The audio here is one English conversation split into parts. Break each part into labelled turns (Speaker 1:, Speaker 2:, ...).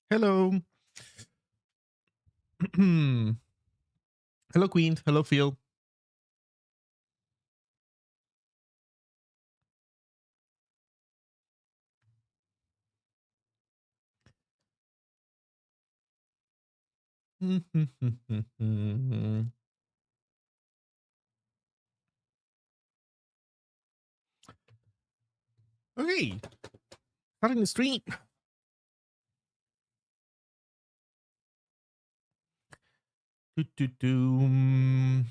Speaker 1: Hello. Hello, Queen. Hello, Phil. Okay, starting the stream. Do.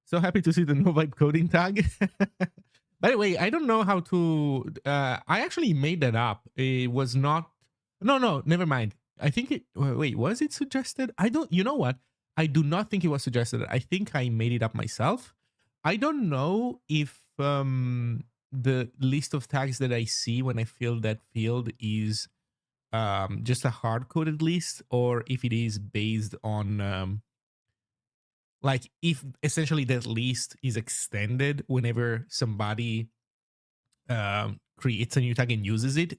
Speaker 1: So happy to see the no vibe coding tag. By the way, I don't know how to. I actually made that up. It was not. No, never mind. I think it. Wait, was it suggested? I don't. You know what? I do not think it was suggested. I think I made it up myself. I don't know if the list of tags that I see when I fill that field is just a hard coded list, or if it is based on like if essentially that list is extended whenever somebody creates a new tag and uses it.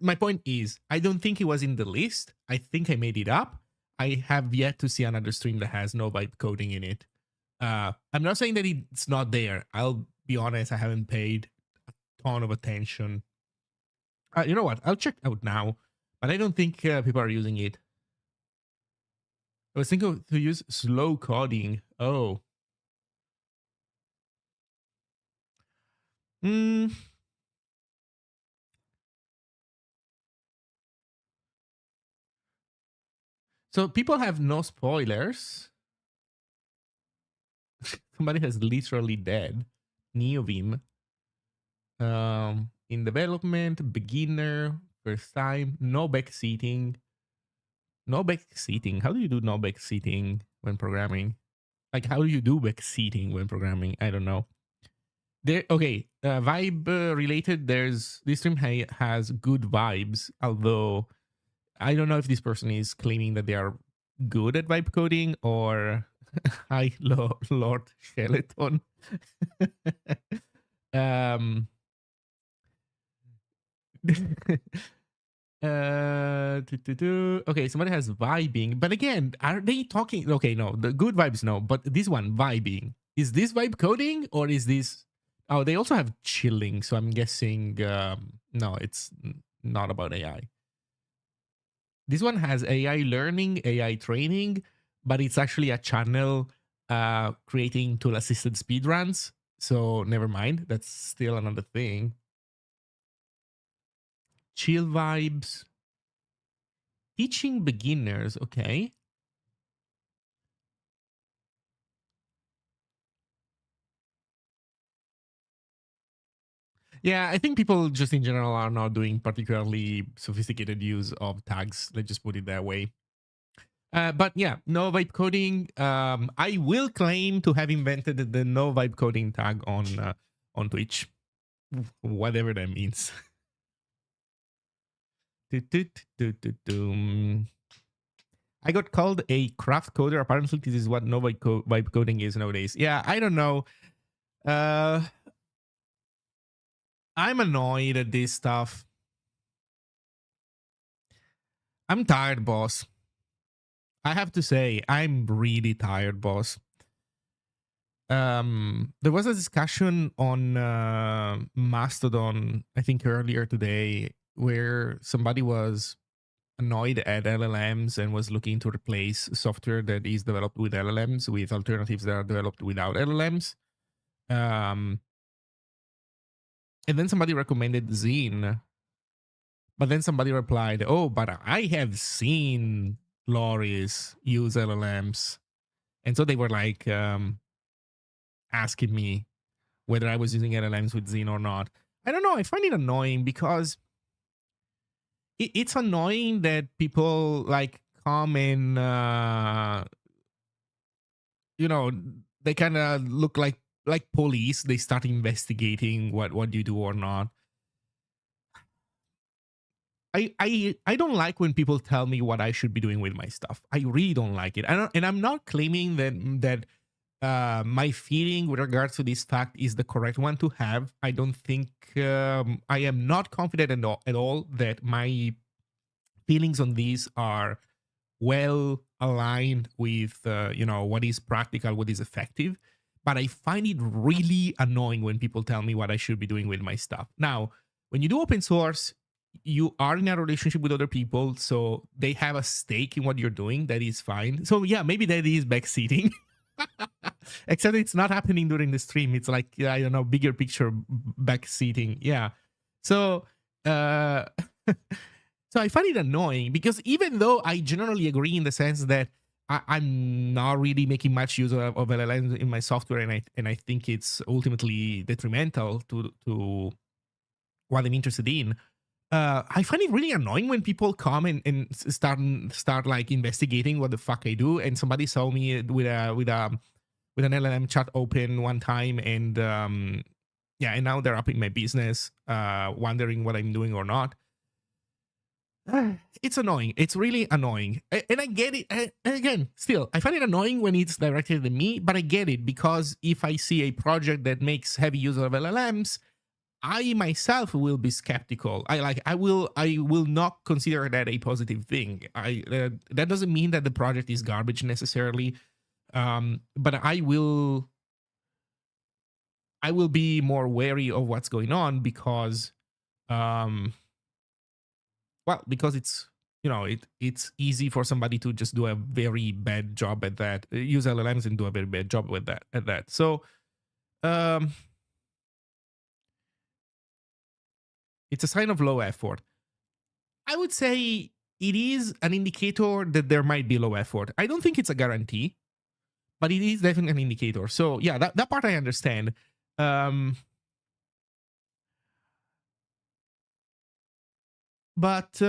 Speaker 1: My point is, I don't think it was in the list. I think I made it up. I have yet to see another stream that has no vibe coding in it. I'm not saying that it's not there. I'll be honest, I haven't paid a ton of attention. You know what? I'll check out now, but I don't think people are using it. I was thinking to use slow coding. Oh. Hmm. So people have no spoilers. Somebody has literally dead. Neovim. In development, beginner, first time, no backseating. No backseating. How do you do no backseating when programming? Like, how do you do backseating when programming? I don't know. There, okay. Vibe related. There's this stream has good vibes, although I don't know if this person is claiming that they are good at vibe coding or hi, Lord Skeleton. um. Okay, somebody has vibing, but again, are they talking? Okay, no, the good vibes, no, but this one vibing, is this vibe coding or is this? Oh, they also have chilling, so I'm guessing no, it's not about AI. This one has AI learning, AI training, but it's actually a channel creating tool assisted speedruns. So never mind, that's still another thing. Chill vibes, teaching beginners, okay. Yeah, I think people just in general are not doing particularly sophisticated use of tags. Let's just put it that way. But yeah, no vibe coding. I will claim to have invented the no vibe coding tag on Twitch, whatever that means. I got called a craft coder. Apparently, this is what no vibe coding is nowadays. Yeah, I don't know. Uh, I'm annoyed at this stuff. I'm tired, boss. I have to say, I'm really tired, boss. There was a discussion on Mastodon, I think earlier today, where somebody was annoyed at LLMs and was looking to replace software that is developed with LLMs with alternatives that are developed without LLMs. Um, and then somebody recommended Zine, but then somebody replied, "Oh, but I have seen Loris use LLMs," and so they were like asking me whether I was using LLMs with Zine or not. I don't know. I find it annoying because it's annoying that people like come and you know, they kind of look like police. They start investigating what you do or not. I don't like when people tell me what I should be doing with my stuff. I really don't like it. And I'm not claiming that my feeling with regards to this fact is the correct one to have. I don't think I am not confident at all that my feelings on these are well aligned with what is practical, what is effective. But I find it really annoying when people tell me what I should be doing with my stuff. Now, when you do open source, you are in a relationship with other people, so they have a stake in what you're doing. That is fine. So yeah, maybe that is backseating. Except it's not happening during the stream. It's like, I don't know, bigger picture backseating. Yeah. So uh so I find it annoying because even though I generally agree in the sense that I'm not really making much use of LLMs in my software, and I think it's ultimately detrimental to what I'm interested in. I find it really annoying when people come and start like investigating what the fuck I do. And somebody saw me with an LLM chat open one time, and yeah, and now they're up in my business, wondering what I'm doing or not. It's annoying. It's really annoying. And I get it. And again, still, I find it annoying when it's directed at me, but I get it because if I see a project that makes heavy use of LLMs, I myself will be skeptical. I will not consider that a positive thing. That doesn't mean that the project is garbage necessarily. But I will be more wary of what's going on because because it's it's easy for somebody to just do a very bad job at that, use LLMs and do a very bad job with that. So it's a sign of low effort. I would say it is an indicator that there might be low effort. I don't think it's a guarantee, but it is definitely an indicator. So yeah, that part I understand. But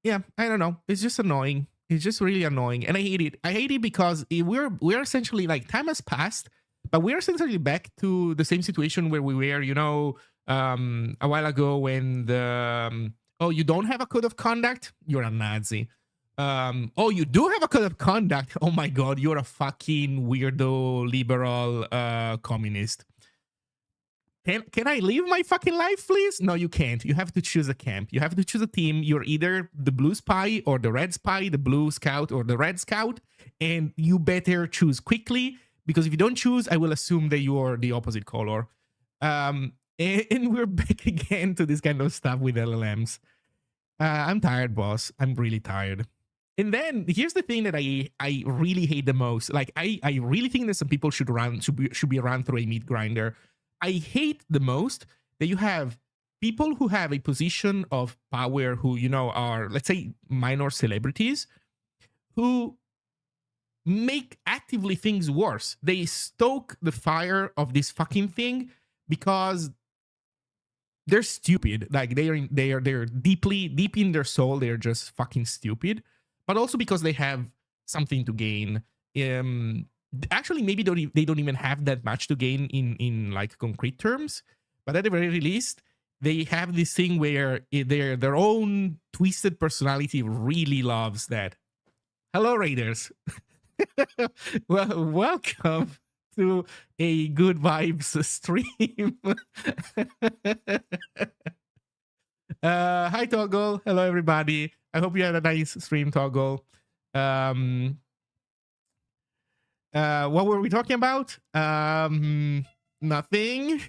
Speaker 1: yeah, I don't know. It's just annoying. It's just really annoying, and I hate it. I hate it because we're essentially, like, time has passed, but we're essentially back to the same situation where we were, a while ago when oh, you don't have a code of conduct, you're a Nazi. Oh, you do have a code of conduct. Oh my god, you're a fucking weirdo liberal communist. Can I live my fucking life, please? No, you can't. You have to choose a camp. You have to choose a team. You're either the blue spy or the red spy, the blue scout or the red scout, and you better choose quickly, because if you don't choose, I will assume that you are the opposite color. And we're back again to this kind of stuff with LLMs. I'm tired, boss. I'm really tired. And then here's the thing that I really hate the most. Like, I really think that some people should be run through a meat grinder. I hate the most that you have people who have a position of power who, are, let's say, minor celebrities, who make actively things worse. They stoke the fire of this fucking thing because they're stupid. Like, they're deep in their soul, they're just fucking stupid. But also because they have something to gain. Actually, maybe they don't even have that much to gain in like concrete terms, but at the very least, they have this thing where their own twisted personality really loves that. Hello, Raiders. Well, welcome to a good vibes stream. Hi, Toggle. Hello, everybody. I hope you had a nice stream, Toggle. What were we talking about? Nothing.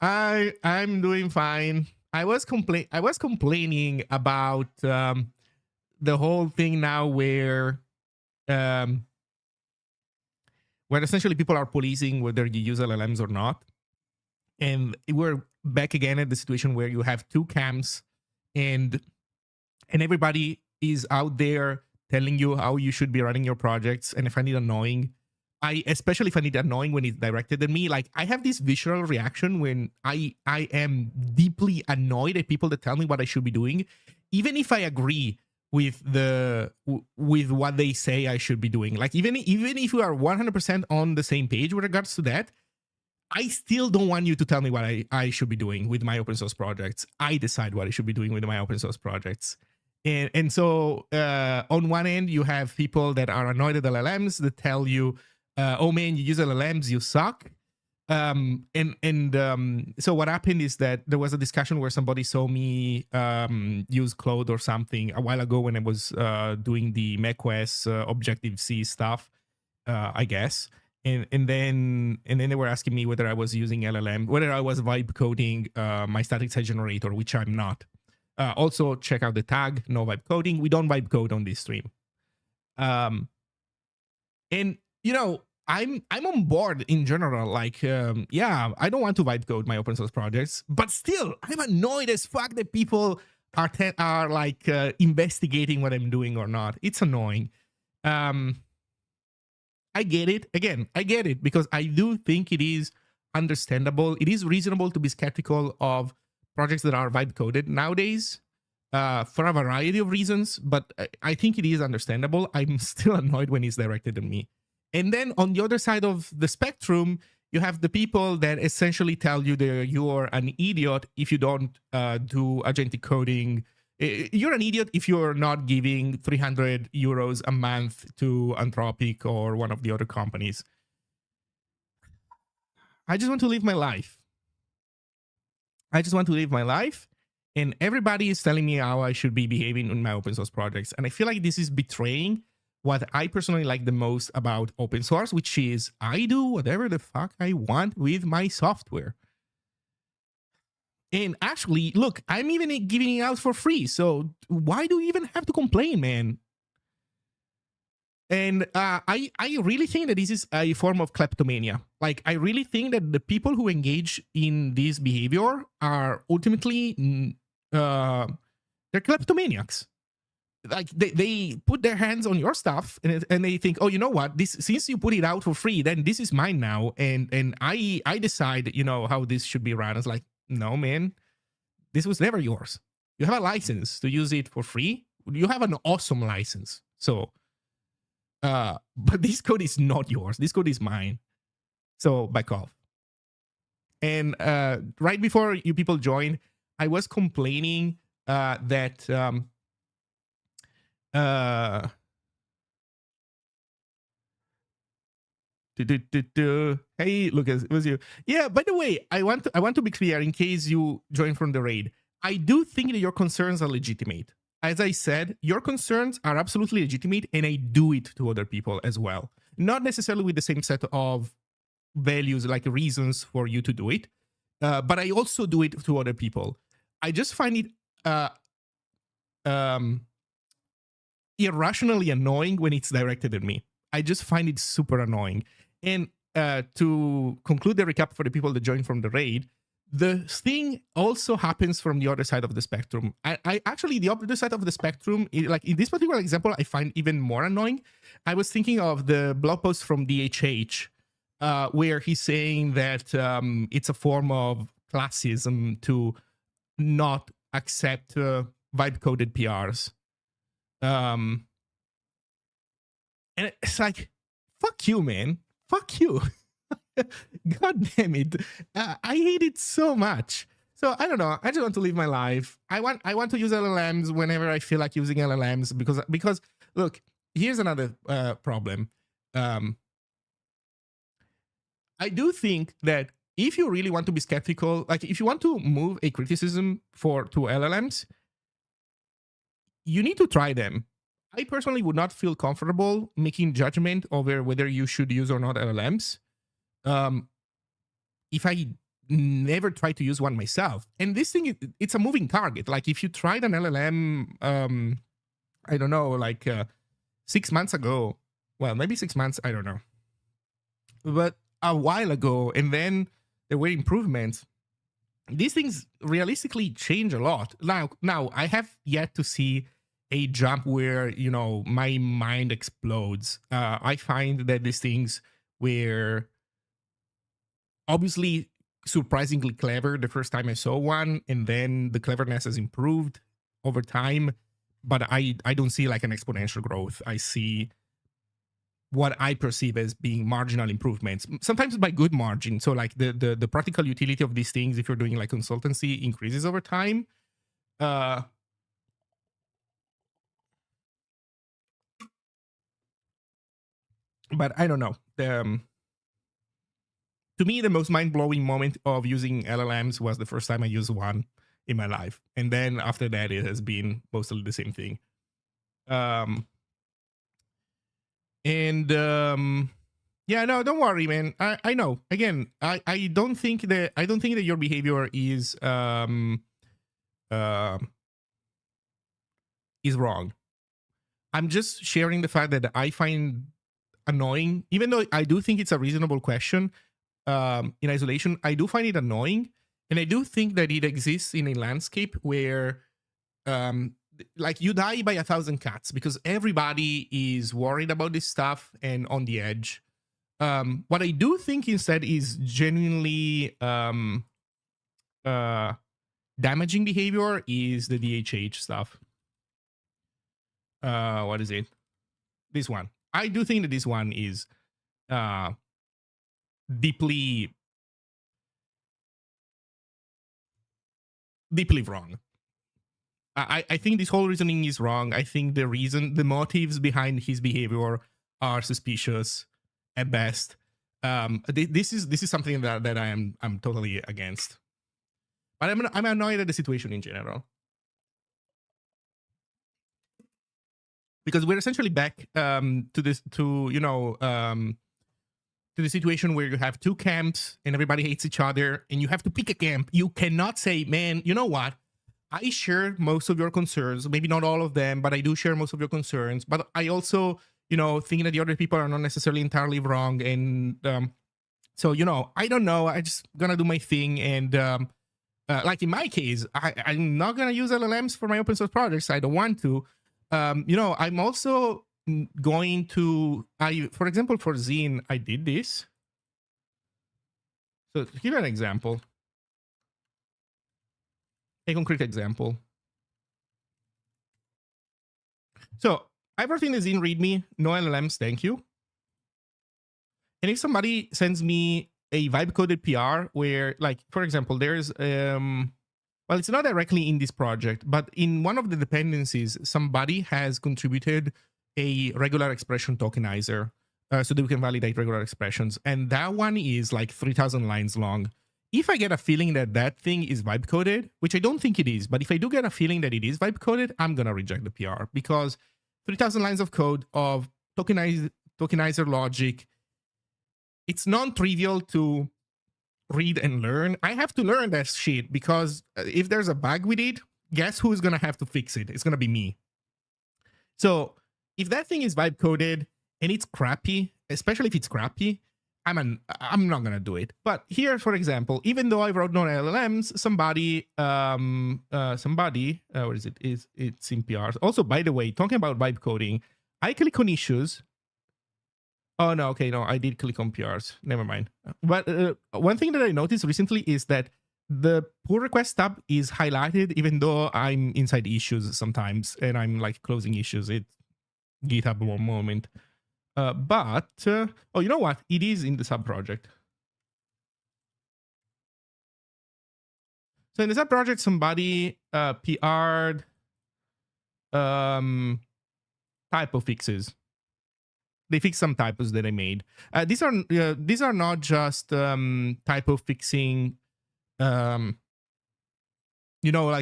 Speaker 1: I'm doing fine. I was complaining about the whole thing now where essentially people are policing whether you use LLMs or not. And we're back again at the situation where you have two camps, and everybody is out there telling you how you should be running your projects, and I find it annoying. I especially find it annoying when it's directed at me. Like, I have this visceral reaction when I am deeply annoyed at people that tell me what I should be doing, even if I agree with what they say I should be doing. Like, even if we are 100% on the same page with regards to that, I still don't want you to tell me what I should be doing with my open source projects. I decide what I should be doing with my open source projects. And so on one end, you have people that are annoyed at LLMs that tell you, oh man, you use LLMs, you suck. So what happened is that there was a discussion where somebody saw me use Claude or something a while ago when I was doing the macOS Objective-C stuff, I guess. And then they were asking me whether I was using LLM, whether I was vibe coding my static site generator, which I'm not. Also, check out the tag, no vibe coding. We don't vibe code on this stream. And you know, I'm on board in general. Like, yeah, I don't want to vibe code my open source projects, but still, I'm annoyed as fuck that people are like investigating what I'm doing or not. It's annoying. I get it. Again, I get it because I do think it is understandable. It is reasonable to be skeptical of projects that are vibe coded nowadays for a variety of reasons, but I think it is understandable. I'm still annoyed when it's directed at me. And then on the other side of the spectrum, you have the people that essentially tell you that you're an idiot if you don't do agentic coding. You're an idiot if you're not giving 300 euros a month to Anthropic or one of the other companies. I just want to live my life. And everybody is telling me how I should be behaving in my open source projects. And I feel like this is betraying what I personally like the most about open source, which is I do whatever the fuck I want with my software. And actually, look, I'm even giving it out for free. So why do you even have to complain, man? And I really think that this is a form of kleptomania. Like, I really think that the people who engage in this behavior are ultimately, they're kleptomaniacs. Like, they put their hands on your stuff and they think, oh, you know what? This, since you put it out for free, then this is mine now. And I decide, you know, how this should be run. It's like, no, man, this was never yours. You have a license to use it for free. You have an awesome license. So, but this code is not yours. This code is mine. So back off. And right before you people joined, I was complaining that hey, Lucas, it was you. Yeah, by the way, I want to be clear in case you join from the raid. I do think that your concerns are legitimate. As I said, your concerns are absolutely legitimate, and I do it to other people as well. Not necessarily with the same set of values, like reasons for you to do it, but I also do it to other people. I just find it irrationally annoying when it's directed at me. I just find it super annoying. And to conclude the recap for the people that joined from the raid, the thing also happens from the other side of the spectrum. I actually, the other side of the spectrum, like in this particular example, I find even more annoying. I was thinking of the blog post from DHH, where he's saying that it's a form of classism to not accept vibe-coded PRs. And it's like, fuck you, man. Fuck you. God damn it. I hate it so much. So I don't know. I just want to live my life. I want to use LLMs whenever I feel like using LLMs because look, here's another problem. I do think that if you really want to be skeptical, like if you want to move a criticism to LLMs, you need to try them. I personally would not feel comfortable making judgment over whether you should use or not LLMs if I never try to use one myself. And this thing, it's a moving target. Like if you tried an LLM, I don't know, like 6 months ago, well, maybe 6 months, I don't know, but a while ago, and then there were improvements, these things realistically change a lot. Now I have yet to see a jump where, you know, my mind explodes. I find that these things were obviously surprisingly clever the first time I saw one, and then the cleverness has improved over time, but I don't see like an exponential growth. I see what I perceive as being marginal improvements, sometimes by good margin. So like the practical utility of these things, if you're doing like consultancy, increases over time. But I don't know. To me, the most mind-blowing moment of using LLMs was the first time I used one in my life, and then after that, it has been mostly the same thing. And yeah, no, don't worry, man. I know. Again, I don't think that your behavior is uh, wrong. I'm just sharing the fact that I find annoying, even though I do think it's a reasonable question. In isolation, I do find it annoying, and I do think that it exists in a landscape where like you die by 1,000 cuts because everybody is worried about this stuff and on the edge. What I do think instead is genuinely damaging behavior is the DHH stuff. What is it? This one. I do think that this one is deeply wrong. I think this whole reasoning is wrong. I think the motives behind his behavior are suspicious at best. This is something that I'm totally against. But I'm annoyed at the situation in general because we're essentially back to this to the situation where you have two camps and everybody hates each other and you have to pick a camp. You cannot say, man, you know what? I share most of your concerns, maybe not all of them, but I do share most of your concerns. But I also, think that the other people are not necessarily entirely wrong. And so, I don't know. I just gonna do my thing. And like in my case, I'm not gonna use LLMs for my open source projects. I don't want to. I'm also going to, for example, for Zine, I did this. So to give you an example, a concrete example. So I wrote in the Zine README, no LLMs, thank you. And if somebody sends me a vibe coded PR where, like, for example, there's well, it's not directly in this project, but in one of the dependencies, somebody has contributed a regular expression tokenizer so that we can validate regular expressions. And that one is like 3,000 lines long. If I get a feeling that that thing is vibe coded, which I don't think it is, but if I do get a feeling that it is vibe coded, I'm going to reject the PR because 3,000 lines of code of tokenizer logic, it's non-trivial to read and learn. I have to learn that shit because if there's a bug with it, guess who's going to have to fix it? It's going to be me. So if that thing is vibe coded and it's crappy, especially if it's crappy, I'm not gonna do it. But here, for example, even though I wrote no LLMs, somebody, what is it? It's in PRs. Also, by the way, talking about vibe coding, I click on issues. Oh no, okay, no, I did click on PRs. Never mind. But one thing that I noticed recently is that the pull request tab is highlighted even though I'm inside issues sometimes and I'm like closing issues. It's GitHub moment. But oh, you know what? It is in the sub project. So in the sub project, somebody PR'd typo fixes. They fixed some typos that I made. These are not just typo fixing. Like,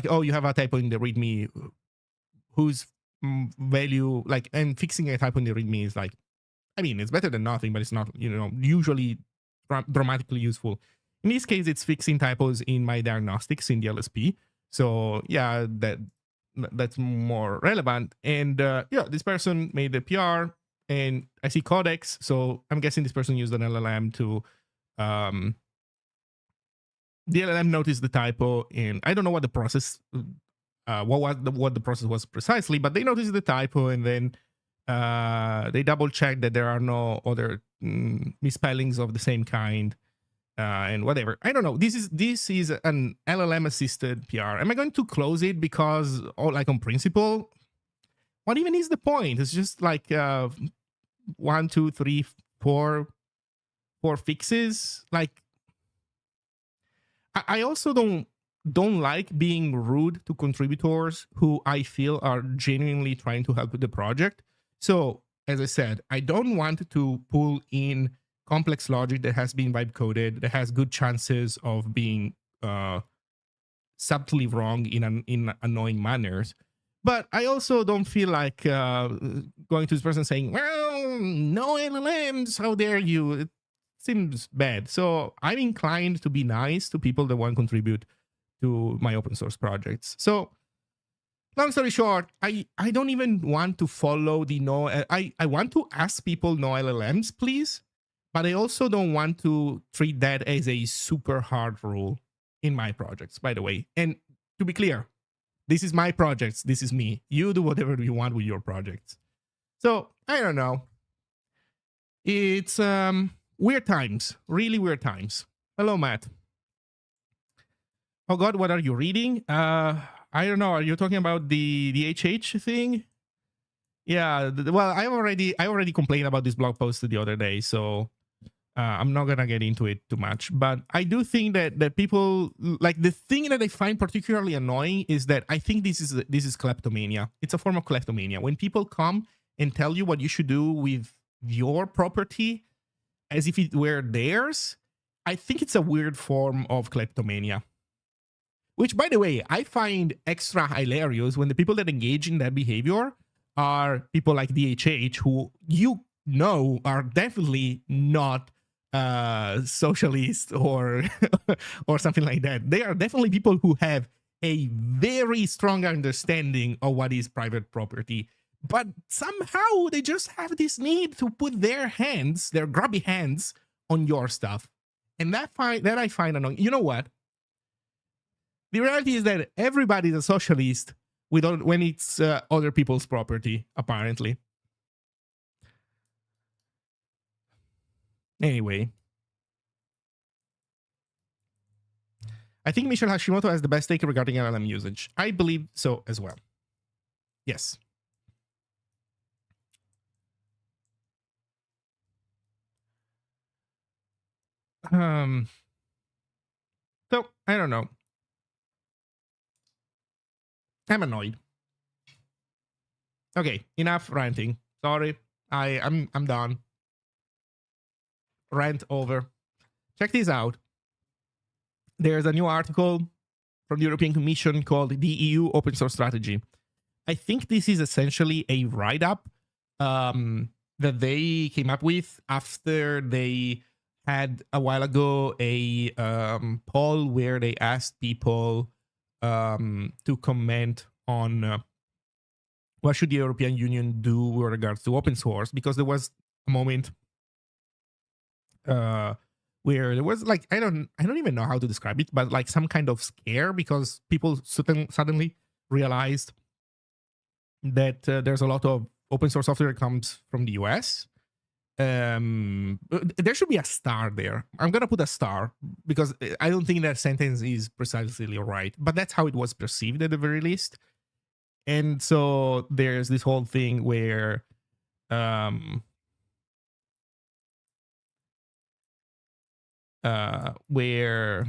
Speaker 1: oh, you have a typo in the README whose value, like, and fixing a typo in the README is like, I mean, it's better than nothing, but it's not, usually dramatically useful. In this case, it's fixing typos in my diagnostics in the LSP. So yeah, that's more relevant. And this person made the PR, and I see codex, so I'm guessing this person used an LLM to the LLM noticed the typo, and I don't know what the process what the process was precisely, but they noticed the typo, and then they double check that there are no other misspellings of the same kind and whatever. I don't know. This is an LLM assisted PR. Am I going to close it because, like, on principle? What even is the point? It's just like 1, 2, 3, 4 fixes. Like, I also don't like being rude to contributors who I feel are genuinely trying to help with the project. So as I said, I don't want to pull in complex logic that has been vibe coded, that has good chances of being subtly wrong in annoying manners. But I also don't feel like going to this person saying, well, no LLMs, how dare you? It seems bad. So I'm inclined to be nice to people that want to contribute to my open source projects. So long story short, I don't even want to follow the no. I want to ask people no LLMs, please. But I also don't want to treat that as a super hard rule in my projects, by the way. And to be clear, this is my projects. This is me. You do whatever you want with your projects. So I don't know. It's weird times, really weird times. Hello, Matt. Oh God, what are you reading? I don't know. Are you talking about the HH thing? Yeah. Well, I already complained about this blog post the other day, so I'm not gonna get into it too much. But I do think that people like the thing that I find particularly annoying is that I think this is kleptomania. It's a form of kleptomania when people come and tell you what you should do with your property as if it were theirs. I think it's a weird form of kleptomania. Which, by the way, I find extra hilarious when the people that engage in that behavior are people like DHH, who you know are definitely not socialist or or something like that. They are definitely people who have a very strong understanding of what is private property, but somehow they just have this need to put their hands, their grubby hands, on your stuff, and that I find annoying. You know what? The reality is that everybody's a socialist when it's other people's property, apparently. Anyway. I think Michelle Hashimoto has the best take regarding LLM usage. I believe so as well. Yes. So, I don't know. I'm annoyed. Okay, enough ranting. Sorry. I'm done. Rant over. Check this out. There's a new article from the European Commission called the EU Open Source Strategy. I think this is essentially a write-up that they came up with after they had a while ago a poll where they asked people to comment on what should the European Union do with regards to open source, because there was a moment where there was like I don't even know how to describe it, but like some kind of scare because people suddenly realized that there's a lot of open source software that comes from the US. There should be a star there. I'm gonna put a star because I don't think that sentence is precisely right, but that's how it was perceived at the very least. And so there's this whole thing where where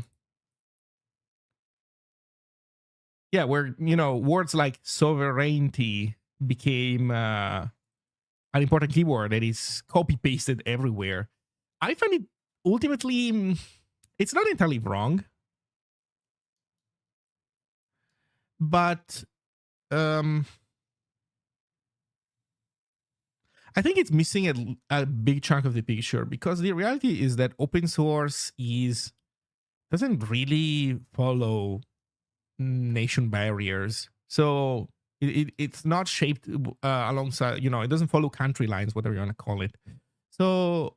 Speaker 1: you know words like sovereignty became an important keyword that is copy pasted everywhere. I find it ultimately it's not entirely wrong, but I think it's missing a big chunk of the picture, because the reality is that open source doesn't really follow nation barriers. So it's not shaped alongside, you know, it doesn't follow country lines, whatever you want to call it. So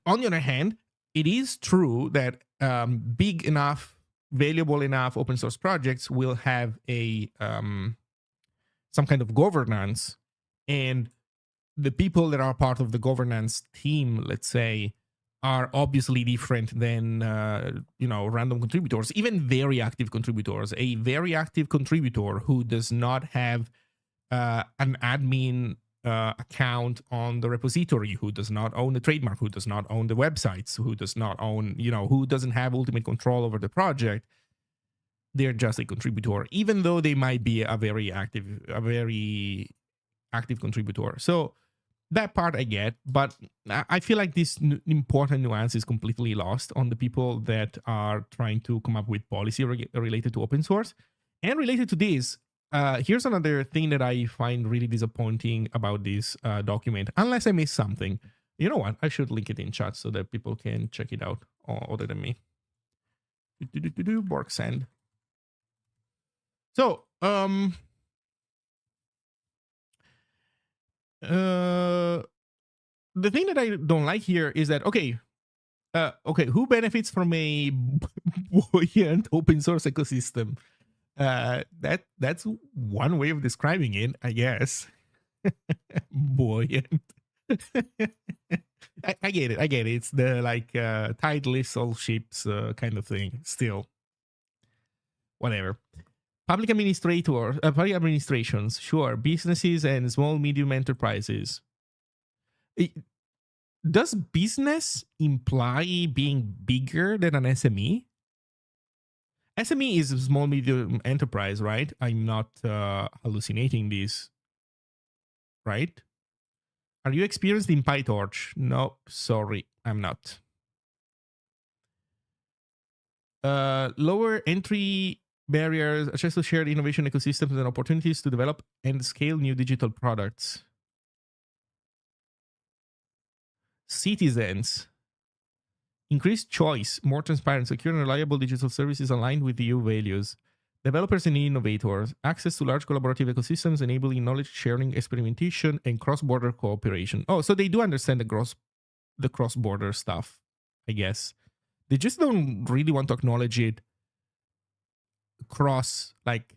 Speaker 1: on the other hand, it is true that big enough, valuable enough open source projects will have a some kind of governance, and the people that are part of the governance team, let's say, are obviously different than random contributors, even very active contributors. A very active contributor who does not have an admin account on the repository, who does not own the trademark, who does not own the websites, who does not own, who doesn't have ultimate control over the project, they're just a contributor, even though they might be a very active contributor. So that part I get, but I feel like this important nuance is completely lost on the people that are trying to come up with policy related to open source. And related to this, here's another thing that I find really disappointing about this document, unless I missed something. You know what? I should link it in chat so that people can check it out other than me. Bork send. So, the thing that I don't like here is that okay, who benefits from a buoyant open source ecosystem? That's one way of describing it, I guess. Buoyant. I get it. I get it. It's the like tide lifts all ships kind of thing. Still, whatever. Public administrations, sure. Businesses and small medium enterprises. Does business imply being bigger than an SME? SME is a small medium enterprise, right? I'm not hallucinating this, right? Are you experienced in PyTorch? No, sorry, I'm not. Lower entry barriers, access to shared innovation ecosystems, and opportunities to develop and scale new digital products. Citizens. Increased choice, more transparent, secure, and reliable digital services aligned with EU values. Developers and innovators, access to large collaborative ecosystems enabling knowledge sharing, experimentation, and cross-border cooperation. Oh, so they do understand the cross-border stuff, I guess. They just don't really want to acknowledge it like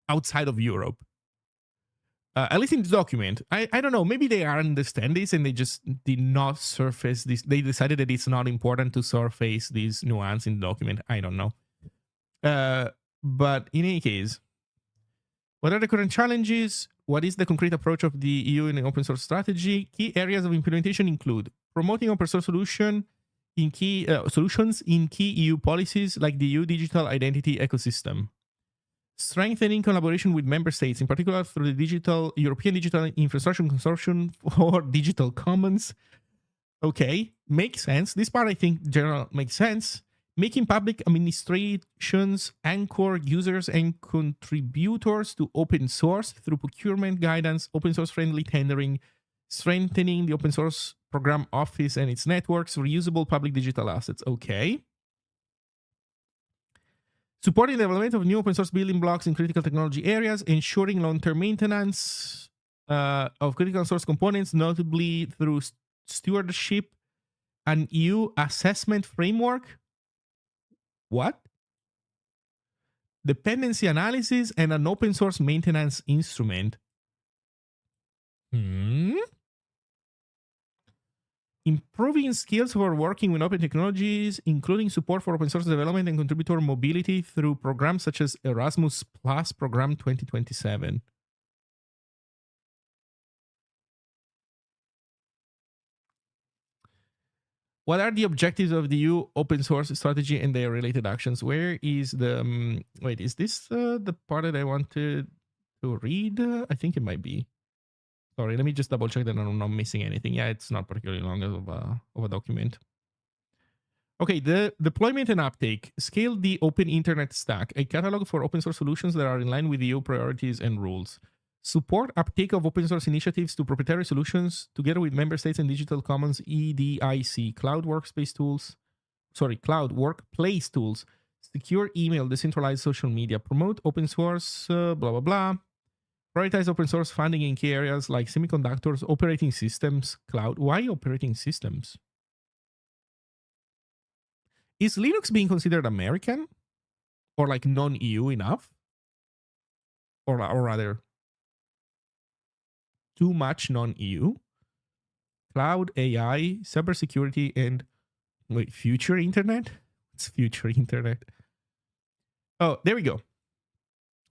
Speaker 1: outside of Europe. At least in the document. I don't know. Maybe they understand this and they just did not surface this. They decided that it's not important to surface this nuance in the document. I don't know. But in any case, what are the current challenges? What is the concrete approach of the EU in an open source strategy? Key areas of implementation include promoting open source solutions in key EU policies like the EU digital identity ecosystem. Strengthening collaboration with member states, in particular through the European Digital Infrastructure Consortium for Digital Commons. Okay, makes sense. This part I think general makes sense. Making public administrations anchor users and contributors to open source through procurement guidance, open source friendly tendering, strengthening the open source program office and its networks, reusable public digital assets. Okay. Supporting the development of new open source building blocks in critical technology areas, ensuring long-term maintenance of critical source components, notably through stewardship and EU assessment framework. What? Dependency analysis and an open source maintenance instrument. Improving skills for working with open technologies, including support for open source development and contributor mobility through programs such as Erasmus Plus Program 2027. What are the objectives of the EU open source strategy and their related actions? Where is the... wait, is this the part that I wanted to read? I think it might be. Sorry, let me just double check that I'm not missing anything. Yeah, it's not particularly long of a document. Okay, the deployment and uptake. Scale the open internet stack, a catalog for open source solutions that are in line with EU priorities and rules. Support uptake of open source initiatives to proprietary solutions together with member states and digital commons EDIC, cloud workplace tools. Secure email, decentralized social media, promote open source, blah, blah, blah. Prioritize open source funding in key areas like semiconductors, operating systems, cloud. Why operating systems? Is Linux being considered American? Or like non-EU enough? Or rather, too much non-EU? Cloud, AI, cybersecurity, and future internet? It's future internet. Oh, there we go.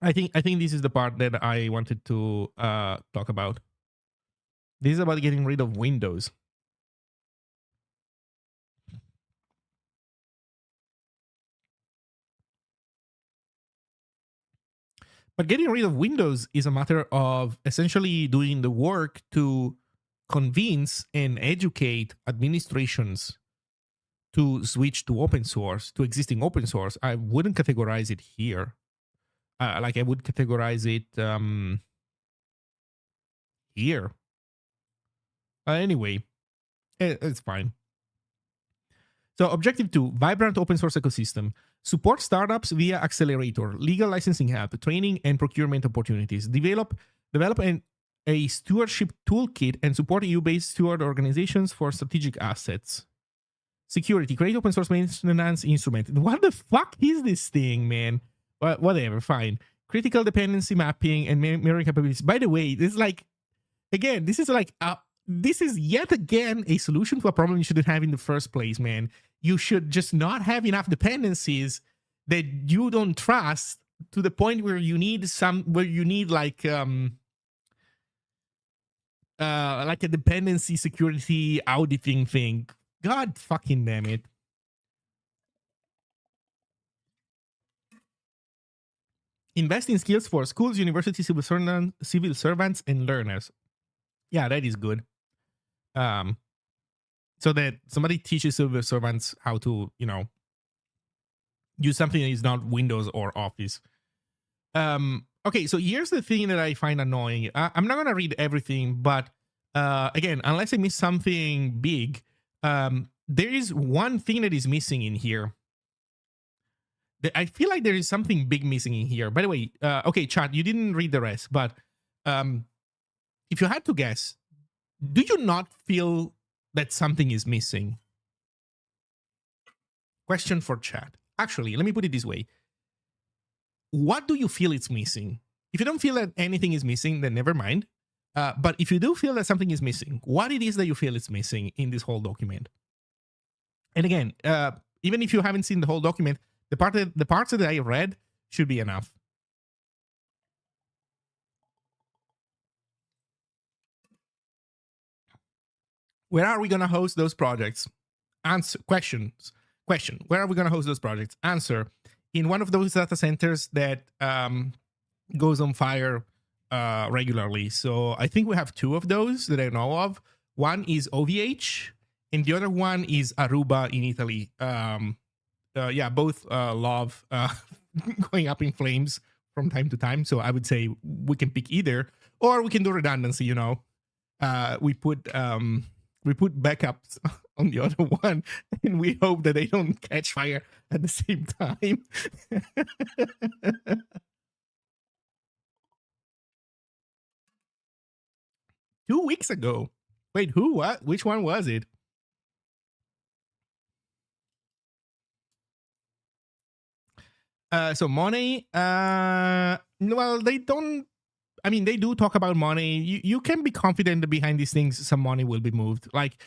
Speaker 1: I think this is the part that I wanted to talk about. This is about getting rid of Windows. But getting rid of Windows is a matter of essentially doing the work to convince and educate administrations to switch to open source, to existing open source. I wouldn't categorize it here. Like I would categorize it here. Anyway, it's fine. So objective 2, vibrant open source ecosystem. Support startups via accelerator, legal licensing help, training and procurement opportunities. Develop a stewardship toolkit and support EU-based steward organizations for strategic assets. Security, create open source maintenance instrument. What the fuck is this thing, man? Whatever, fine. Critical dependency mapping and mirroring capabilities. By the way, this is like, again, this is like, this is yet again a solution to a problem you shouldn't have in the first place, man. You should just not have enough dependencies that you don't trust to the point where you need like a dependency security auditing thing. God fucking damn it. Invest in skills for schools, universities, civil servants, and learners. Yeah, that is good. So that somebody teaches civil servants how to, use something that is not Windows or Office. Okay, so here's the thing that I find annoying. I'm not going to read everything, but again, unless I miss something big, there is one thing that is missing in here. I feel like there is something big missing in here. By the way, okay, chat, you didn't read the rest, but if you had to guess, do you not feel that something is missing? Question for chat. Actually, let me put it this way. What do you feel it's missing? If you don't feel that anything is missing, then never mind. But if you do feel that something is missing, what it is that you feel is missing in this whole document? And again, even if you haven't seen the whole document, the parts that I read should be enough. Where are we going to host those projects? Answer. Question. Where are we going to host those projects? Answer. In one of those data centers that goes on fire regularly. So I think we have two of those that I know of. One is OVH, and the other one is Aruba in Italy. Yeah, both love going up in flames from time to time. So I would say we can pick either, or we can do redundancy. We put backups on the other one, and we hope that they don't catch fire at the same time. 2 weeks ago. Wait, who? What? Which one was it? So money. Well, they don't. I mean, they do talk about money. You can be confident that behind these things, some money will be moved. Like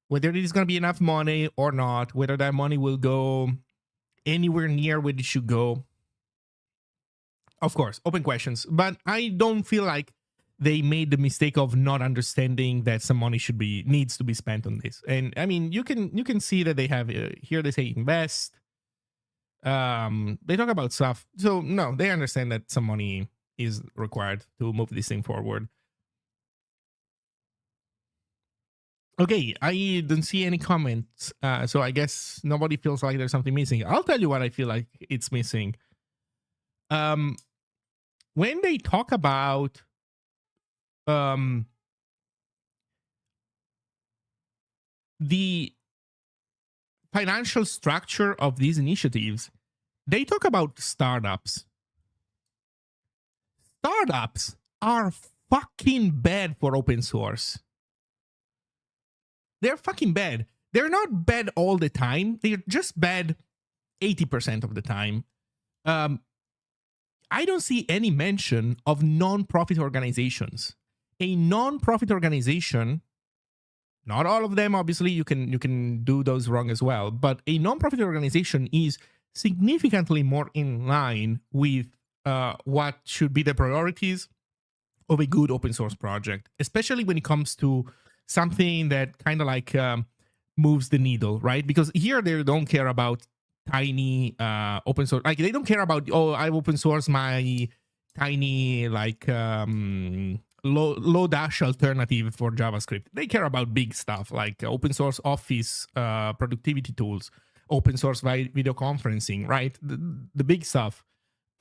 Speaker 1: whether it is going to be enough money or not, whether that money will go anywhere near where it should go. Of course, open questions. But I don't feel like they made the mistake of not understanding that some money needs to be spent on this. And I mean, you can see that they have here. They say invest. They talk about stuff. So no, they understand that some money is required to move this thing forward. Okay, I don't see any comments. So I guess nobody feels like there's something missing. I'll tell you what I feel like it's missing. When they talk about the financial structure of these initiatives, they talk about startups. Startups are fucking bad for open source. They're fucking bad. They're not bad all the time. They're just bad 80% of the time. I don't see any mention of non-profit organizations. A non-profit organization, not all of them, obviously, you can do those wrong as well, but a non-profit organization is significantly more in line with what should be the priorities of a good open source project, especially when it comes to something that kind of like moves the needle, right? Because here they don't care about tiny open source, like they don't care about, oh, I open source my tiny like low dash alternative for JavaScript. They care about big stuff like open source office productivity tools, open source video conferencing, right? The big stuff.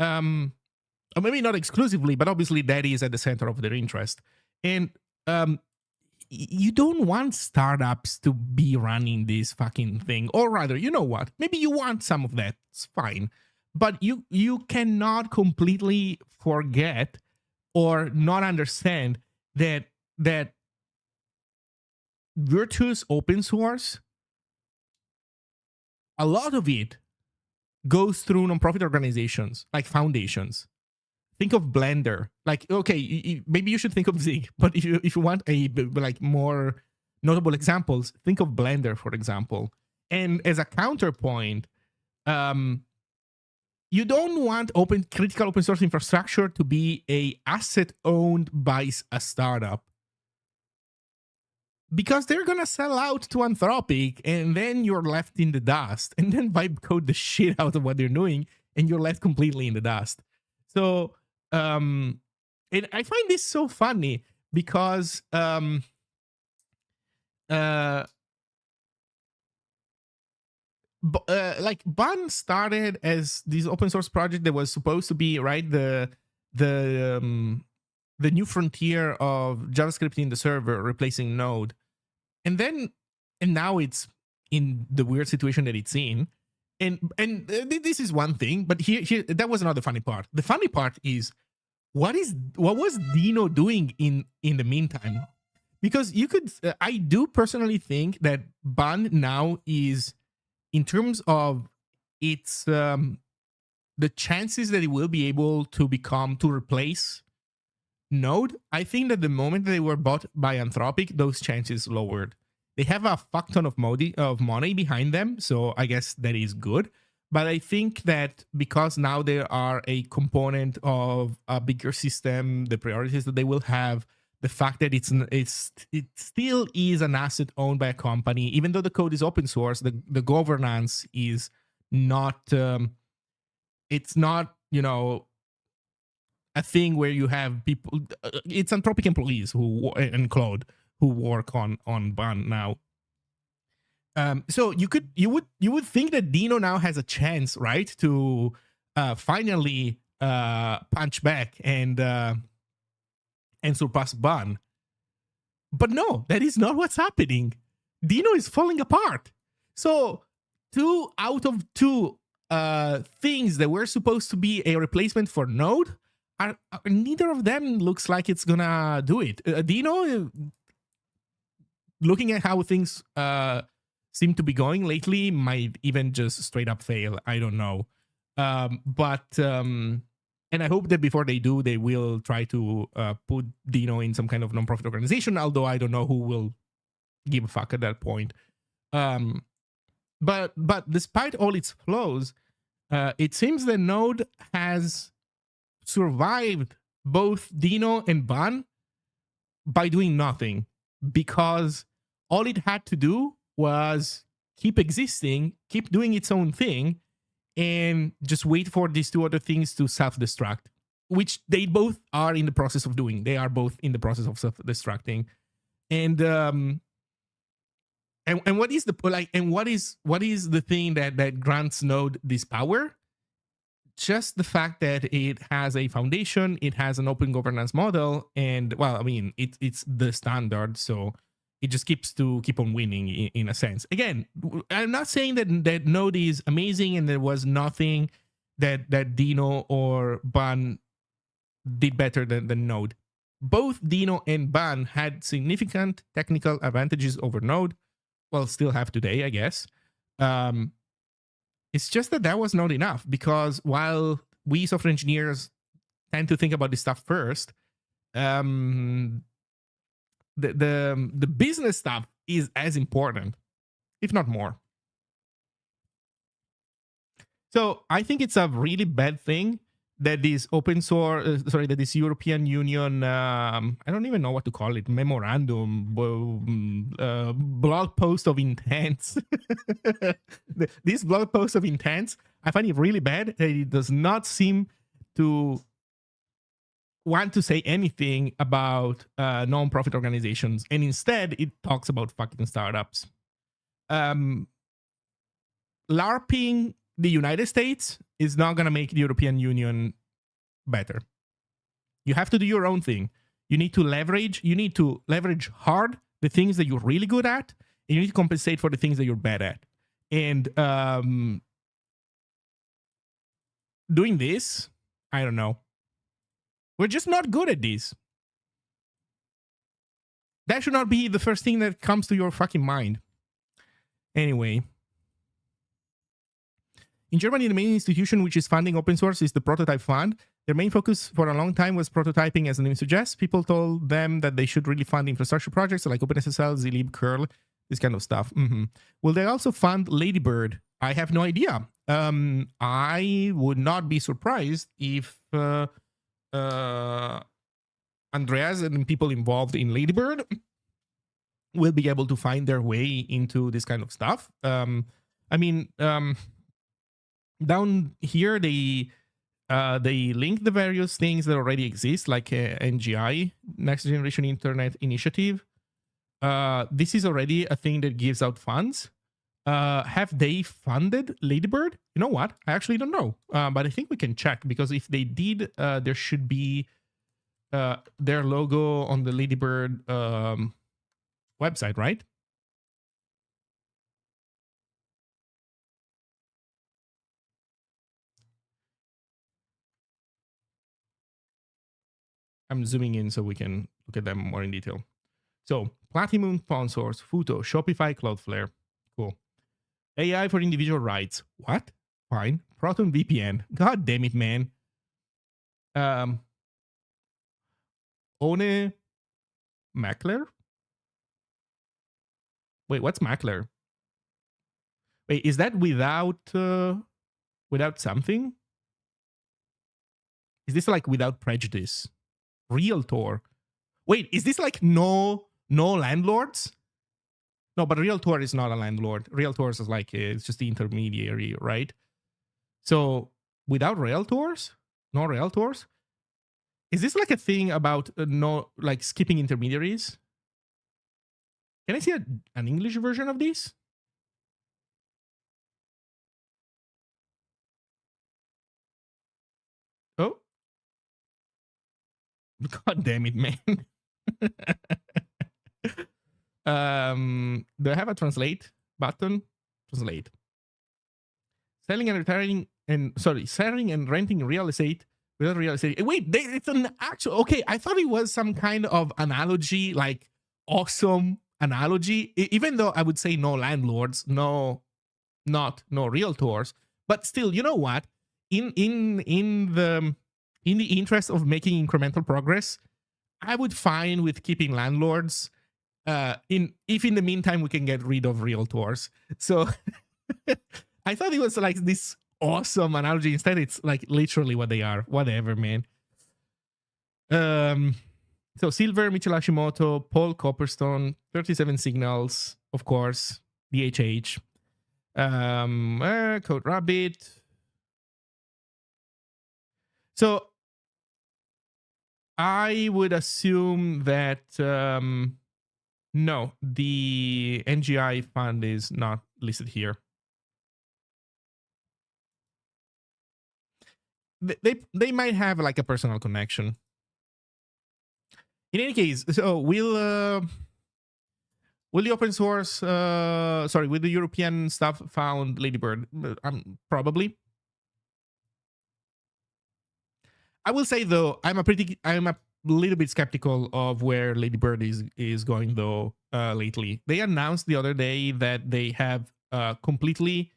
Speaker 1: Or maybe not exclusively, but obviously that is at the center of their interest. And you don't want startups to be running this fucking thing. Or rather, you know what? Maybe you want some of that. It's fine. But you cannot completely forget or not understand that virtuous open source, a lot of it goes through nonprofit organizations like foundations. Think of Blender. Like, okay, maybe you should think of Zig, but if you want a like more notable examples, think of Blender, for example. And as a counterpoint, you don't want critical open source infrastructure to be a asset owned by a startup, because they're gonna sell out to Anthropic, and then you're left in the dust. And then vibe code the shit out of what they're doing, and you're left completely in the dust. So and I find this so funny because like Bun started as this open source project that was supposed to be, right, the new frontier of JavaScript in the server replacing Node, and now it's in the weird situation that it's in. And this is one thing, but here that was not the funny part. The funny part is what was Dino doing in the meantime? Because you could, I do personally think that Bun now is, in terms of its the chances that it will be able to replace Node, I think that the moment they were bought by Anthropic, those chances lowered. They have a fuck ton of money behind them, so I guess that is good. But I think that because now they are a component of a bigger system, the priorities that they will have, the fact that it still is an asset owned by a company, even though the code is open source, the governance is not. It's not, a thing where you have people. It's Anthropic employees and Claude who work on Bun now. So you would think that Dino now has a chance, right, to finally punch back and surpass Bun. But no, that is not what's happening. Dino is falling apart. So 2 out of 2 things that were supposed to be a replacement for Node are neither of them looks like it's gonna do it. Dino, looking at how things seem to be going lately, might even just straight up fail. I don't know. And I hope that before they do, they will try to put Dino in some kind of nonprofit organization, although I don't know who will give a fuck at that point. But despite all its flaws, it seems that Node has survived both Dino and Bun by doing nothing, because all it had to do was keep existing, keep doing its own thing, and just wait for these 2 other things to self-destruct, which they both are in the process of doing. They are both in the process of self-destructing. And what is the thing that grants Node this power? Just the fact that it has a foundation, it has an open governance model, and well, I mean, it's the standard, so it just keep on winning in a sense. Again, I'm not saying that Node is amazing and there was nothing that Dino or Bun did better than Node. Both Dino and Bun had significant technical advantages over Node. Well, still have today, I guess. It's just that was not enough, because while we software engineers tend to think about this stuff first, the business stuff is as important, if not more. So I think it's a really bad thing that this open source, that this European Union, I don't even know what to call it, memorandum, blog post of intents. This blog post of intents, I find it really bad that it does not seem to want to say anything about non-profit organizations, and instead it talks about fucking startups. LARPing the United States is not going to make the European Union better. You have to do your own thing. You need to leverage hard the things that you're really good at, and you need to compensate for the things that you're bad at. And doing this, I don't know. We're just not good at this. That should not be the first thing that comes to your fucking mind. Anyway. In Germany, the main institution which is funding open source is the Prototype Fund. Their main focus for a long time was prototyping, as the name suggests. People told them that they should really fund infrastructure projects like OpenSSL, zlib, curl, this kind of stuff. Will they also fund Ladybird? I have no idea. I would not be surprised if Andreas and people involved in Ladybird will be able to find their way into this kind of stuff. Down here, they link the various things that already exist, like NGI, Next Generation Internet Initiative. This is already a thing that gives out funds. Have they funded Ladybird? You know what? I actually don't know. But I think we can check, because if they did, there should be their logo on the Ladybird website, right? I'm zooming in so we can look at them more in detail. So, Platinum sponsors, Futo, Shopify, Cloudflare. Cool. AI for individual rights. What? Fine. Proton VPN. God damn it, man. One Mackler? Wait, what's Mackler? Wait, is that without something? Is this like without prejudice? Realtor. Wait, is this like no landlords? No, but Realtor is not a landlord. Realtors is like it's just the intermediary, right? So without Realtors, no Realtors. Is this like a thing about no like skipping intermediaries? Can I see an English version of this? Oh, god damn it, man. Do I have a translate button? Translate. Selling and renting real estate without real estate. Wait, it's an actual. Okay, I thought it was some kind of analogy, like awesome analogy. Even though I would say no landlords, no realtors, but still, you know what? In the interest of making incremental progress, I would fine with keeping landlords. If in the meantime we can get rid of realtors. So I thought it was like this awesome analogy. Instead, it's like literally what they are. Whatever, man. So Silver, Michel Hashimoto, Paul Copperstone, 37 Signals, of course, DHH, Code Rabbit. So I would assume that no, the NGI fund is not listed here. They might have like a personal connection. In any case, so will the open source will the European stuff found Ladybird? Probably. I will say though, I'm a little bit skeptical of where Ladybird is going though lately. They announced the other day that they have completely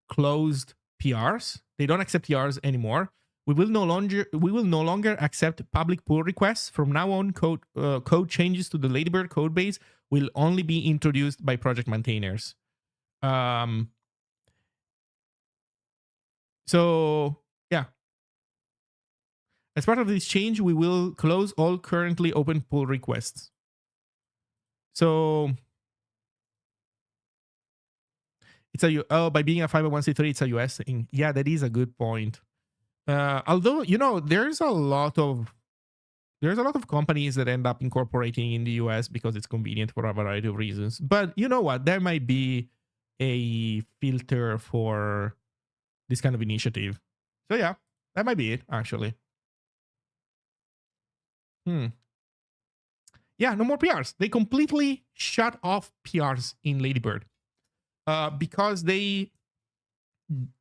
Speaker 1: closed PRs. They don't accept PRs anymore. We will no longer accept public pull requests. From now on, code changes to the Ladybird code base will only be introduced by project maintainers. So yeah. As part of this change, we will close all currently open pull requests. So it's by being a 501c3, it's a US thing. Yeah, that is a good point. Although, there's a lot of there's a lot of companies that end up incorporating in the US because it's convenient for a variety of reasons. But you know what? There might be a filter for this kind of initiative. So yeah, that might be it, actually. Yeah, no more PRs. They completely shut off PRs in Ladybird because they,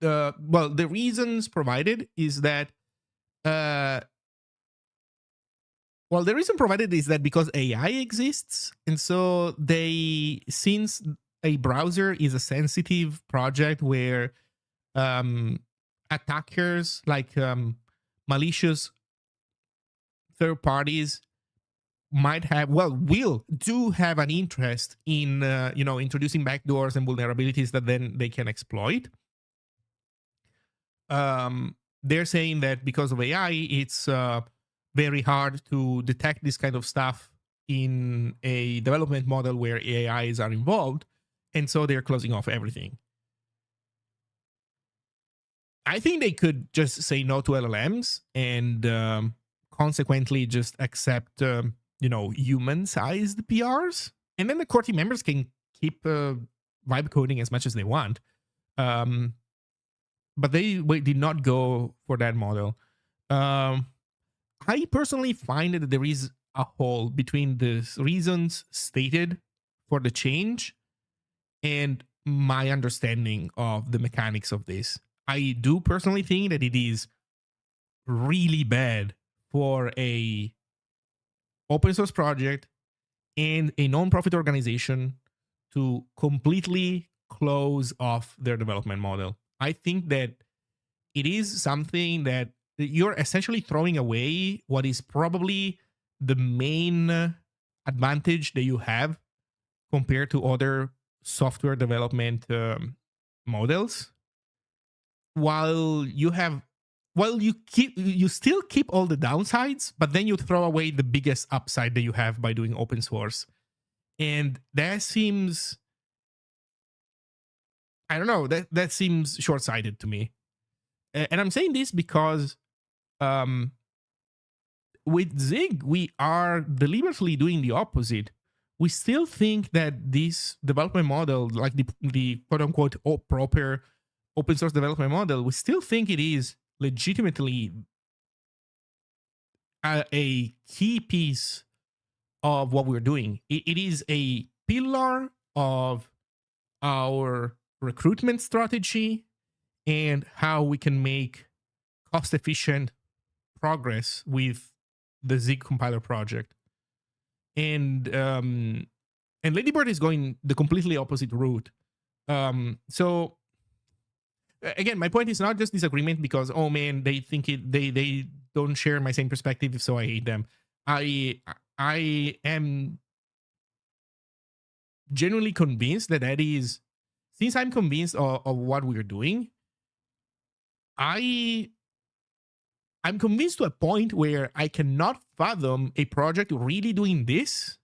Speaker 1: well, the reasons provided is that, well, the reason provided is that because AI exists, and so since a browser is a sensitive project where attackers like malicious third parties might have, well, do have an interest in introducing backdoors and vulnerabilities that then they can exploit. They're saying that because of AI, it's very hard to detect this kind of stuff in a development model where AIs are involved, and so they're closing off everything. I think they could just say no to LLMs and consequently just accept human-sized PRs, and then the core team members can keep vibe coding as much as they want. But they did not go for that model. I personally find that there is a hole between the reasons stated for the change and my understanding of the mechanics of this. I do personally think that it is really bad for a open source project and a non-profit organization to completely close off their development model. I think that it is something that you're essentially throwing away what is probably the main advantage that you have compared to other software development models, while you still keep all the downsides, but then you throw away the biggest upside that you have by doing open source. And that seems, I don't know, that seems short-sighted to me. And I'm saying this because with Zig, we are deliberately doing the opposite. We still think that this development model, like the quote-unquote proper open source development model, we still think it is legitimately a key piece of what we're doing. It is a pillar of our recruitment strategy and how we can make cost-efficient progress with the Zig compiler project. And Ladybird is going the completely opposite route. So again, my point is not just disagreement because, oh man, they think they don't share my same perspective, so I hate them. I am genuinely convinced that is, since I'm convinced of what we're doing, I'm convinced to a point where I cannot fathom a project really doing this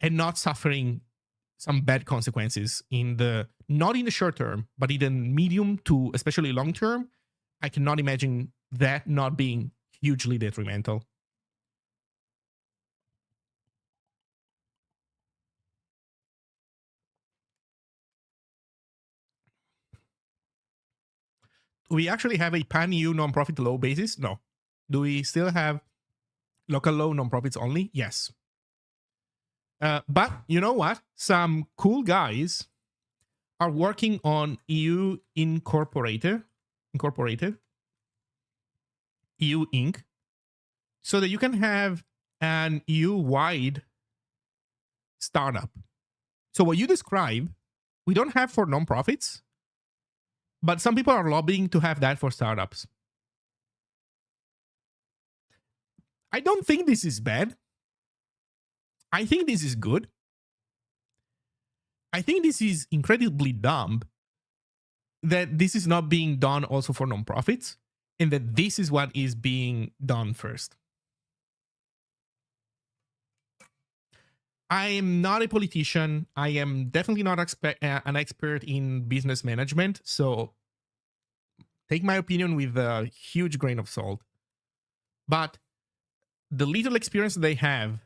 Speaker 1: and not suffering some bad consequences not in the short term, but in the medium to especially long term. I cannot imagine that not being hugely detrimental. Do we actually have a pan-EU nonprofit law basis? No. Do we still have local law nonprofits only? Yes. But you know what? Some cool guys are working on EU Incorporated, EU Inc., so that you can have an EU-wide startup. So what you describe, we don't have for nonprofits, but some people are lobbying to have that for startups. I don't think this is bad. I think this is good. I think this is incredibly dumb that this is not being done also for nonprofits, and that this is what is being done first. I am not a politician. I am definitely not an expert in business management, so take my opinion with a huge grain of salt. But the little experience they have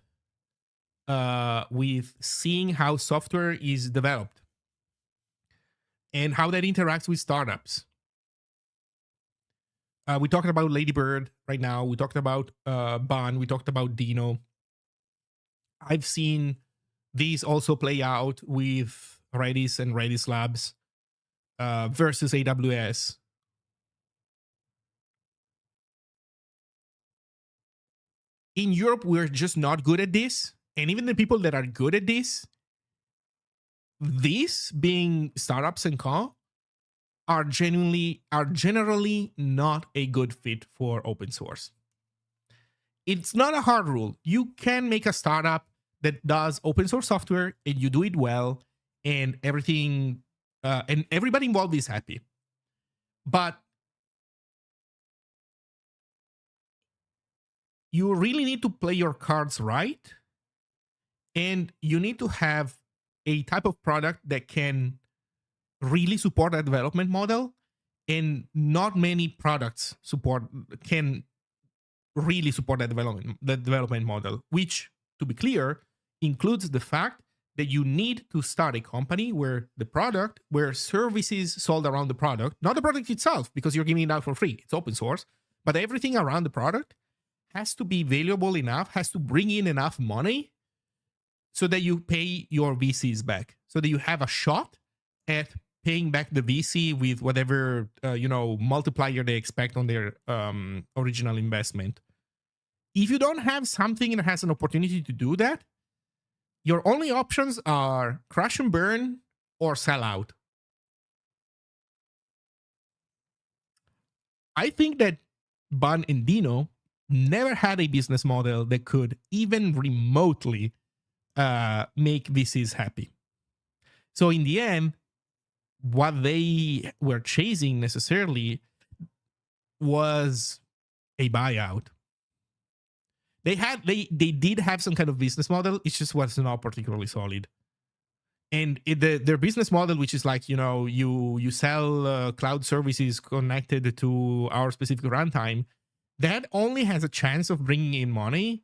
Speaker 1: with seeing how software is developed and how that interacts with startups. We talked about Ladybird right now. We talked about Bun. We talked about Dino. I've seen these also play out with Redis and Redis Labs versus AWS. In Europe, we're just not good at this. And even the people that are good at this being startups and co, are generally not a good fit for open source. It's not a hard rule. You can make a startup that does open source software and you do it well, and everything and everybody involved is happy. But you really need to play your cards right, and you need to have a type of product that can really support that development model, and not many products can really support that development model, which, to be clear, includes the fact that you need to start a company where services sold around the product, not the product itself, because you're giving it out for free, it's open source, but everything around the product has to be valuable enough, has to bring in enough money so that you pay your VCs back, so that you have a shot at paying back the VC with whatever multiplier they expect on their original investment. If you don't have something that has an opportunity to do that, your only options are crash and burn or sell out. I think that Bun and Dino never had a business model that could even remotely make VCs happy. So in the end, what they were chasing necessarily was a buyout. They did have some kind of business model. It just was not particularly solid. And their business model, which is like, you sell cloud services connected to our specific runtime, that only has a chance of bringing in money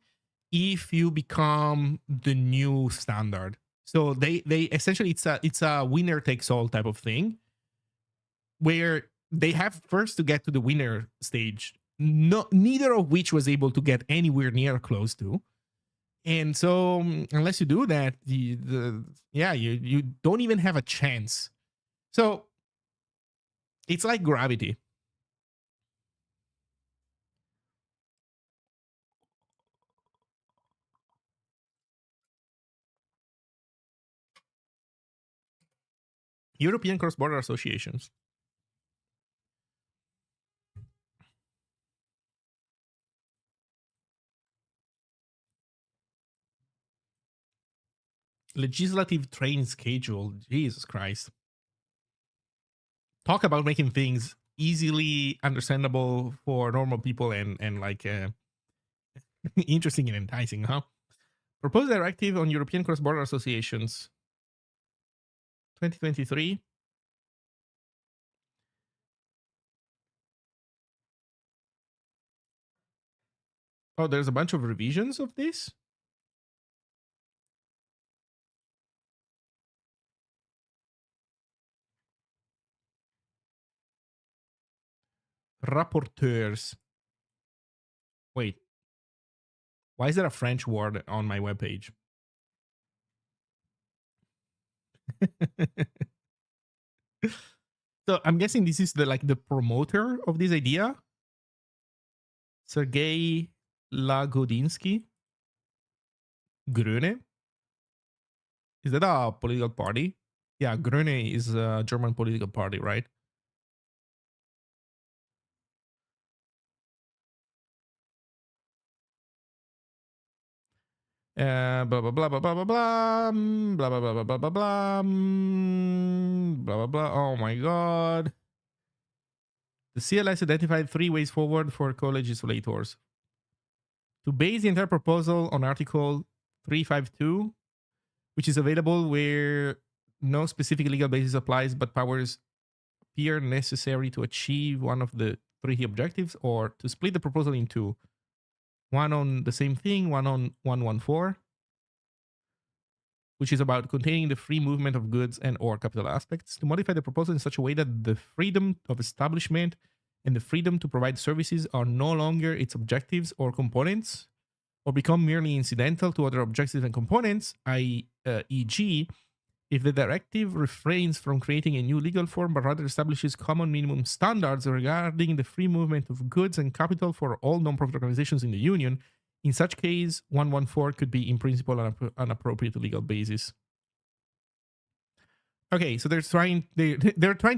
Speaker 1: if you become the new standard. So they essentially, it's a winner takes all type of thing, where they have first to get to the winner stage, neither of which was able to get anywhere near close to. And so unless you do that, you don't even have a chance. So it's like gravity. European cross-border associations. Legislative train schedule. Jesus Christ. Talk about making things easily understandable for normal people and like interesting and enticing, huh? Proposed directive on European cross-border associations. 2023. Oh, there's a bunch of revisions of this. Rapporteurs. Wait. Why is there a French word on my webpage? So I'm guessing this is the promoter of this idea. Sergei Lagodinsky. Grüne. Is that a political party? Yeah, Grüne is a German political party, right? Blah blah blah blah blah blah blah blah blah blah blah blah blah blah blah blah. Oh my god! The CLS identified 3 ways forward for co-legislators. To base the entire proposal on Article 352, which is available where no specific legal basis applies, but powers appear necessary to achieve one of the 3 objectives, or to split the proposal in 2. one on the same thing, one on 114, which is about containing the free movement of goods and or capital aspects, to modify the proposal in such a way that the freedom of establishment and the freedom to provide services are no longer its objectives or components, or become merely incidental to other objectives and components, e.g., if the directive refrains from creating a new legal form but rather establishes common minimum standards regarding the free movement of goods and capital for all non-profit organizations in the union, in such case, 114 could be in principle an appropriate legal basis. Okay, so they're trying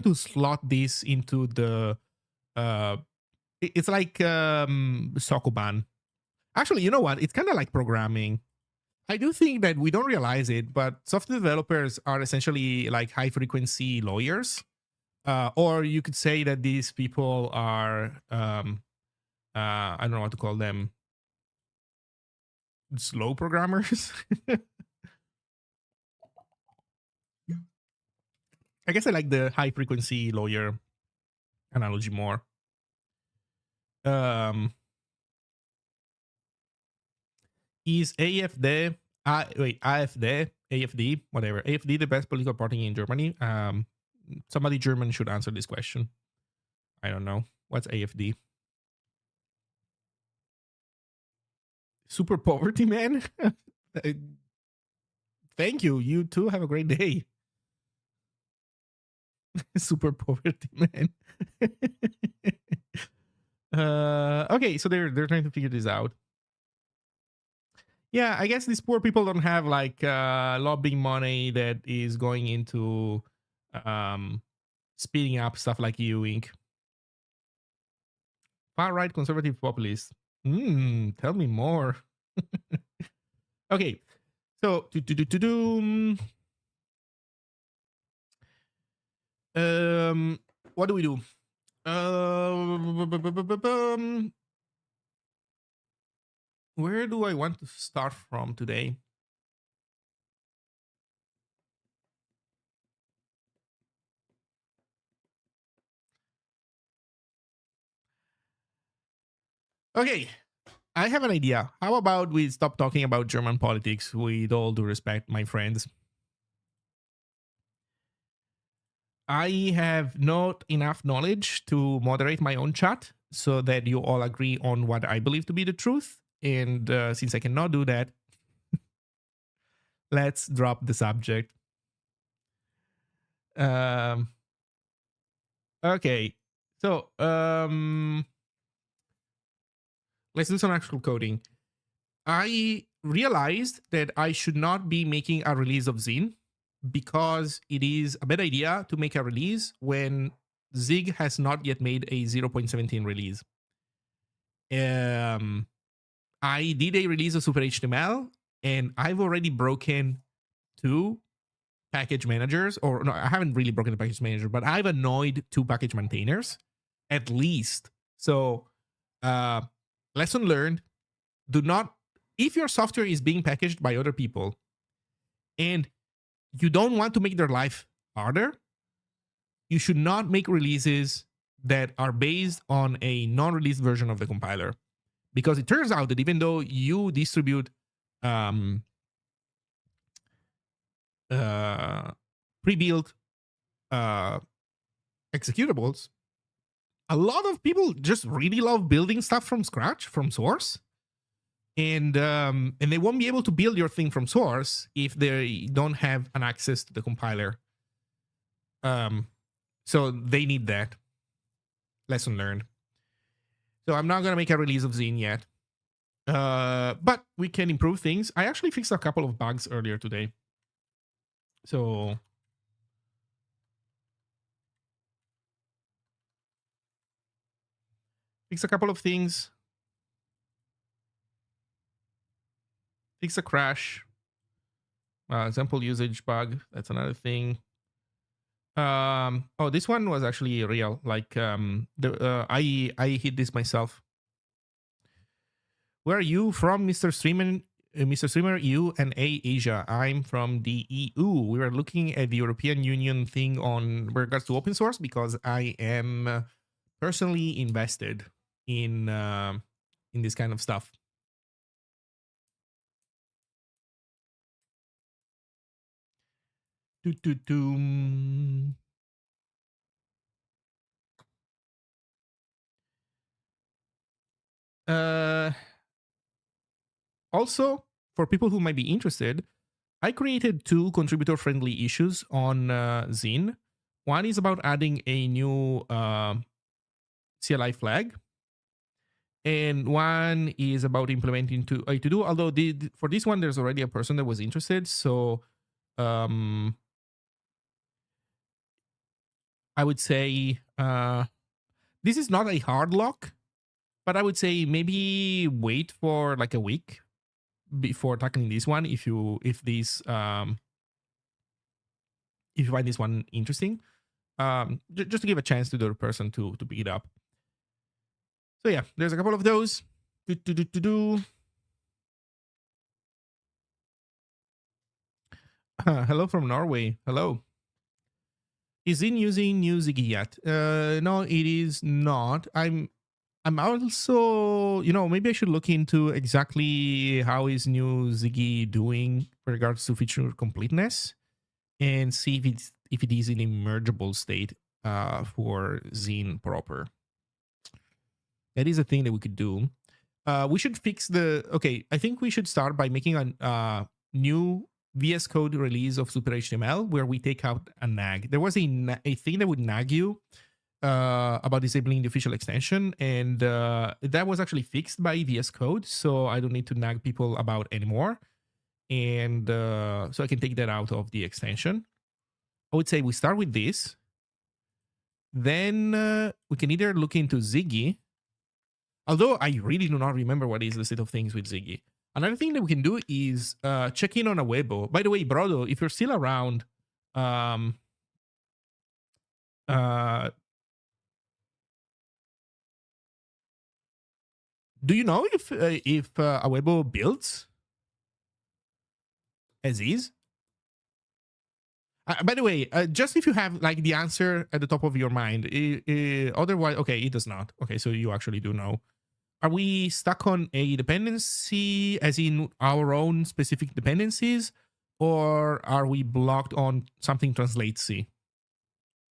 Speaker 1: to slot this into the it's like Sokoban. Actually, you know what? It's kind of like programming. I do think that we don't realize it, but software developers are essentially like high frequency lawyers. Or you could say that these people are, I don't know what to call them, slow programmers. I guess I like the high frequency lawyer analogy more. Is AFD, AFD, whatever, AFD the best political party in Germany? Somebody German should answer this question. I don't know. What's AFD? Super poverty man? Thank you. You too. Have a great day. Super poverty man. Okay, so they're trying to figure this out. Yeah, I guess these poor people don't have like lobbying money that is going into speeding up stuff like EU Inc. Far right conservative populist. Tell me more. Okay, so what do we do? Where do I want to start from today? Okay, I have an idea. How about we stop talking about German politics with all due respect, my friends? I have not enough knowledge to moderate my own chat so that you all agree on what I believe to be the truth. And since I cannot do that, let's drop the subject. Okay, so let's do some actual coding. I realized that I should not be making a release of Zine because it is a bad idea to make a release when Zig has not yet made a 0.17 release. I did a release of Super HTML and I've already broken 2 package managers, or no, I haven't really broken the package manager, but I've annoyed 2 package maintainers at least. So, lesson learned: do not, if your software is being packaged by other people and you don't want to make their life harder, you should not make releases that are based on a non-released version of the compiler. Because it turns out that even though you distribute pre-built executables, a lot of people just really love building stuff from scratch, from source. And they won't be able to build your thing from source if they don't have an access to the compiler. So they need that. Lesson learned. So I'm not gonna make a release of Zine yet, but we can improve things. I actually fixed a couple of bugs earlier today. So fix a couple of things. Fix a crash. Example usage bug. That's another thing. Oh, this one was actually real. Like I hit this myself. Where are you from, Mr. Streamer? Mr. Streamer, EU and Asia. I'm from the EU. We were looking at the European Union thing on regards to open source because I am personally invested in this kind of stuff. Do-do-do. Uh, Also, for people who might be interested, I created two contributor-friendly issues on Zine. One is about adding a new CLI flag, and one is about implementing a to-do. Although for this one, there's already a person that was interested, so um, I would say this is not a hard lock, but I would say maybe wait for like a week before tackling this one if you find this one interesting. Just to give a chance to the other person to pick it up. So yeah, there's a couple of those. Do. Hello from Norway. Hello. Is in using new Ziggy yet? No, it is not. I'm also, maybe I should look into exactly how is new Ziggy doing with regards to feature completeness and see if it is in a mergeable state for Zine proper. That is a thing that we could do. We should fix okay, I think we should start by making a new VS Code release of Super HTML where we take out a nag. There was a thing that would nag you about disabling the official extension, and that was actually fixed by VS Code, so I don't need to nag people about anymore. And so I can take that out of the extension. I would say we start with this. Then we can either look into Ziggy. Although I really do not remember what is the state of things with Ziggy. Another thing that we can do is check in on a Weibo. By the way, Brodo, if you're still around, um, uh, do you know if a Weibo builds as is? By the way, just if you have like the answer at the top of your mind, otherwise, okay, it does not. Okay, so you actually do know. Are we stuck on a dependency, as in our own specific dependencies, or are we blocked on something translate C?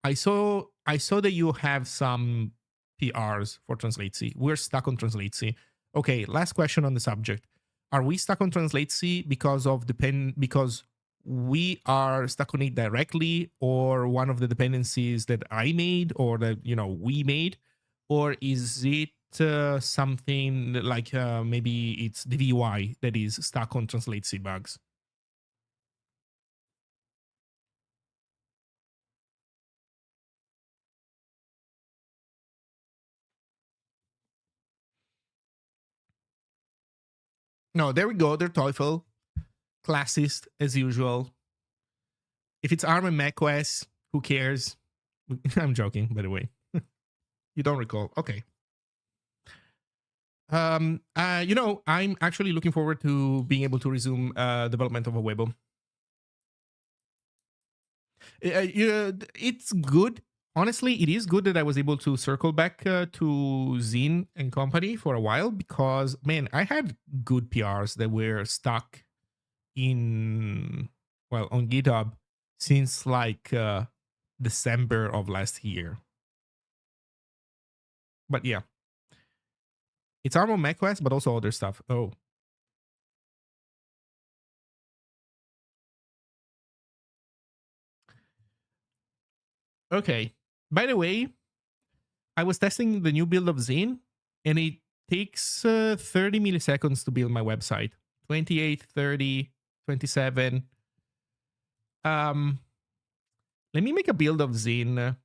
Speaker 1: I saw that you have some PRs for translate C. We're stuck on translate C. Okay, last question on the subject. Are we stuck on translate C because we are stuck on it directly, or one of the dependencies that I made or that we made, or is it something like maybe it's the VY that is stuck on translate C bugs? No, there we go. They're Teufel, classist as usual. If it's ARM and macOS, who cares? I'm joking, by the way. You don't recall. Okay. I'm actually looking forward to being able to resume development of a Weibo. It's good. Honestly, it is good that I was able to circle back to Zine and company for a while because, man, I had good PRs that were stuck on GitHub since like December of last year. But yeah, it's ARM on macOS, but also other stuff. Oh, okay. By the way, I was testing the new build of Zine, and it takes 30 milliseconds to build my website. 28, 30, 27. Um, Let me make a build of Zine.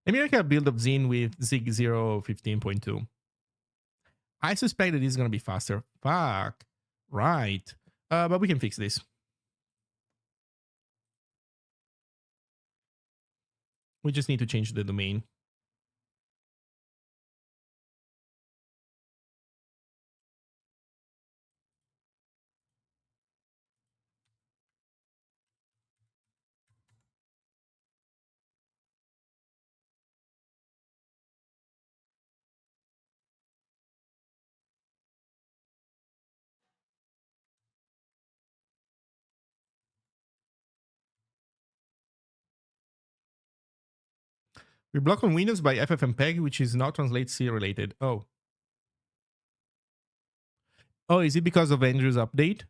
Speaker 1: Let me make a build of Zine with Zig 015.2. I suspect that this is going to be faster. Fuck. Right. But we can fix this. We just need to change the domain. We block on Windows by FFmpeg, which is not translate C related. Oh. Oh, is it because of Andrew's update?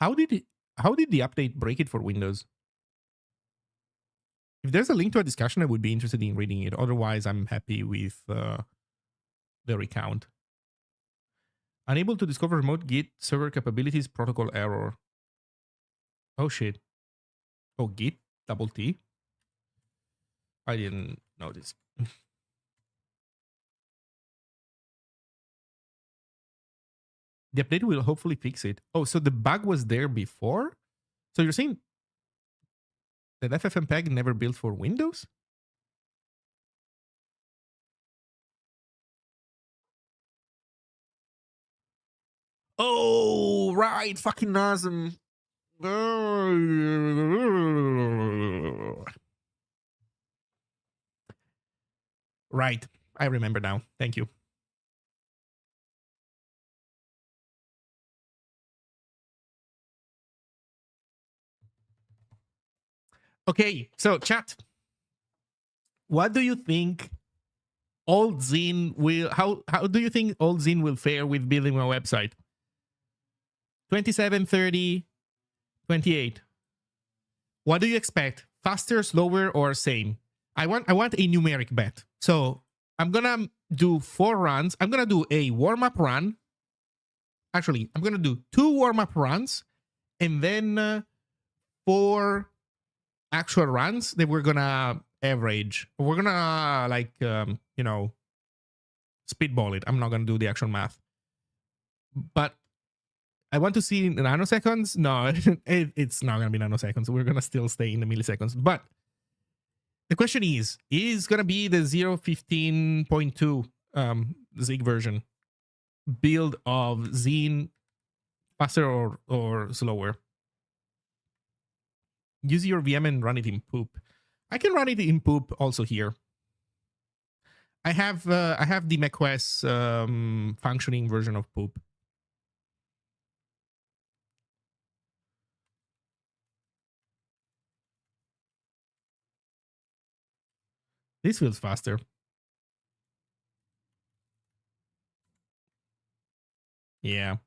Speaker 1: How did the update break it for Windows? If there's a link to a discussion, I would be interested in reading it. Otherwise, I'm happy with the recount. Unable to discover remote Git server capabilities, protocol error. Oh shit. Oh, Git double T. I didn't notice. The update will hopefully fix it. Oh, so the bug was there before? So you're saying that FFmpeg never built for Windows? Oh, right. Fucking awesome. Right. I remember now. Thank you. Okay, so chat. What do you think old Zin will how do you think old Zin will fare with building a website? 27, 30, 28. What do you expect? Faster, slower, or same? I want a numeric bet. So I'm gonna do 4 runs. I'm gonna do a warm-up run. Actually, I'm gonna do 2 warm-up runs and then 4 actual runs that we're gonna average. We're gonna like you know, speedball it. I'm not gonna do the actual math, but I want to see in nanoseconds. No, it's not gonna be nanoseconds. We're gonna still stay in the milliseconds. But the question is gonna be the 0.15.2 Zig version build of Zine faster or slower? Use your VM and run it in poop. I can run it in poop also here. I have the macOS functioning version of poop. This feels faster. Yeah.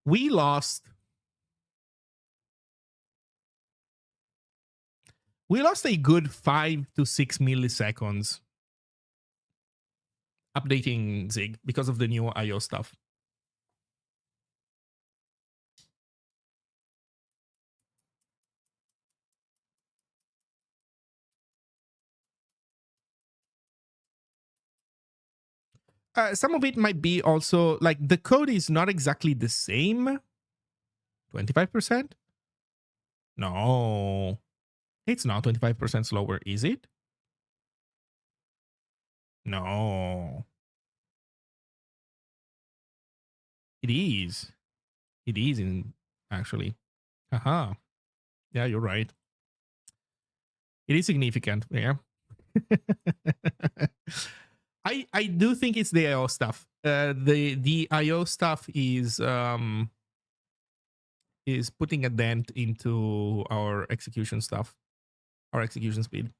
Speaker 1: We lost a good 5 to 6 milliseconds updating Zig because of the new I/O stuff. Some of it might be also like the code is not exactly the same. 25%? No, it's not 25% slower, is it? No, it is. It is in actually. Haha. Yeah, you're right. It is significant. Yeah. I do think it's the IO stuff. The IO stuff is putting a dent into our execution stuff, our execution speed.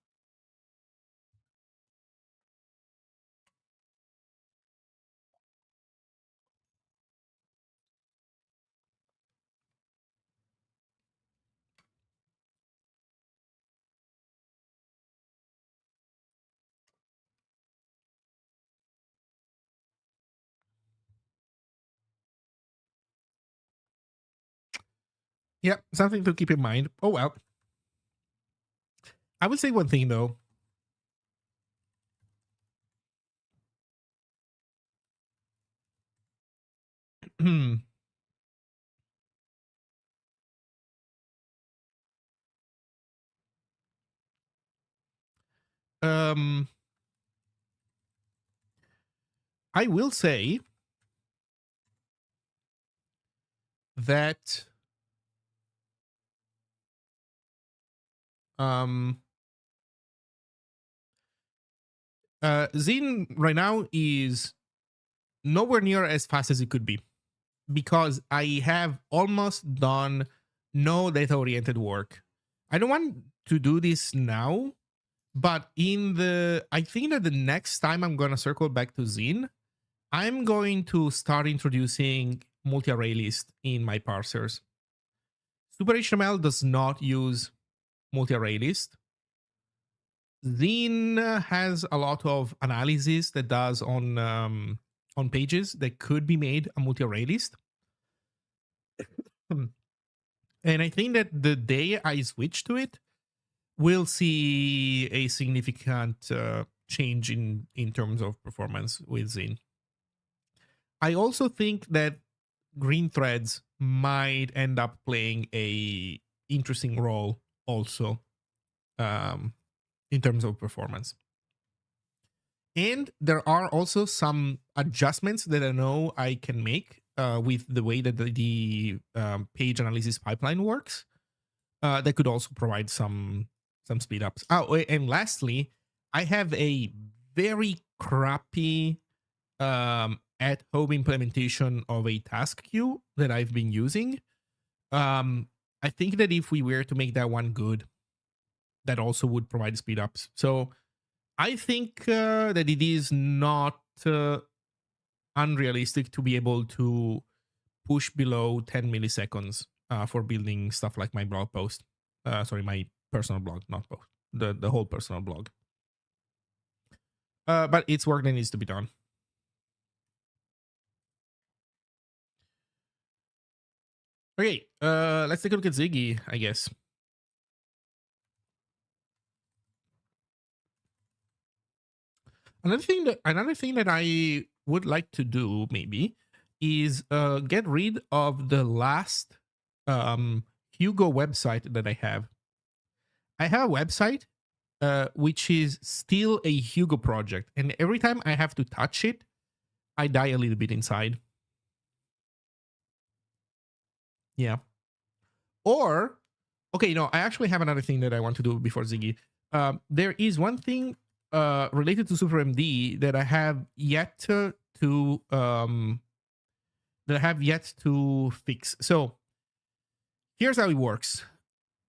Speaker 1: Yeah, something to keep in mind. Oh well. I would say one thing though. um I will say that Zine right now is nowhere near as fast as it could be because I have almost done no data-oriented work. I don't want to do this now, but I think that the next time I'm gonna circle back to Zine, I'm going to start introducing multi-array list in my parsers. Super HTML does not use multi-array list. Zine has a lot of analysis that does on pages that could be made a multi-array list. And I think that the day I switch to it, we'll see a significant change in terms of performance with Zine. I also think that green threads might end up playing a interesting role also in terms of performance. And there are also some adjustments that I know I can make with the way that the page analysis pipeline works that could also provide some speed ups. Oh, and lastly, I have a very crappy at home implementation of a task queue that I've been using. I think that if we were to make that one good, that also would provide speed ups. So I think that it is not unrealistic to be able to push below 10 milliseconds for building stuff like my blog post. Sorry, my personal blog, not post. The whole personal blog. But it's work that needs to be done. Okay, let's take a look at Ziggy, I guess. Another thing that I would like to do maybe is get rid of the last Hugo website that I have. I have a website which is still a Hugo project, and every time I have to touch it, I die a little bit inside. Yeah. Or, okay, no, I actually have another thing that I want to do before Ziggy. There is one thing related to SuperMD that I have yet to fix. So here's how it works.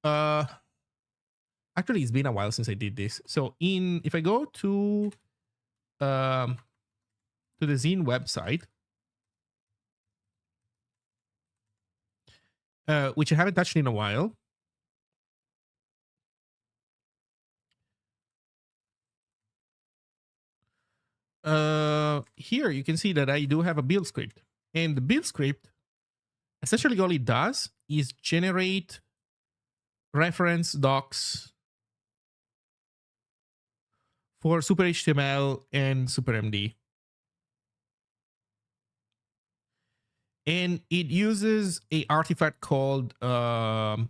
Speaker 1: Actually, it's been a while since I did this. So if I go to the Zine website, which I haven't touched in a while. Here you can see that I do have a build script, and the build script essentially all it does is generate reference docs for Super HTML and SuperMD. And it uses a artifact called well,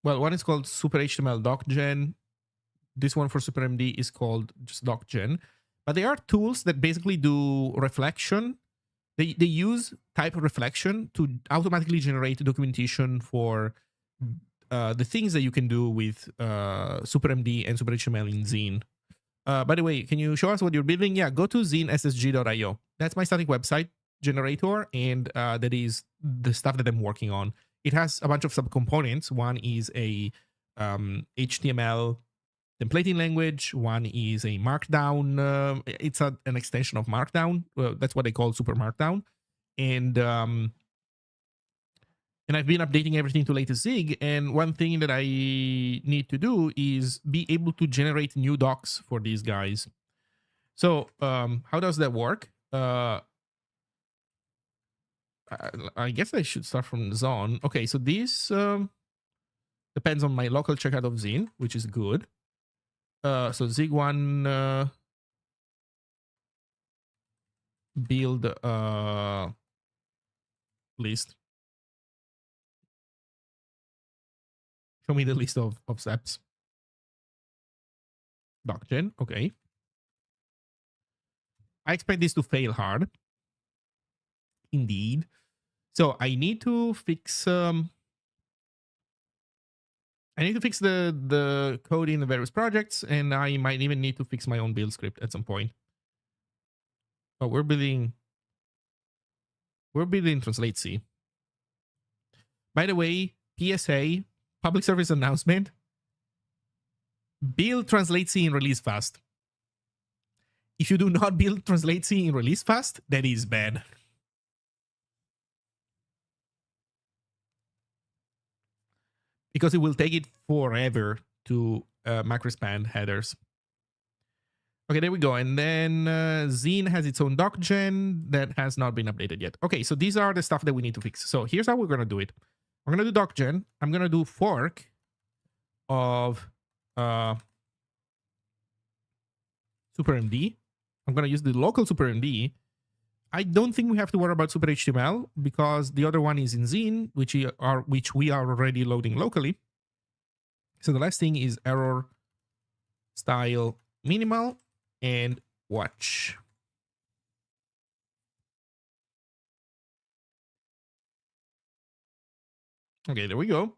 Speaker 1: one is called Super HTML docgen. This one for SuperMD is called just docgen. But they are tools that basically do reflection. They use type reflection to automatically generate documentation for the things that you can do with SuperMD and Super HTML in Zine. By the way, can you show us what you're building? Yeah, go to zinessg.io. That's my static website generator, and that is the stuff that I'm working on. It has a bunch of subcomponents. One is a HTML templating language. One is a Markdown. It's an extension of Markdown. Well, that's what they call Super Markdown. And I've been updating everything to latest Zig. And one thing that I need to do is be able to generate new docs for these guys. So how does that work? I guess I should start from Zone. Okay, so this depends on my local checkout of Zine, which is good. So Zig1 build list. Show me the list of steps. Docgen, okay. I expect this to fail hard. Indeed. So I need to fix the code in the various projects, and I might even need to fix my own build script at some point. Oh, we're building Translate C. By the way, PSA, public service announcement, build translate C in release fast. If you do not build translate C in release fast, that is bad. Because it will take it forever to macro expand headers. Okay, there we go. And then Zine has its own docgen that has not been updated yet. Okay, so these are the stuff that we need to fix. So here's how we're going to do it. I'm going to do docgen. I'm going to do fork of supermd. I'm going to use the local supermd. I don't think we have to worry about super HTML because the other one is in Zine, which we are already loading locally. So the last thing is error style minimal and watch. Okay, there we go.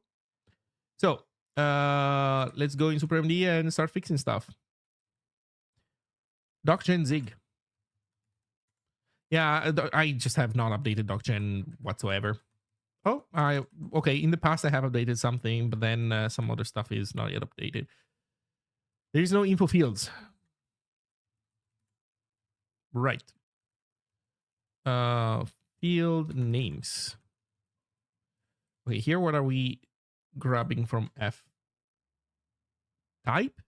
Speaker 1: So let's go in supermd and start fixing stuff. Docgen Zig. Yeah, I just have not updated docgen whatsoever. Oh, okay. In the past, I have updated something, but then some other stuff is not yet updated. There is no info fields. Right. Field names. Okay, here what are we grabbing from F? Type?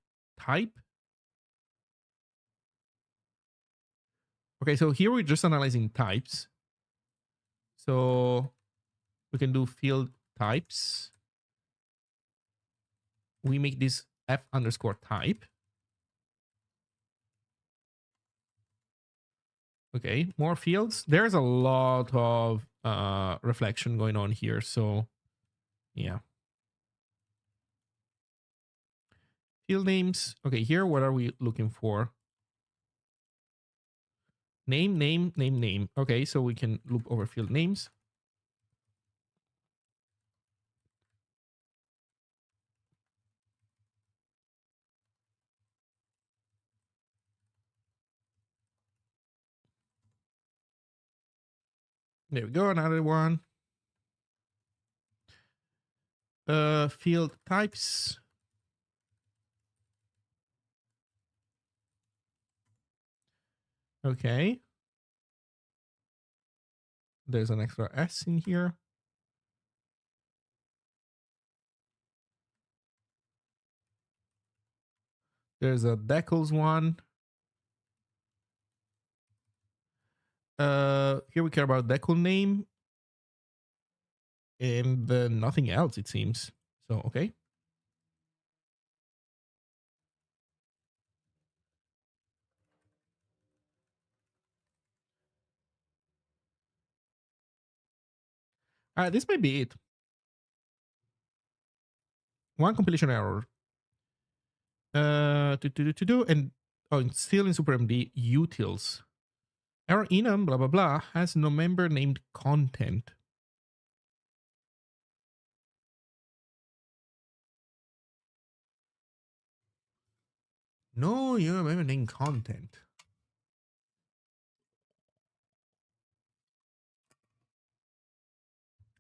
Speaker 1: Okay, so here we're just analyzing types. So we can do field types. We make this F underscore type. Okay, more fields. There's a lot of reflection going on here. So yeah. Field names. Okay, here what are we looking for? Name. Okay, so we can loop over field names. There we go, another one. Field types. Okay. There's an extra S in here. There's a decals one. Here we care about decal name and nothing else, it seems. So, okay. This might be it. One compilation error. And it's still in supermd utils. Error enum blah blah blah has no member named content. No, you member named content.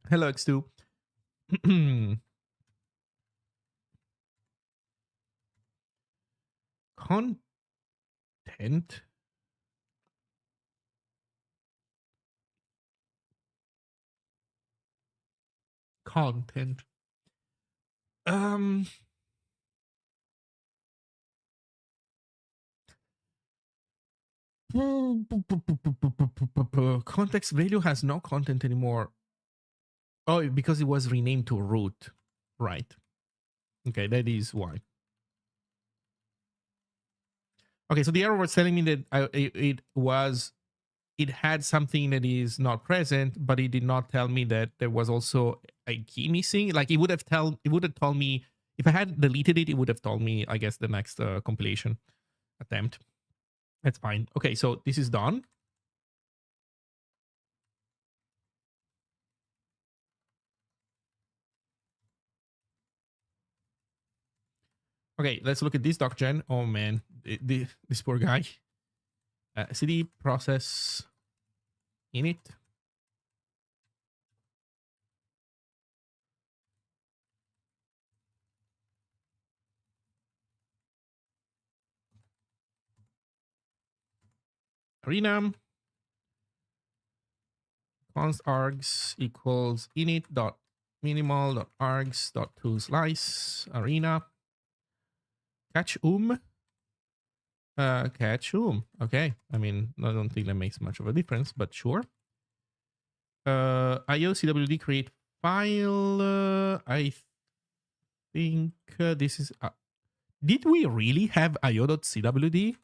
Speaker 1: Hello X2. Content. Content. Context value has no content anymore. Oh, because it was renamed to root. Right. Okay, that is why. Okay, so the error was telling me that it had something that is not present, but it did not tell me that there was also a key missing. Like it would have told me if I had deleted it, it would have told me, I guess, the next compilation attempt. That's fine. Okay, so this is done. Okay, let's look at this docgen. Oh man, this poor guy. CD process init. arena const args equals init dot minimal dot args dot to slice arena catch catch okay, I mean, I don't think that makes much of a difference, but sure. IO CWD create file. I think this is did we really have io.cwd?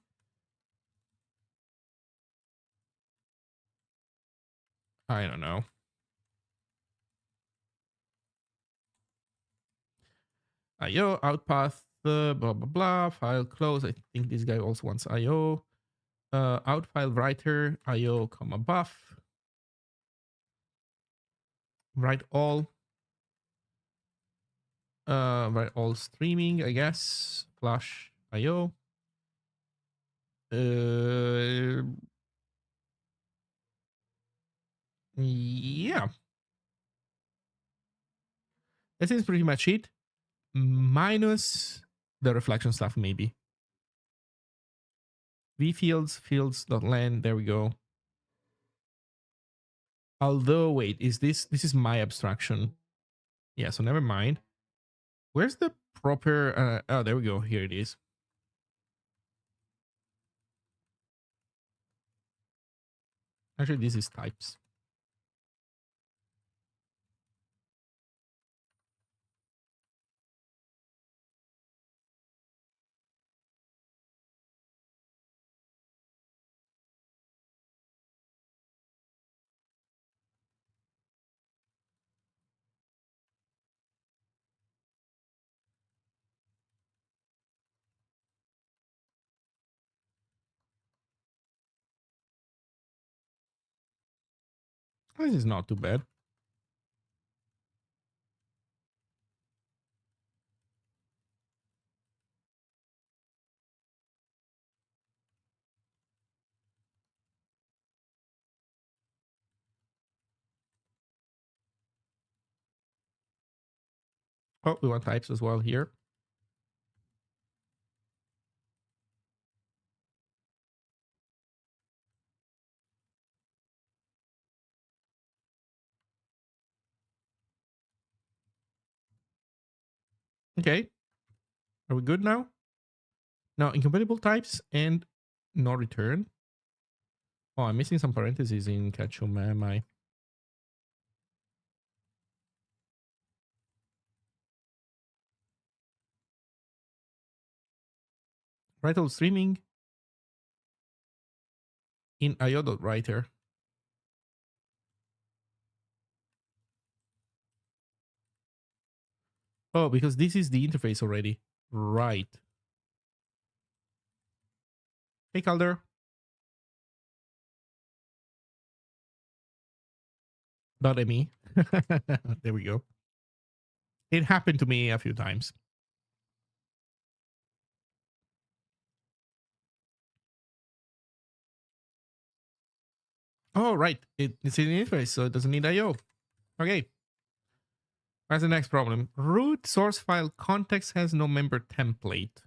Speaker 1: I don't know. IO outpath blah blah blah file close. I think this guy also wants IO. Out file writer IO comma buff. Write all. Write all streaming, I guess. Flash IO. Yeah. That is pretty much it. Minus the reflection stuff, maybe. Fields.len. There we go. Although, wait, is this is my abstraction? Yeah, so never mind. Where's the proper? Oh, there we go. Here it is. Actually, this is types. This is not too bad. Oh, we want types as well here. Okay. Are we good now? Now, incompatible types and no return. Oh, I'm missing some parentheses in catchum, am I? Write all streaming in io.writer. Oh, because this is the interface already. Right. Hey, Calder. .me. There we go. It happened to me a few times. Oh, right. It's in the interface, so it doesn't need IO. Okay. What's the next problem? Root source file context has no member template.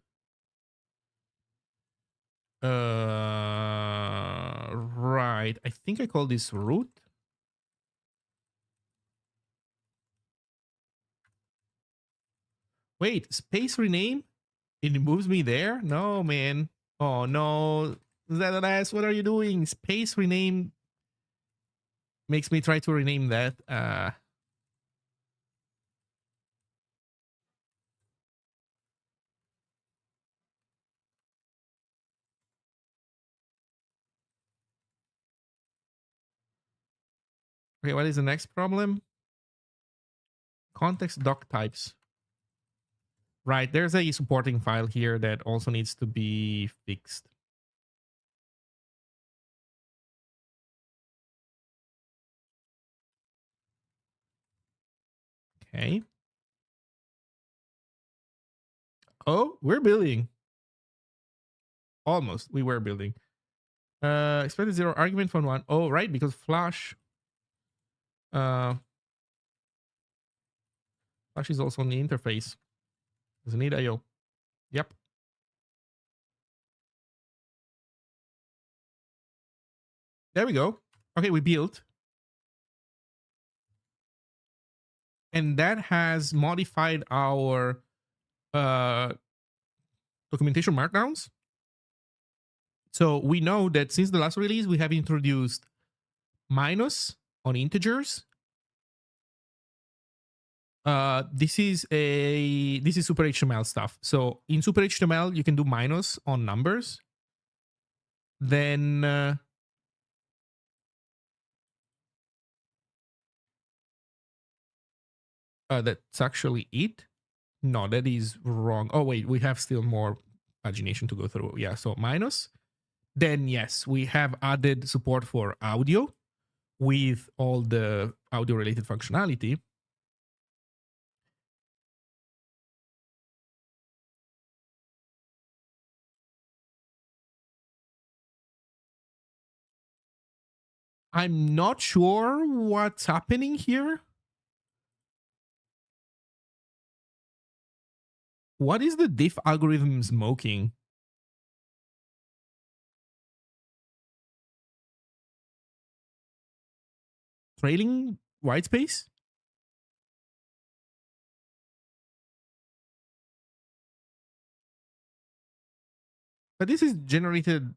Speaker 1: Right. I think I call this root. Wait, space rename? It moves me there? No, man. Oh, no. ZLS, what are you doing? Space rename makes me try to rename that. Okay, what is the next problem? Context doc types. Right, there's a supporting file here that also needs to be fixed. Okay. Oh, we're building. Almost. We were building. Expected zero argument from one. Oh, right, because Flash. Flash is also on the interface. Doesn't need IO. Yep. There we go. Okay, we built. And that has modified our documentation markdowns. So we know that since the last release, we have introduced minus on integers. This is Super HTML stuff. So in Super HTML, you can do minus on numbers. Then that's actually it. No, that is wrong. Oh wait, we have still more pagination to go through. Yeah, so minus. Then yes, we have added support for audio with all the audio related functionality. I'm not sure what's happening here. What is the diff algorithm smoking? Trailing white space? But this is generated.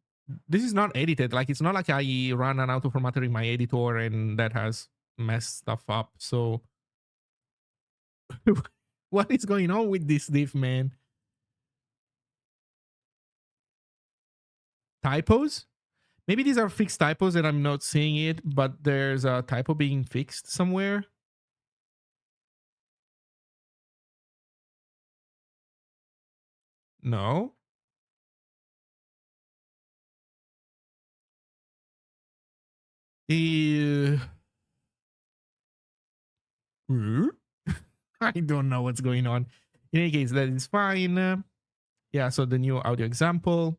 Speaker 1: This is not edited. Like, it's not like I run an auto formatter in my editor and that has messed stuff up. So what is going on with this diff, man? Typos? Maybe these are fixed typos and I'm not seeing it, but there's a typo being fixed somewhere. No. I don't know what's going on. In any case, that is fine. Yeah, so the new audio example.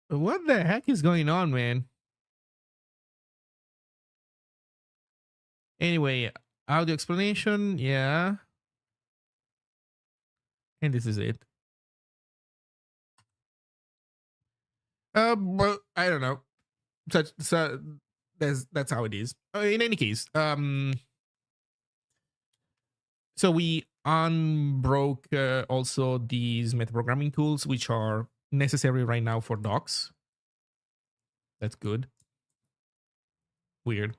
Speaker 1: What the heck is going on, man? Anyway, audio explanation, yeah. And this is it. But I don't know. So that's how it is. In any case, so we unbroke also these metaprogramming tools, which are necessary right now for docs. That's good. Weird.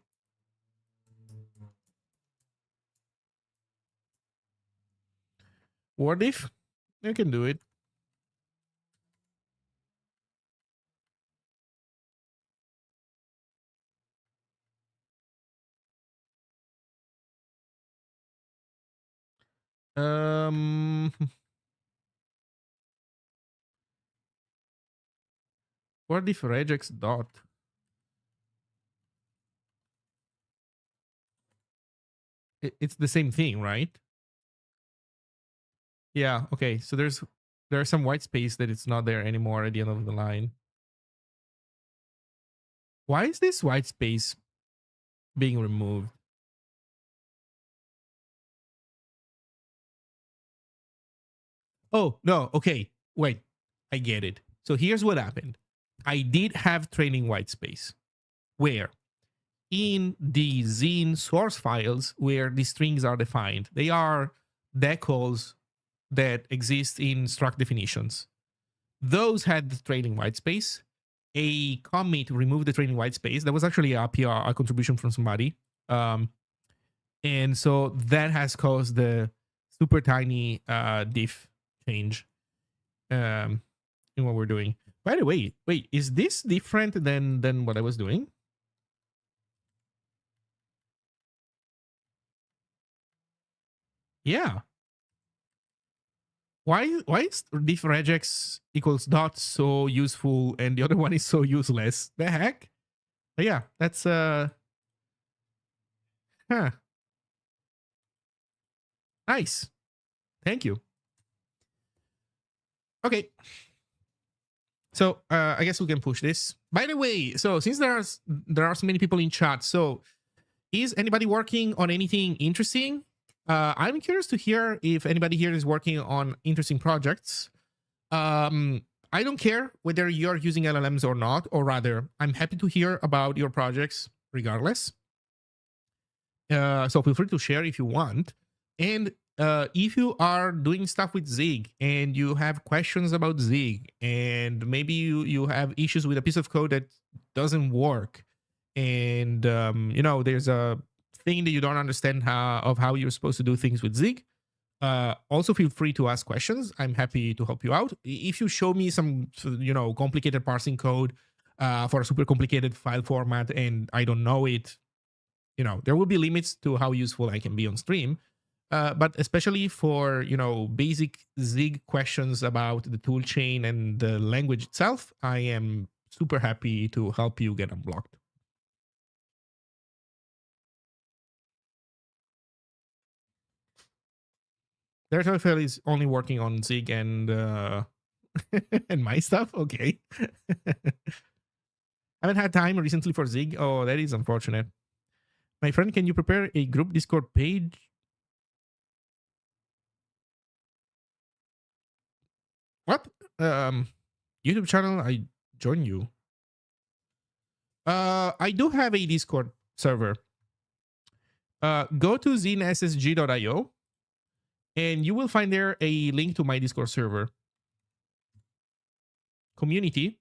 Speaker 1: What if you can do it? What if regex dot? It's the same thing, right? Yeah. Okay. So there's some white space that it's not there anymore at the end of the line. Why is this white space being removed? Oh no. Okay. Wait. I get it. So here's what happened. I did have training white space where in the Zine source files where the strings are defined, they are decals that exist in struct definitions. Those had the trailing white space. A commit removed the trailing white space. That was actually a PR, a contribution from somebody. And so that has caused the super tiny diff change in what we're doing. By the way, wait, is this different than what I was doing? Yeah. Why is diff regex equals dot so useful and the other one is so useless? The heck? But yeah, that's nice. Thank you. Okay. So I guess we can push this. By the way, so since there are so many people in chat, so is anybody working on anything interesting? I'm curious to hear if anybody here is working on interesting projects. I don't care whether you're using LLMs or not, or rather, I'm happy to hear about your projects regardless. So feel free to share if you want. And if you are doing stuff with Zig and you have questions about Zig, and maybe you have issues with a piece of code that doesn't work, and there's a thing that you don't understand how you're supposed to do things with Zig, also feel free to ask questions. I'm happy to help you out. If you show me some complicated parsing code for a super complicated file format and I don't know it, there will be limits to how useful I can be on stream. But especially for basic Zig questions about the toolchain and the language itself, I am super happy to help you get unblocked. Dertophel is only working on Zig and and my stuff. Okay. I haven't had time recently for Zig. Oh, that is unfortunate. My friend, can you prepare a group Discord page? What? YouTube channel? I join you. I do have a Discord server. Go to zinssg.io and you will find there a link to my Discord server. Community.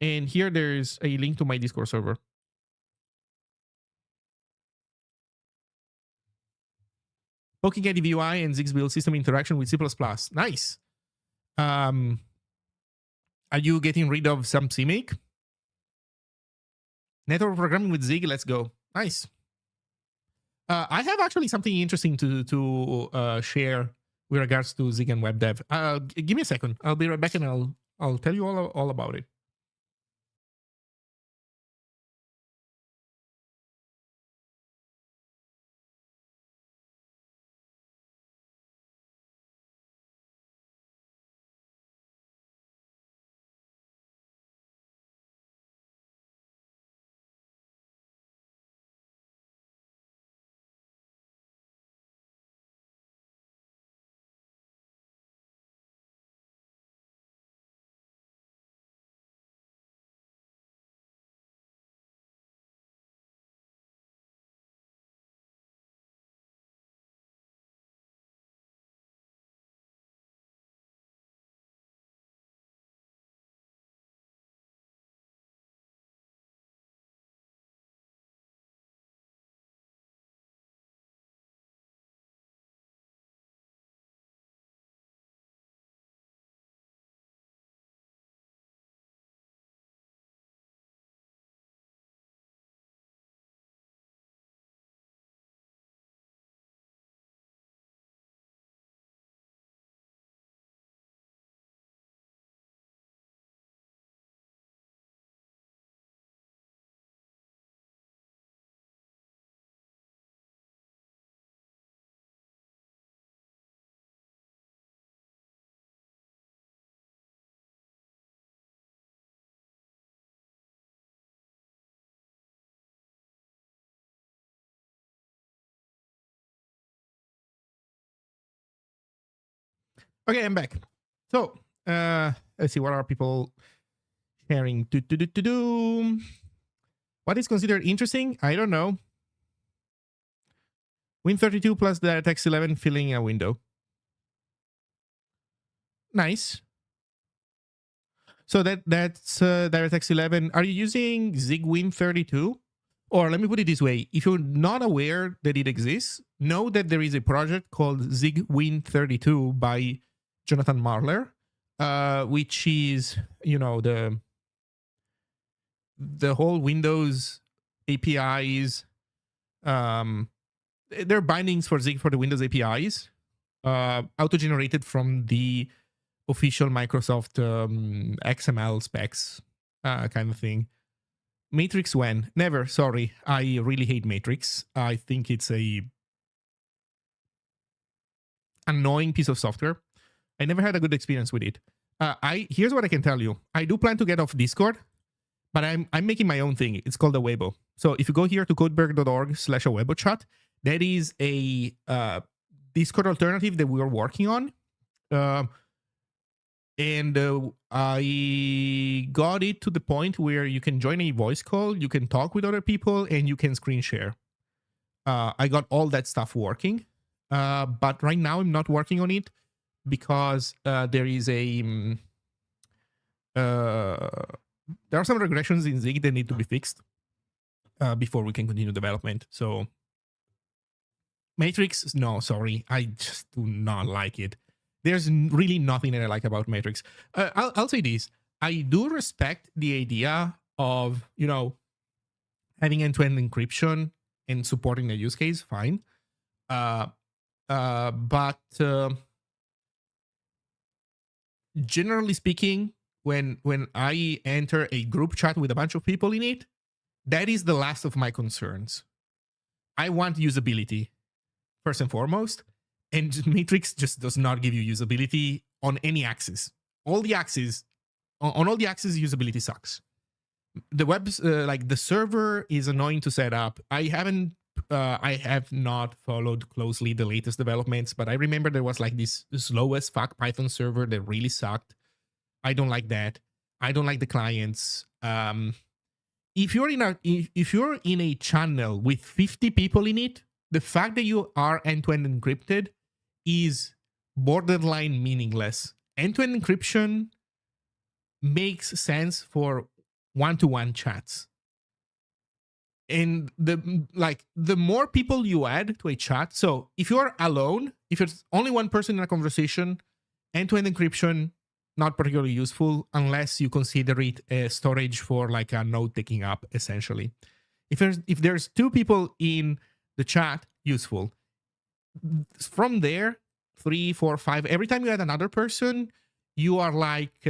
Speaker 1: And here there's a link to my Discord server. Poking at DVI and Zig's build system interaction with C++. Nice. Are you getting rid of some CMake? Network programming with Zig. Let's go. Nice. I have actually something interesting to share with regards to Zig and web dev. Give me a second. I'll be right back and I'll tell you all about it. Okay, I'm back. So let's see, what are people sharing? What is considered interesting? I don't know. Win32 plus DirectX 11 filling a window. Nice. So that's DirectX 11. Are you using Zig Win32? Or let me put it this way. If you're not aware that it exists, know that there is a project called Zig Win32 by Jonathan Marler, which is, the whole Windows APIs. They're bindings for Zig for the Windows APIs, auto-generated from the official Microsoft XML specs kind of thing. Matrix when? Never, sorry. I really hate Matrix. I think it's a annoying piece of software. I never had a good experience with it. Here's what I can tell you. I do plan to get off Discord, but I'm making my own thing. It's called a Weibo. So if you go here to codeberg.org/awebo chat, That is a Discord alternative that we are working on. And I got it to the point where you can join a voice call, you can talk with other people, and you can screen share. I got all that stuff working. But right now I'm not working on it because there is a... there are some regressions in Zig that need to be fixed before we can continue development. So Matrix, no, sorry. I just do not like it. There's really nothing that I like about Matrix. I'll say this. I do respect the idea of, having end-to-end encryption and supporting the use case, fine. But generally speaking, when I enter a group chat with a bunch of people in it, that is the last of my concerns. I want usability, first and foremost. And Matrix just does not give you usability on any axis. All the axes, on all the axes, usability sucks. The web's like the server is annoying to set up. I have not followed closely the latest developments, but I remember there was like this slow as fuck Python server that really sucked. I don't like that. I don't like the clients. If you're in a channel with 50 people in it, the fact that you are end-to-end encrypted is borderline meaningless. End-to-end encryption makes sense for one-to-one chats. And the more people you add to a chat, so if you're alone, if it's only one person in a conversation, end-to-end encryption, not particularly useful unless you consider it a storage for like a node taking up, essentially. If there's two people in the chat, useful. From there, 3, 4, 5, every time you add another person, you are like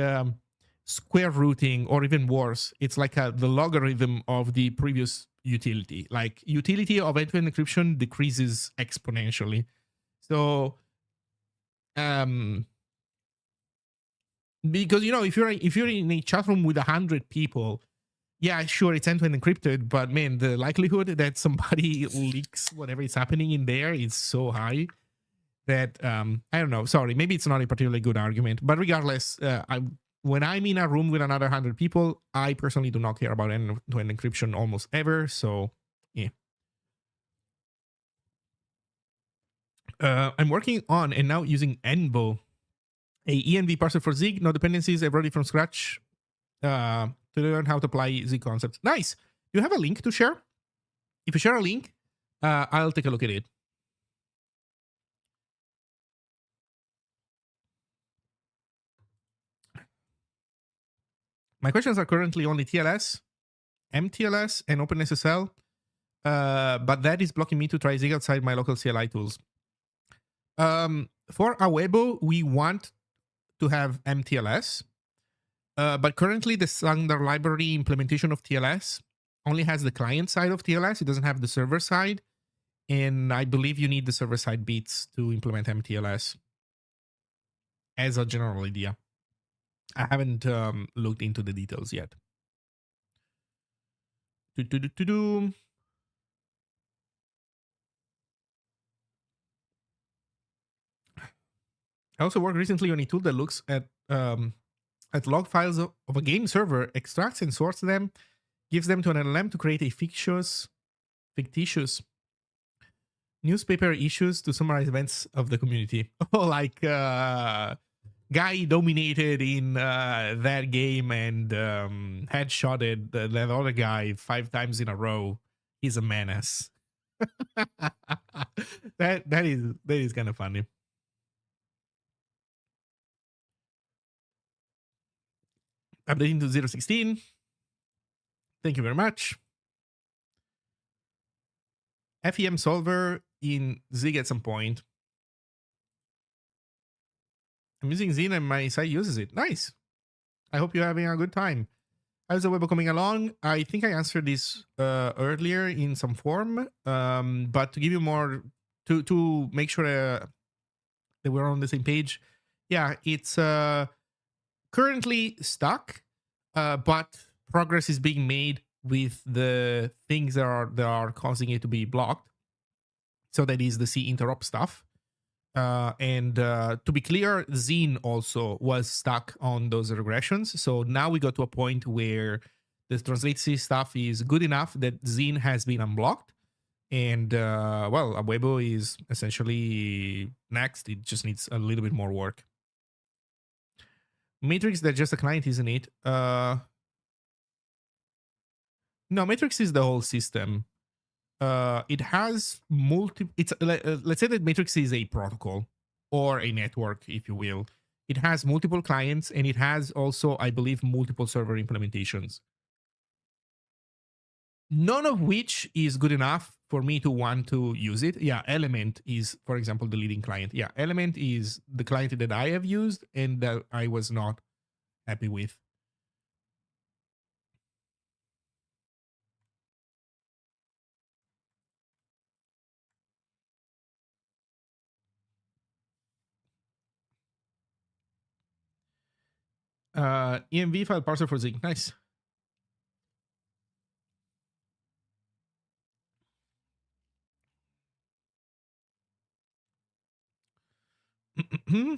Speaker 1: square rooting, or even worse, it's like the logarithm of the previous utility. Like utility of end-to-end encryption decreases exponentially. So because if you're in a chat room with 100 people, yeah, sure, it's end-to-end encrypted, but man, the likelihood that somebody leaks whatever is happening in there is so high that I don't know. Sorry, maybe it's not a particularly good argument, but regardless, when I'm in a room with another 100 people, I personally do not care about end-to-end encryption almost ever. So yeah, I'm working on and now using Envo, a env parser for Zig, no dependencies. I've wrote it from scratch. To learn how to apply Zig concepts. Nice. Do you have a link to share? If you share a link, I'll take a look at it. My questions are currently only TLS, MTLS, and OpenSSL, but that is blocking me to try Zig outside my local CLI tools. For Awebo, we want to have MTLS. But currently, the standard library implementation of TLS only has the client side of TLS. It doesn't have the server side. And I believe you need the server side bits to implement MTLS as a general idea. I haven't looked into the details yet. I also worked recently on a tool that looks at log files of a game server, extracts and sorts them, gives them to an LLM to create a fictitious newspaper issues to summarize events of the community. Oh, like guy dominated in that game and headshotted that other guy 5 times in a row. He's a menace. that is kind of funny. Updating to 0.16. Thank you very much. FEM solver in Zig at some point. I'm using Zin and my site uses it. Nice. I hope you're having a good time. How's the web coming along? I think I answered this earlier in some form, but to give you more, to make sure that we're on the same page. Yeah, it's currently stuck, but progress is being made with the things that are causing it to be blocked. So that is the C interrupt stuff. And to be clear, Zine also was stuck on those regressions. So now we got to a point where the translate C stuff is good enough that Zine has been unblocked. And well, Awebo is essentially next. It just needs a little bit more work. Matrix, that's just a client, isn't it? No, Matrix is the whole system. It has it's let's say that Matrix is a protocol or a network, if you will. It has multiple clients, and it has also, I believe, multiple server implementations. None of which is good enough for me to want to use it. Yeah, Element is, for example, the leading client. Yeah, Element is the client that I have used and that I was not happy with. EMV file parser for Zig. Nice. Mm-hmm.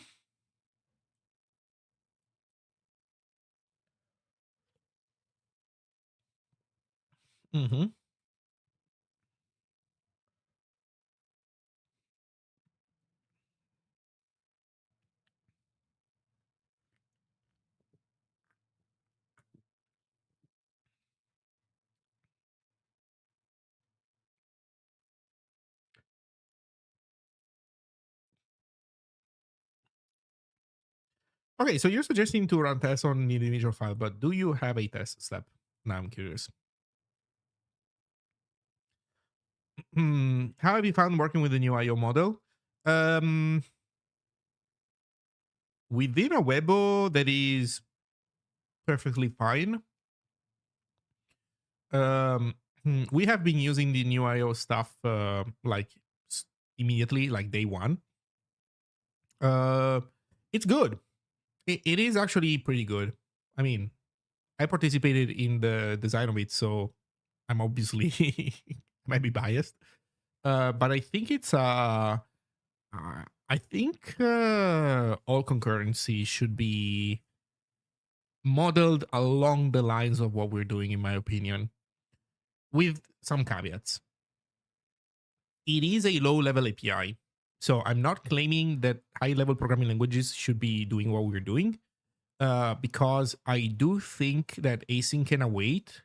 Speaker 1: Okay, so you're suggesting to run tests on the individual file, but do you have a test step? Now I'm curious. How have you found working with the new IO model? Um, Within a Webo, that is perfectly fine. We have been using the new IO stuff like immediately, like day one. It's good. It is actually pretty good. I mean, I participated in the design of it, so I'm obviously might be biased. But I think it's I think all concurrency should be modeled along the lines of what we're doing, in my opinion, with some caveats. It is a low-level API, so I'm not claiming that high-level programming languages should be doing what we're doing, because I do think that async and await,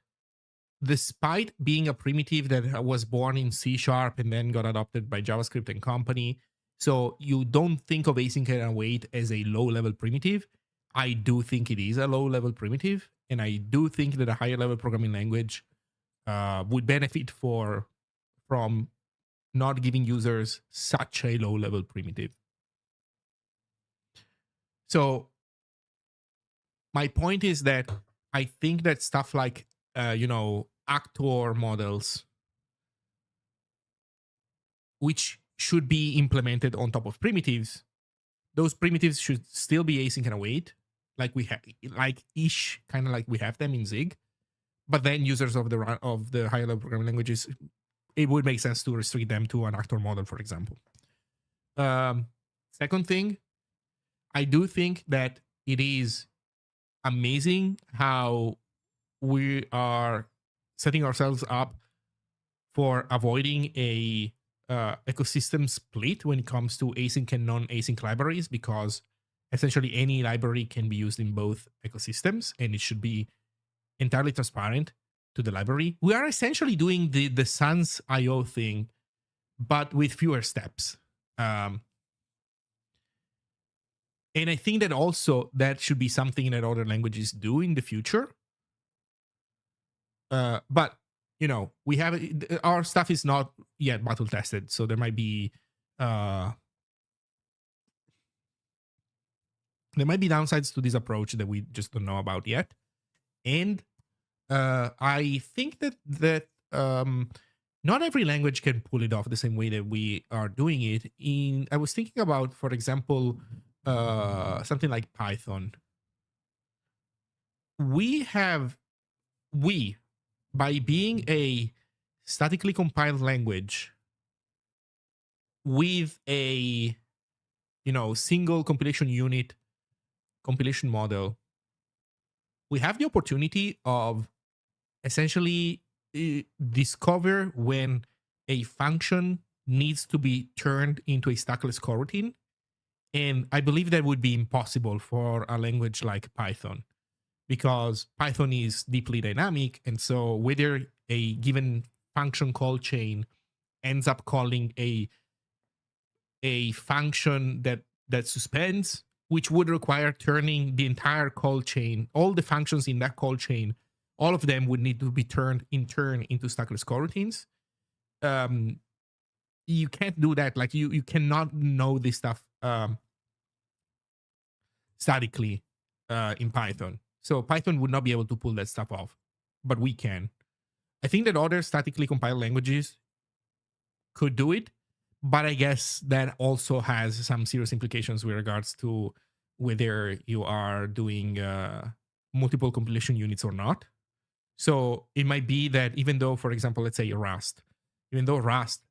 Speaker 1: despite being a primitive that was born in C# and then got adopted by JavaScript and company, so you don't think of async and await as a low-level primitive. I do think it is a low-level primitive, and I do think that a higher-level programming language would benefit from not giving users such a low-level primitive. So my point is that I think that stuff like actor models, which should be implemented on top of primitives, those primitives should still be async and await, like we have, kind of like we have them in Zig. But then users of the higher level programming languages, it would make sense to restrict them to an actor model, for example. Second thing, I do think that it is amazing how we are setting ourselves up for avoiding a ecosystem split when it comes to async and non-async libraries, because essentially any library can be used in both ecosystems, and it should be entirely transparent to the library. We are essentially doing the Sans IO thing, but with fewer steps. And I think that also that should be something that other languages do in the future. But we have our stuff is not yet battle tested, so there might be downsides to this approach that we just don't know about yet. And I think that not every language can pull it off the same way that we are doing it. I was thinking about, for example, something like Python. We, by being a statically compiled language, with a single compilation unit compilation model, we have the opportunity of essentially discover when a function needs to be turned into a stackless coroutine. And I believe that would be impossible for a language like Python, because Python is deeply dynamic. And so whether a given function call chain ends up calling a function that suspends, which would require turning the entire call chain, all the functions in that call chain, all of them would need to be turned in turn into stackless coroutines. You can't do that. Like you cannot know this stuff statically in Python. So Python would not be able to pull that stuff off, but we can. I think that other statically compiled languages could do it, but I guess that also has some serious implications with regards to whether you are doing multiple compilation units or not. So it might be that even though, for example, let's say Rust, even though Rust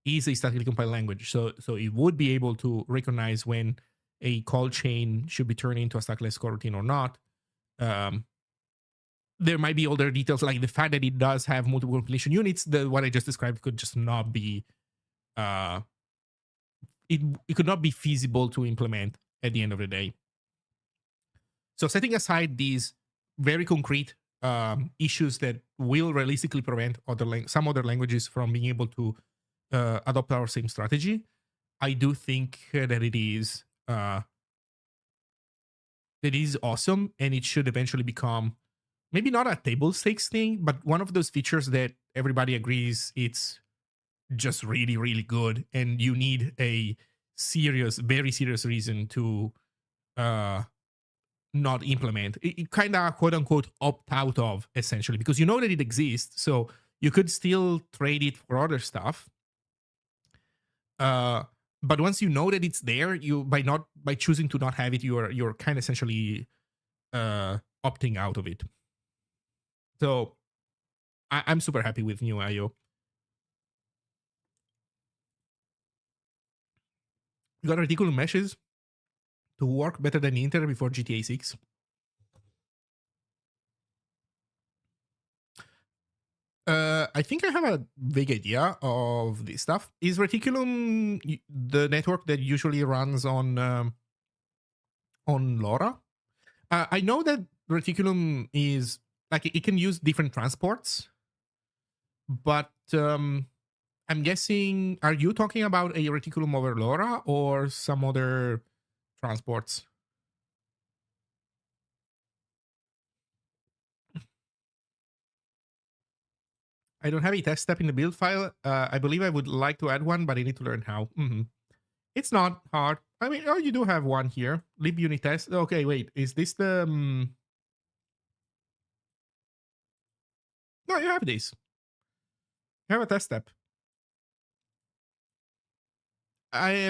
Speaker 1: is a statically compiled language, so it would be able to recognize when a call chain should be turned into a stackless coroutine or not. There might be other details, like the fact that it does have multiple compilation units. What I just described could just not be it could not be feasible to implement at the end of the day. So setting aside these very concrete issues that will realistically prevent some other languages from being able to adopt our same strategy, I do think that it is awesome, and it should eventually become maybe not a table stakes thing, but one of those features that everybody agrees it's just really, really good, and you need a very serious reason to not implement. It kind of quote unquote opt out of, essentially, because you know that it exists, so you could still trade it for other stuff. But once you know that it's there, you by choosing to not have it, you're kind of essentially opting out of it. So I'm super happy with new IO. You got reticulum meshes to work better than the internet before GTA 6. I think I have a vague idea of this stuff. Is Reticulum the network that usually runs on LoRa? I know that Reticulum is like it can use different transports, but I'm guessing, are you talking about a Reticulum over LoRa or some other transports? I don't have a test step in the build file. I believe I would like to add one, but I need to learn how. It's not hard. I mean, you do have one here. Libunit test. Okay, wait. Is this the... No, you have this. You have a test step.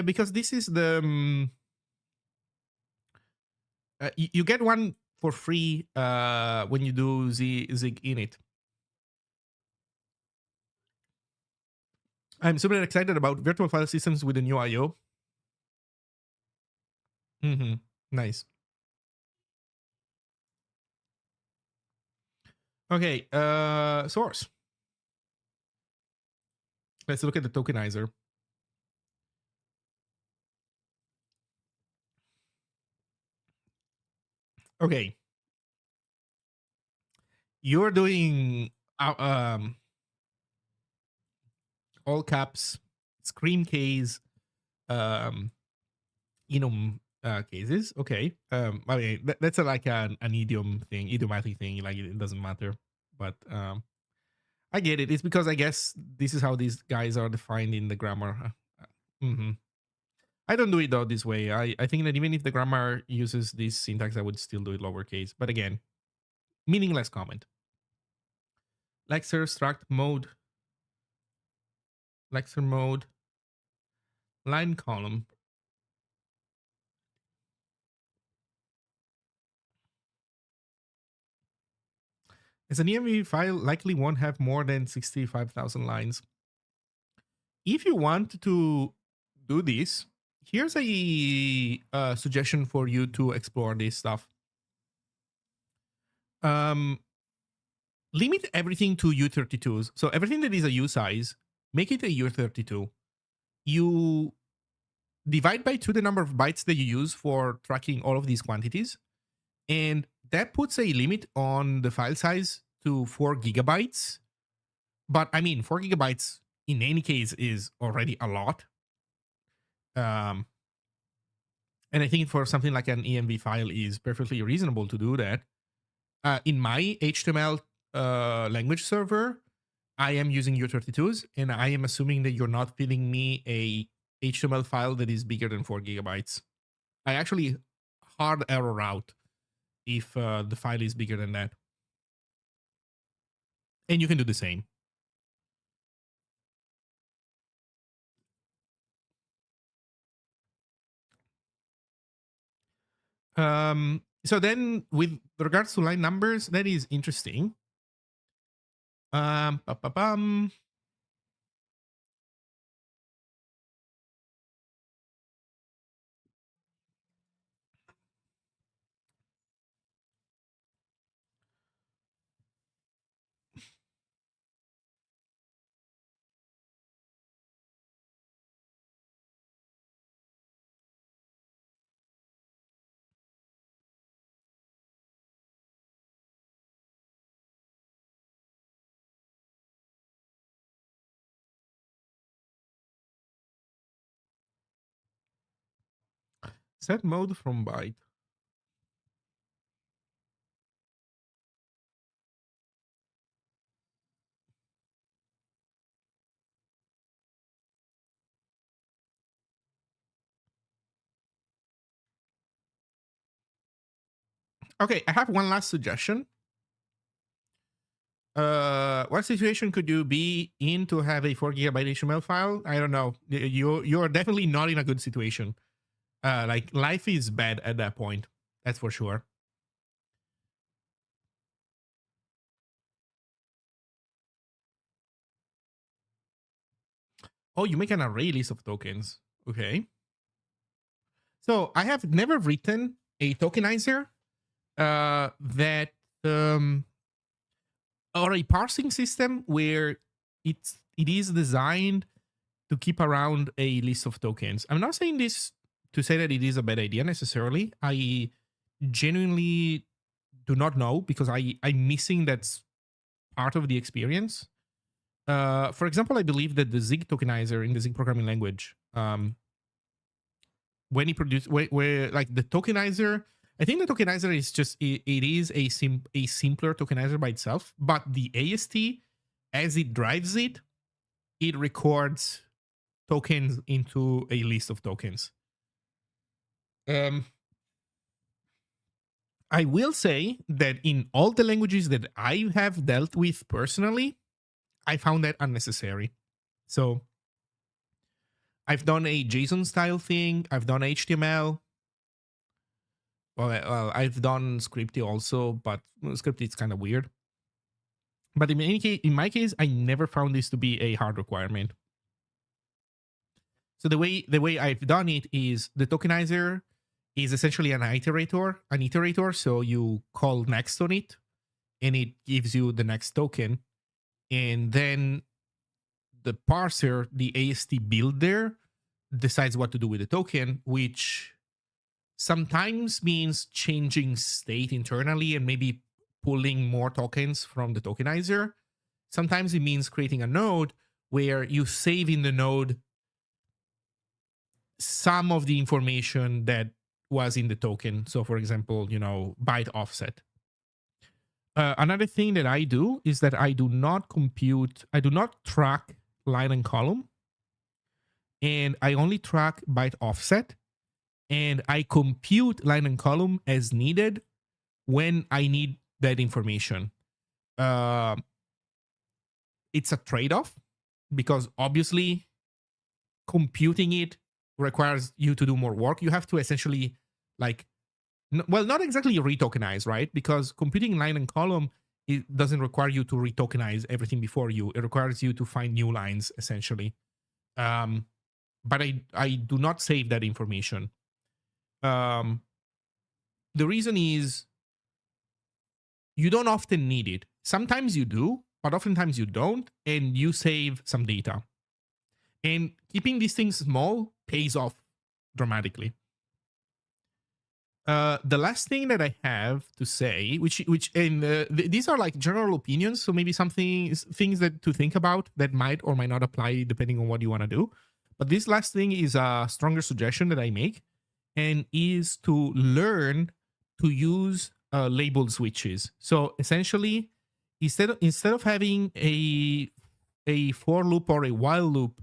Speaker 1: Because this is the... you get one for free when you do Zig init. I'm super excited about virtual file systems with the new IO. Nice. Okay, source. Let's look at the tokenizer. Okay. You're doing all caps, scream case, cases. Okay. I mean, that's like an idiomatic thing. Like it doesn't matter. But I get it. It's because I guess this is how these guys are defined in the grammar. I don't do it though this way. I think that even if the grammar uses this syntax, I would still do it lowercase. But again, meaningless comment. Lexer struct mode. Lexer mode. Line column. As an EMV file likely won't have more than 65,000 lines. If you want to do this, here's a suggestion for you to explore this stuff. Limit everything to U32s. So everything that is a U size, make it a U32. You divide by 2 the number of bytes that you use for tracking all of these quantities. And that puts a limit on the file size to 4 gigabytes. But I mean, 4 gigabytes in any case is already a lot. And I think for something like an env file is perfectly reasonable to do that. In my HTML language server, I am using U32s, and I am assuming that you're not feeding me a HTML file that is bigger than 4 gigabytes. I actually hard error out if the file is bigger than that. And you can do the same. So then with regards to line numbers, that is interesting. Set mode from byte. Okay, I have one last suggestion. What situation could you be in to have a 4 gigabyte HTML file? I don't know. You're definitely not in a good situation. Like life is bad at that point. That's for sure. Oh, you make an array list of tokens. Okay. So I have never written a tokenizer that or a parsing system where it is designed to keep around a list of tokens. I'm not saying this to say that it is a bad idea necessarily. I genuinely do not know because I'm missing that part of the experience. For example, I believe that the Zig tokenizer in the Zig programming language, when he produced, where like the tokenizer, I think the tokenizer is just it is a simpler tokenizer by itself, but the AST as it drives it, it records tokens into a list of tokens. I will say that in all the languages that I have dealt with personally, I found that unnecessary. So I've done a JSON style thing. I've done HTML. Well, I've done Scripty also, but Scripty is kind of weird. But in my case, I never found this to be a hard requirement. So the way I've done it is the tokenizer is essentially an iterator. So you call next on it, and it gives you the next token, and then the parser, the AST builder, decides what to do with the token, which sometimes means changing state internally and maybe pulling more tokens from the tokenizer. Sometimes it means creating a node where you save in the node some of the information that was in the token. So for example, byte offset. Another thing that I do is that I do not track line and column, and I only track byte offset, and I compute line and column as needed when I need that information. It's a trade-off because obviously computing it requires you to do more work. You have to essentially not exactly retokenize, right? Because computing line and column, it doesn't require you to retokenize everything before you. It requires you to find new lines essentially. but I do not save that information. The reason is you don't often need it. Sometimes you do, but oftentimes you don't, and you save some data. And keeping these things small pays off dramatically. The last thing that I have to say, these are like general opinions, so maybe things that to think about that might or might not apply depending on what you want to do. But this last thing is a stronger suggestion that I make, and is to learn to use labeled switches. So essentially, instead of having a for loop or a while loop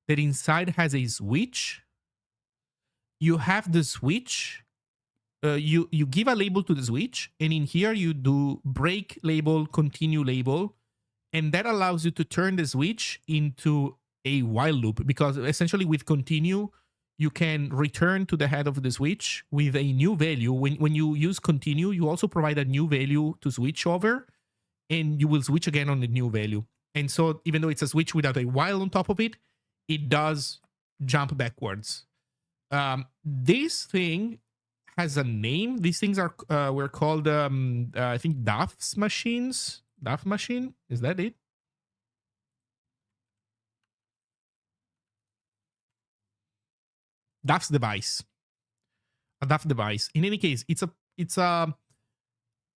Speaker 1: that inside has a switch, you have the switch. You give a label to the switch, and in here you do break label, continue label, and that allows you to turn the switch into a while loop, because essentially with continue, you can return to the head of the switch with a new value. When you use continue, you also provide a new value to switch over, and you will switch again on the new value. And so even though it's a switch without a while on top of it, it does jump backwards. This thing has a name. These things are were called I think Duff's machines. Duff machine, is that it? Duff's device. A Duff device. In any case, it's a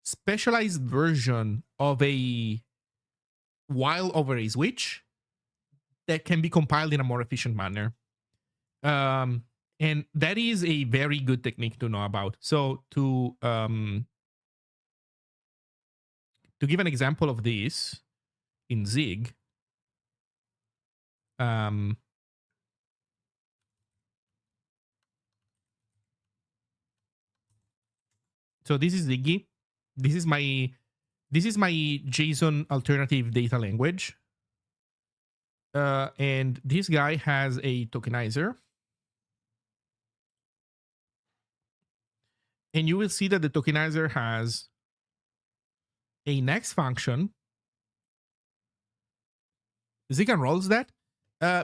Speaker 1: specialized version of a while over a switch that can be compiled in a more efficient manner. And that is a very good technique to know about. So to give an example of this in Zig, so this is Ziggy. This is my JSON alternative data language. And this guy has a tokenizer. And you will see that the tokenizer has a next function. Zig unrolls that.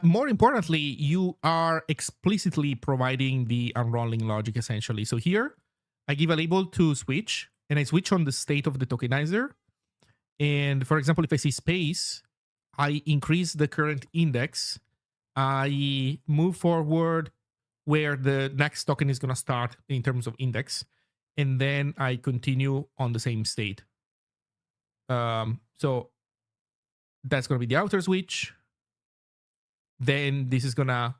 Speaker 1: More importantly, you are explicitly providing the unrolling logic, essentially. So here, I give a label to switch, and I switch on the state of the tokenizer. And for example, if I see space, I increase the current index. I move forward where the next token is going to start in terms of index. And then I continue on the same state. So that's going to be the outer switch. Then this is going to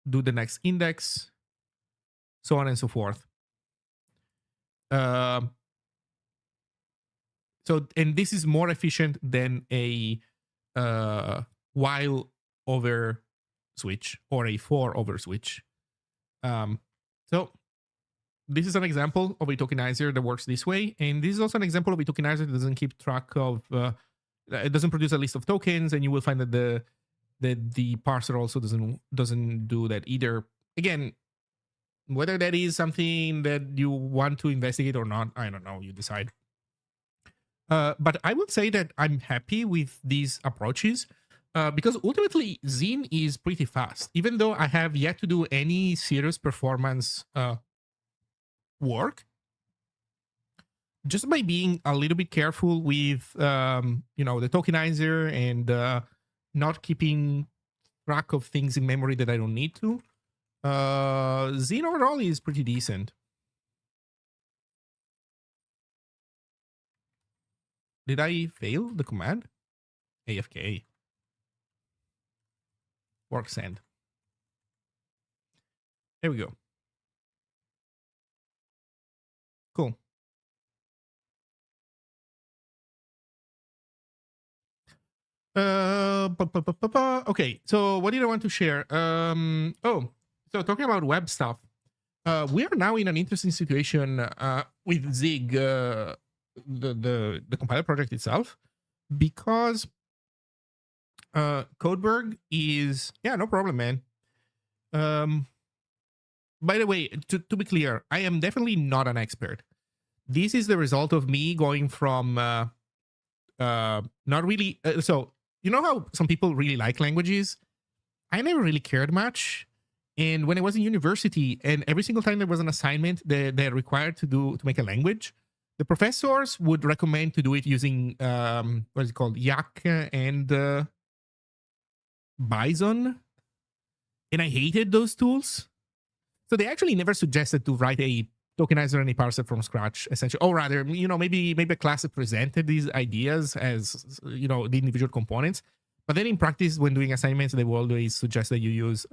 Speaker 1: do the next index, so on and so forth. And this is more efficient than a while over switch or a for over switch. So this is an example of a tokenizer that works this way. And this is also an example of a tokenizer that doesn't keep track of, it doesn't produce a list of tokens, and you will find that the parser also doesn't do that either. Again, whether that is something that you want to investigate or not, I don't know, you decide. But I would say that I'm happy with these approaches because ultimately Zine is pretty fast. Even though I have yet to do any serious performance work, just by being a little bit careful with the tokenizer and not keeping track of things in memory that I don't need to, Zine overall is pretty decent. Did I fail the command? AFK. Work send. There we go. Cool. Okay, so what did I want to share? So talking about web stuff, we are now in an interesting situation with Zig, the compiler project itself, because Codeberg is, yeah, no problem, man. By the way, to be clear, I am definitely not an expert. This is the result of me going from not really. So you know how some people really like languages? I never really cared much. And when I was in university, and every single time there was an assignment that they're required to make a language, the professors would recommend to do it using what is it called, Yak and Bison, and I hated those tools. So they actually never suggested to write a tokenizer and a parser from scratch, essentially. Or rather, maybe a class that presented these ideas as the individual components. But then in practice, when doing assignments, they will always suggest that you use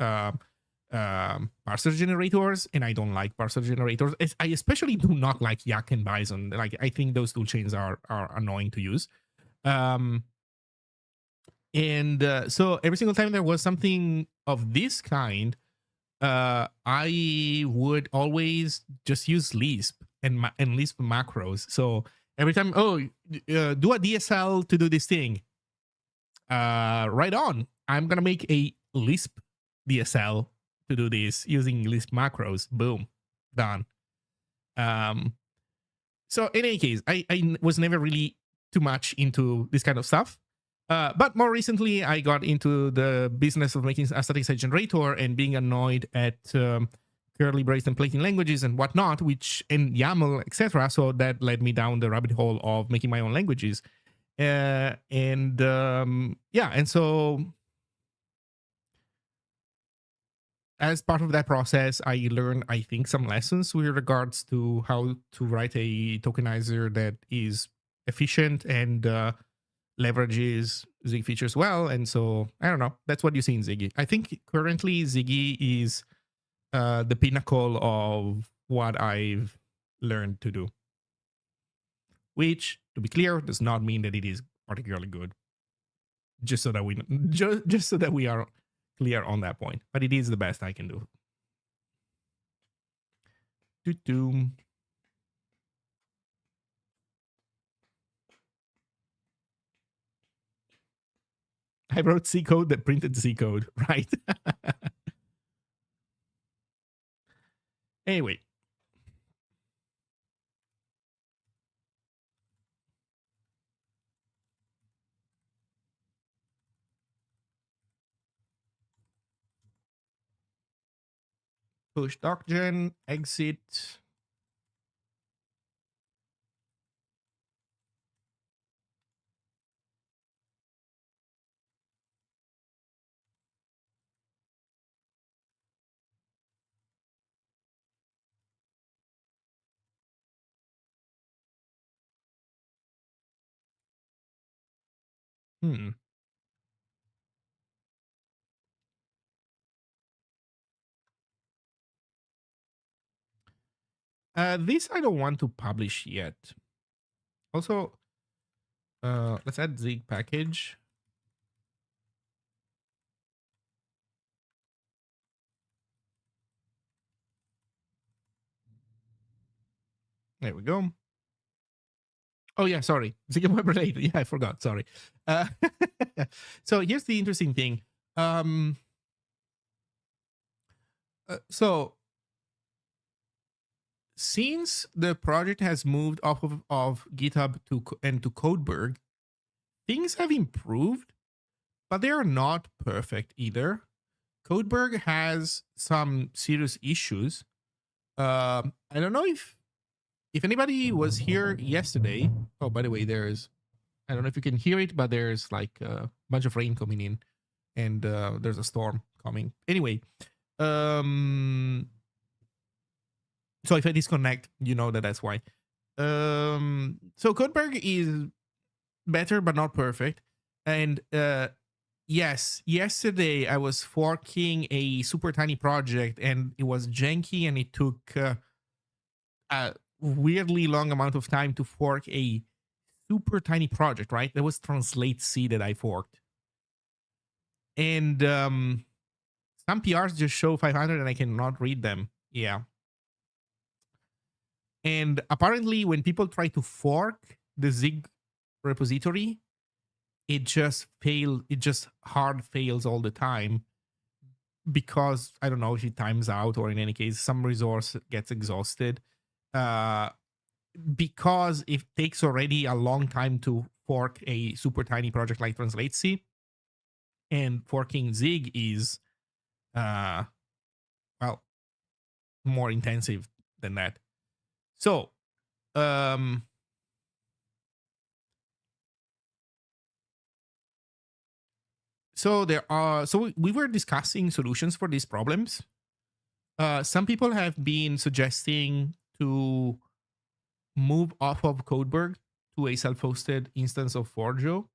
Speaker 1: parser generators, and I don't like parser generators. I especially do not like Yak and Bison. Like, I think those tool chains are annoying to use. So every single time there was something of this kind, I would always just use Lisp and Lisp macros. So every time, do a DSL to do this thing. Right on. I'm gonna make a Lisp DSL to do this using Lisp macros. Boom, done. So in any case, I was never really too much into this kind of stuff. But more recently, I got into the business of making a static site generator and being annoyed at curly braced and plating languages and whatnot, and YAML, etc. So that led me down the rabbit hole of making my own languages. And so as part of that process, I learned, I think, some lessons with regards to how to write a tokenizer that is efficient and leverages Zig features well. And so, I don't know, that's what you see in Ziggy. I think currently Ziggy is the pinnacle of what I've learned to do. Which, to be clear, does not mean that it is particularly good. Just so that we are clear on that point. But it is the best I can do. I wrote C code that printed C code, right? Anyway. Push docgen, exit. This I don't want to publish yet. Also, let's add Zig package. There we go. Oh yeah, sorry. Ziggin web related. Yeah, I forgot. Sorry. So here's the interesting thing. So since the project has moved off of GitHub to Codeberg, things have improved, but they are not perfect either. Codeberg has some serious issues. I don't know if anybody was here yesterday. Oh, by the way, I don't know if you can hear it, but there's like a bunch of rain coming in, and there's a storm coming. Anyway, so if I disconnect, you know that's why. So Codeberg is better but not perfect. And yes, yesterday I was forking a super tiny project, and it was janky, and it took a weirdly long amount of time to fork a super tiny project, right? That was Translate C that I forked. And some PRs just show 500 and I cannot read them. Yeah. And apparently when people try to fork the Zig repository, it just hard fails all the time, because I don't know if it times out, or in any case some resource gets exhausted, because it takes already a long time to fork a super tiny project like Translate C, and forking Zig is more intensive than that. So, um, we were discussing solutions for these problems. Some people have been suggesting to move off of Codeberg to a self-hosted instance of Forjo.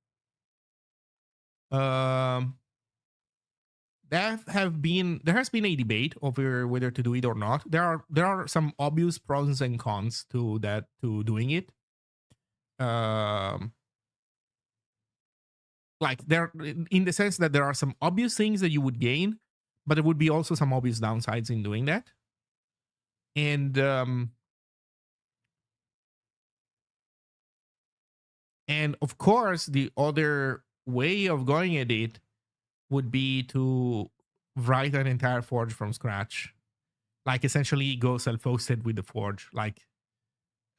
Speaker 1: Um, there has been a debate over whether to do it or not. There are some obvious pros and cons to doing it. Um, like there, in the sense that there are some obvious things that you would gain, but there would be also some obvious downsides in doing that. And of course, the other way of going at it would be to write an entire forge from scratch, like essentially go self-hosted with the forge. Like,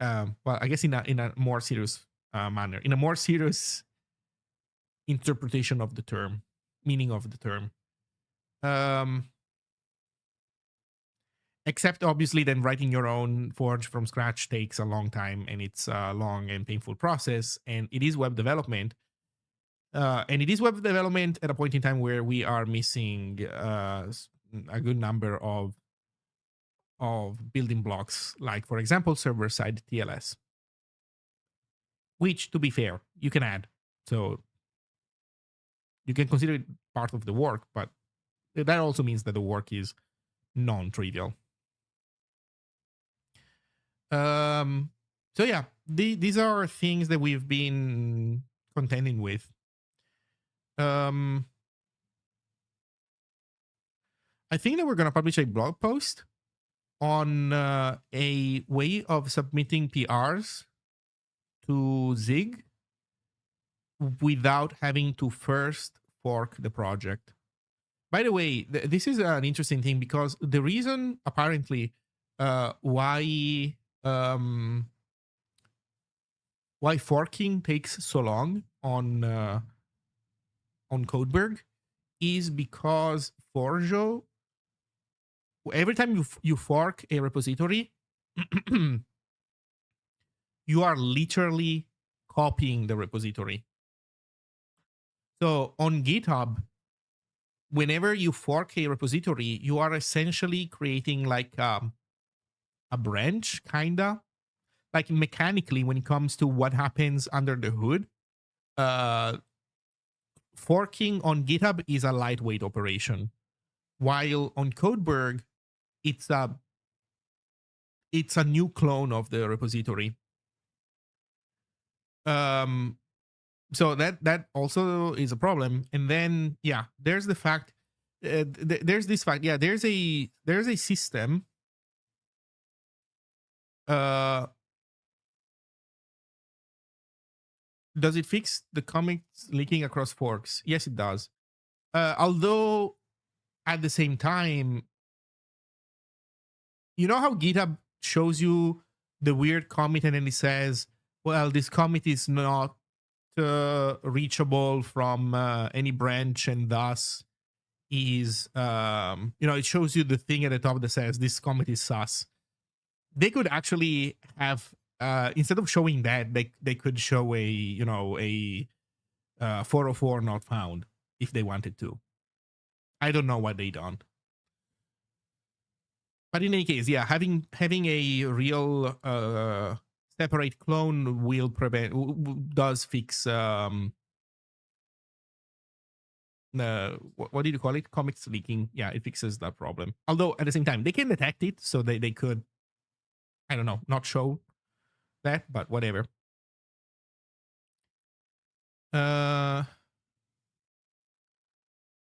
Speaker 1: well, I guess in a more serious manner, in a more serious interpretation of the term, meaning of the term. Um, except obviously, then writing your own forge from scratch takes a long time, and it's a long and painful process, and it is web development. And it is web development at a point in time where we are missing a good number of building blocks, like for example, server side TLS, which, to be fair, you can add. So you can consider it part of the work, but that also means that the work is non-trivial. So yeah, these are things that we've been contending with. I think that we're gonna publish a blog post on a way of submitting PRs to Zig without having to first fork the project. By the way, this is an interesting thing because the reason apparently why forking takes so long on Codeberg is because Forjo, every time you fork a repository, you are literally copying the repository. So on GitHub, whenever you fork a repository, you are essentially creating like a branch, kinda. Like mechanically, when it comes to what happens under the hood, forking on GitHub is a lightweight operation, while on Codeberg, it's a new clone of the repository. So that also is a problem. And then yeah, there's the fact. There's this fact. Yeah, there's a system. Does it fix the comics leaking across forks? Yes, it does. Although at the same time, you know how GitHub shows you the weird commit and then it says, well, this commit is not reachable from any branch and thus is, it shows you the thing at the top that says this commit is sus. They could actually have, instead of showing that, they could show a 404 not found if they wanted to. I don't know why they don't. But in any case, yeah, having a real separate clone will does fix what did you call it? Comics leaking. Yeah, it fixes that problem. Although at the same time, they can detect it, so they could, I don't know, not show that, but whatever.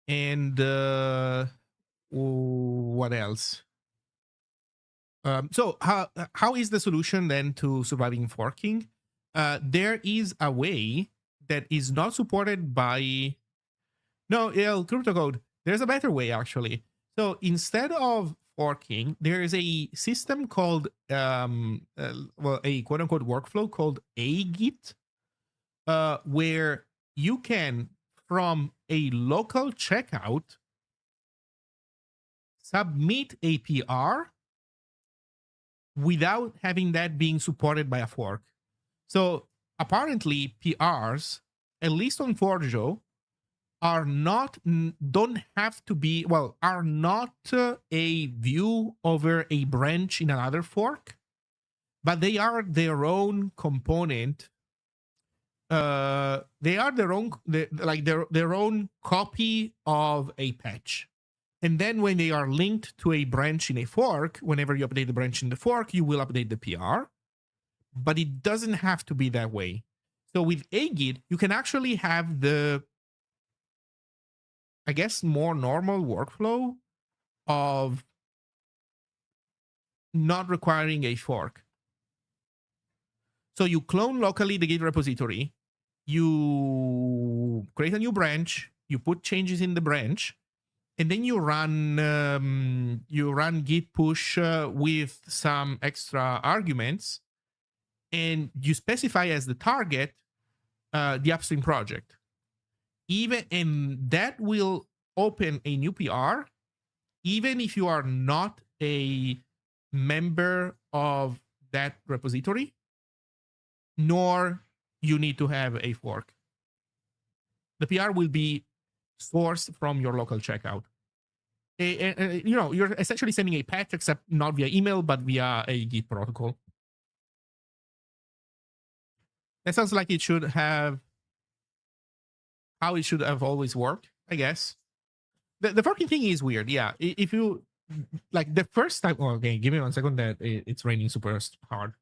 Speaker 1: And what else? So how is the solution then to surviving forking? There is a way that is not supported by crypto code. There's a better way actually. So instead of forking, there is a system called a quote unquote workflow called agit, where you can, from a local checkout, submit a PR without having that being supported by a fork. So apparently PRs, at least on Forjo, are not don't have to be are not a view over a branch in another fork, but they are their own component. They are their own copy of a patch. And then when they are linked to a branch in a fork, whenever you update the branch in the fork, you will update the PR. But it doesn't have to be that way. So with agit, you can actually have the, I guess, more normal workflow of not requiring a fork. So you clone locally the Git repository, you create a new branch, you put changes in the branch, and then you run git push with some extra arguments, and you specify as the target the upstream project. And that will open a new PR, even if you are not a member of that repository, nor you need to have a fork. The PR will be sourced from your local checkout. You're essentially sending a patch, except not via email, but via a Git protocol. That sounds like it should have how it should have always worked, I guess. The forking thing is weird. Yeah. If you like the first time, oh, okay, give me 1 second that it's raining super hard.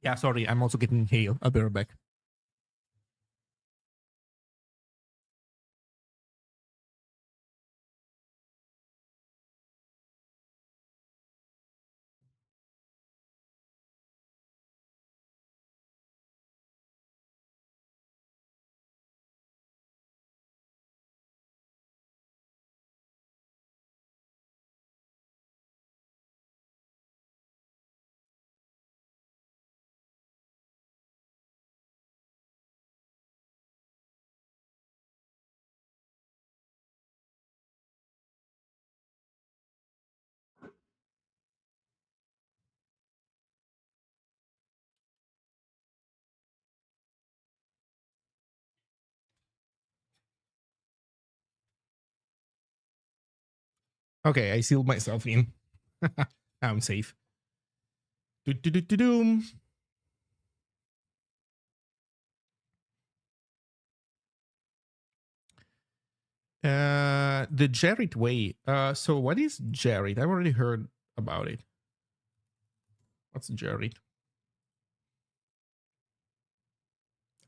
Speaker 1: Yeah, sorry, I'm also getting hail. I'll be right back. Okay, I sealed myself in. I'm safe. Doom. The Gerrit way. So what is Gerrit? I've already heard about it. What's Gerrit?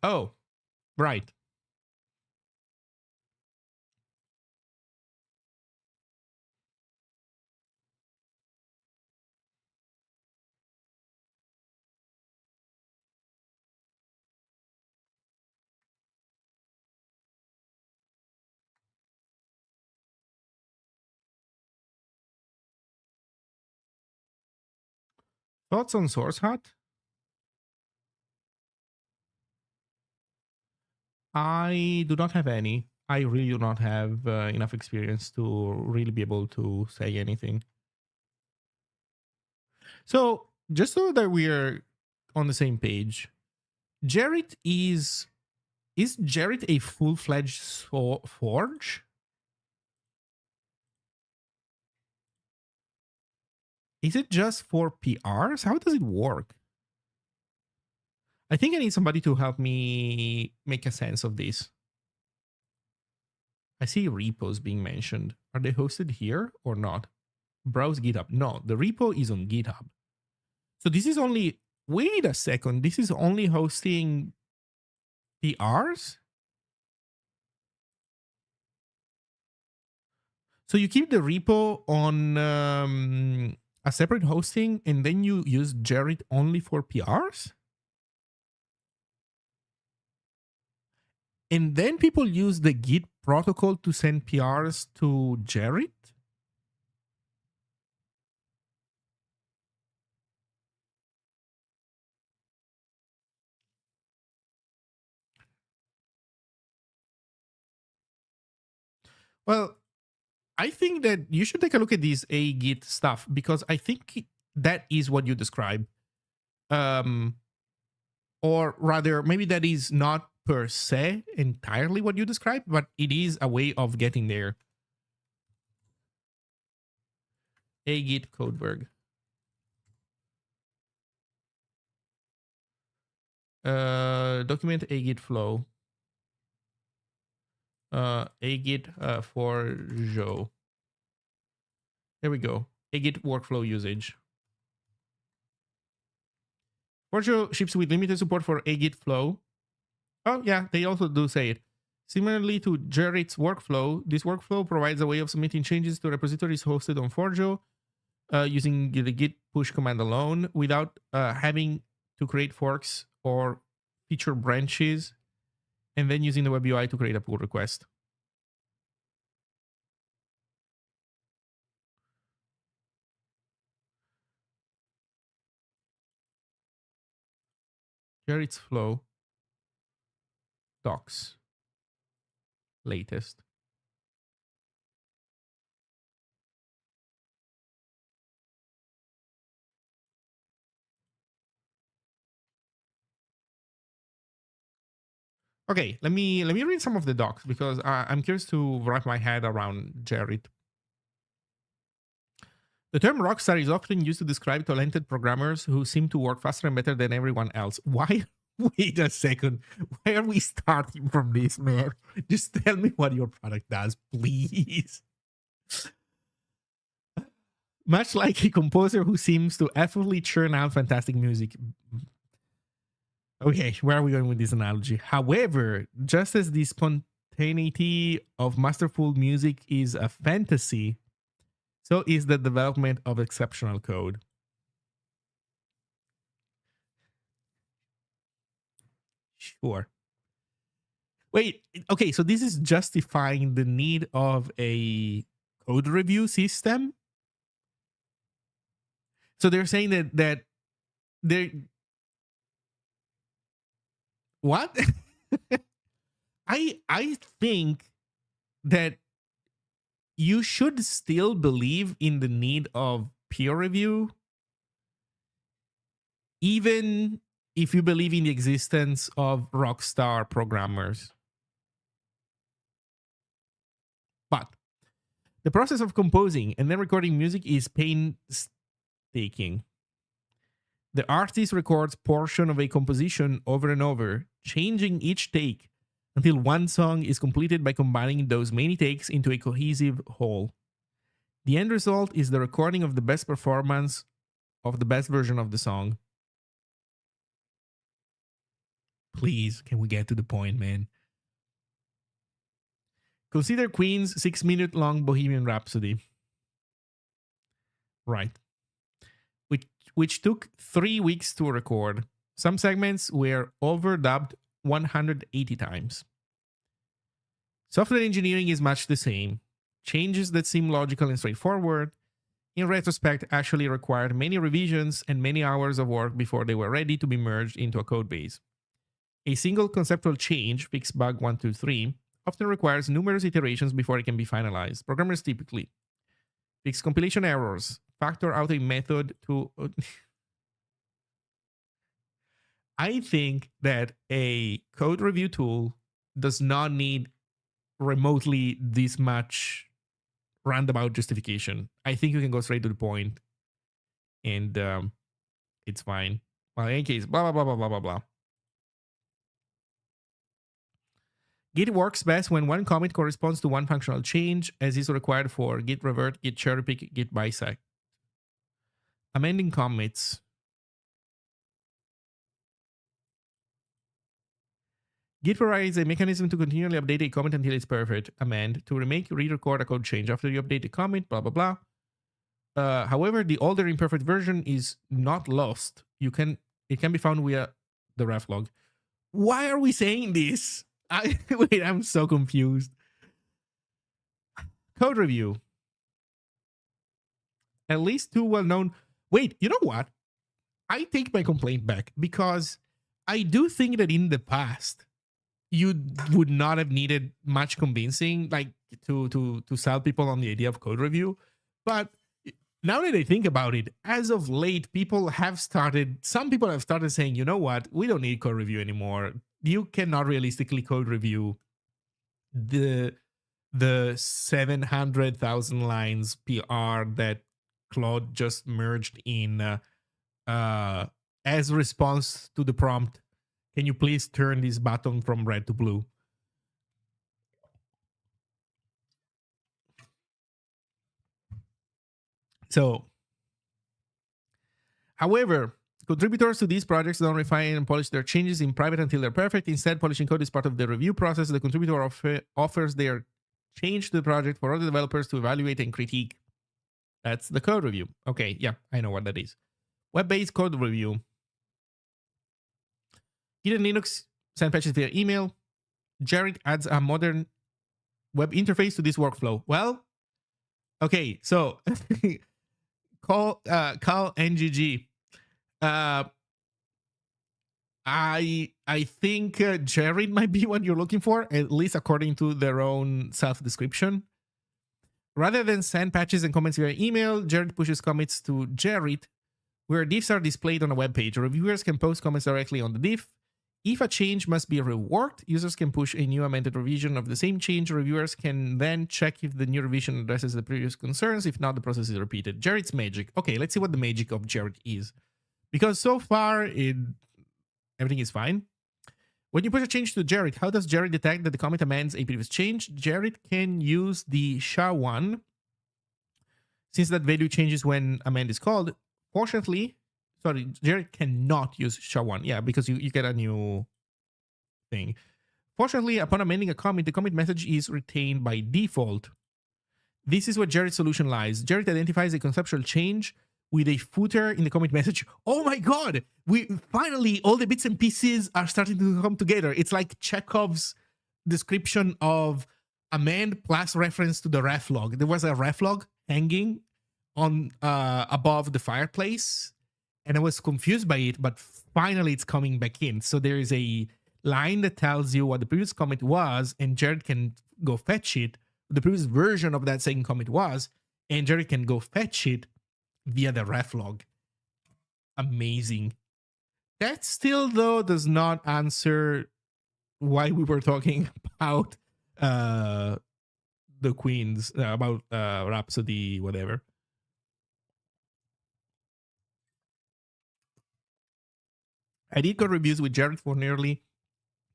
Speaker 1: Oh, right. Thoughts on Source Hut? I do not have any. I really do not have enough experience to really be able to say anything. So, just so that we're on the same page, Gerrit is Gerrit a full-fledged forge? Is it just for PRs? How does it work? I think I need somebody to help me make a sense of this. I see repos being mentioned. Are they hosted here or not? Browse GitHub. No, the repo is on GitHub. So this is only, wait a second, this is only hosting PRs? So you keep the repo on a separate hosting and then you use Gerrit only for PRs? And then people use the Git protocol to send PRs to Gerrit? Well, I think that you should take a look at this A-Git stuff, because I think that is what you describe. Or rather, maybe that is not per se entirely what you described, but it is a way of getting there. A-Git Codeberg. Document A-Git flow. A-Git for Joe. There we go. A-Git workflow usage. Forjo ships with limited support for A-Git flow. Oh yeah, they also do say it. Similarly to Gerrit's workflow, this workflow provides a way of submitting changes to repositories hosted on Forjo using the git push command alone without having to create forks or feature branches, and then using the web UI to create a pull request. Gerrit's flow. Docs. Latest. Okay, let me read some of the docs, because I'm curious to wrap my head around Gerrit. The term rockstar is often used to describe talented programmers who seem to work faster and better than everyone else. Why? Wait a second. Why are we starting from this, man? Just tell me what your product does, please. Much like a composer who seems to effortlessly churn out fantastic music. Okay, where are we going with this analogy? However, just as the spontaneity of masterful music is a fantasy, so is the development of exceptional code. Sure. Wait, okay, so this is justifying the need of a code review system? So they're saying that they're... What? I think that you should still believe in the need of peer review, even if you believe in the existence of rockstar programmers. But the process of composing and then recording music is painstaking. The artist records portion of a composition over and over, changing each take until one song is completed by combining those many takes into a cohesive whole. The end result is the recording of the best performance of the best version of the song. Please, can we get to the point, man? Consider Queen's 6-minute-long Bohemian Rhapsody. Right. Which took 3 weeks to record. Some segments were overdubbed 180 times. Software engineering is much the same. Changes that seem logical and straightforward, in retrospect, actually required many revisions and many hours of work before they were ready to be merged into a code base. A single conceptual change, fix bug 123, often requires numerous iterations before it can be finalized. Programmers typically fix compilation errors, factor out a method to... I think that a code review tool does not need remotely this much roundabout justification. I think you can go straight to the point and it's fine. Well, in any case, blah, blah, blah, blah, blah, blah, blah. Git works best when one commit corresponds to one functional change, as is required for git revert, git cherry pick, git bisect. Amending commits. Git provides a mechanism to continually update a commit until it's perfect. Amend to remake, re-record a code change after you update the commit, blah, blah, blah. However, the older imperfect version is not lost. It can be found via the ref log. Why are we saying this? Wait, I'm so confused. Code review. At least 2 well-known... Wait, you know what? I take my complaint back, because I do think that in the past, you would not have needed much convincing. Like, to sell people on the idea of code review. But now that I think about it, as of late, some people have started saying, you know what, we don't need code review anymore. You cannot realistically code review the 700,000 lines PR that Claude just merged in as response to the prompt. Can you please turn this button from red to blue? So, however, contributors to these projects don't refine and polish their changes in private until they're perfect. Instead, polishing code is part of the review process. The contributor offers their change to the project for other developers to evaluate and critique. That's the code review. Okay, yeah, I know what that is. Web-based code review. Git and Linux send patches via email. Jared adds a modern web interface to this workflow. Well, okay, so call NGG. I think Jared might be what you're looking for, at least according to their own self-description. Rather than send patches and comments via email, Jared pushes commits to Jared, where diffs are displayed on a web page. Reviewers can post comments directly on the diff. If a change must be reworked, users can push a new amended revision of the same change. Reviewers can then check if the new revision addresses the previous concerns. If not, the process is repeated. Jared's magic. Okay, let's see what the magic of Jared is. Because so far, everything is fine. When you push a change to Jared, how does Jared detect that the commit amends a previous change? Jared can use the SHA-1, since that value changes when amend is called. Fortunately, sorry, Jared cannot use SHA-1. Yeah, because you get a new thing. Fortunately, upon amending a commit, the commit message is retained by default. This is where Jared's solution lies. Jared identifies a conceptual change with a footer in the commit message. Oh my god! We finally, all the bits and pieces are starting to come together. It's like Chekhov's description of amend plus reference to the ref log. There was a ref log hanging on above the fireplace, and I was confused by it, but finally it's coming back in. So there is a line that tells you what the previous commit was, and Jared can go fetch it. The previous version of that same commit was, and Jared can go fetch it via the ref log. Amazing. That still, though, does not answer why we were talking about the Queens, about Rhapsody, whatever. I did code reviews with Jared for nearly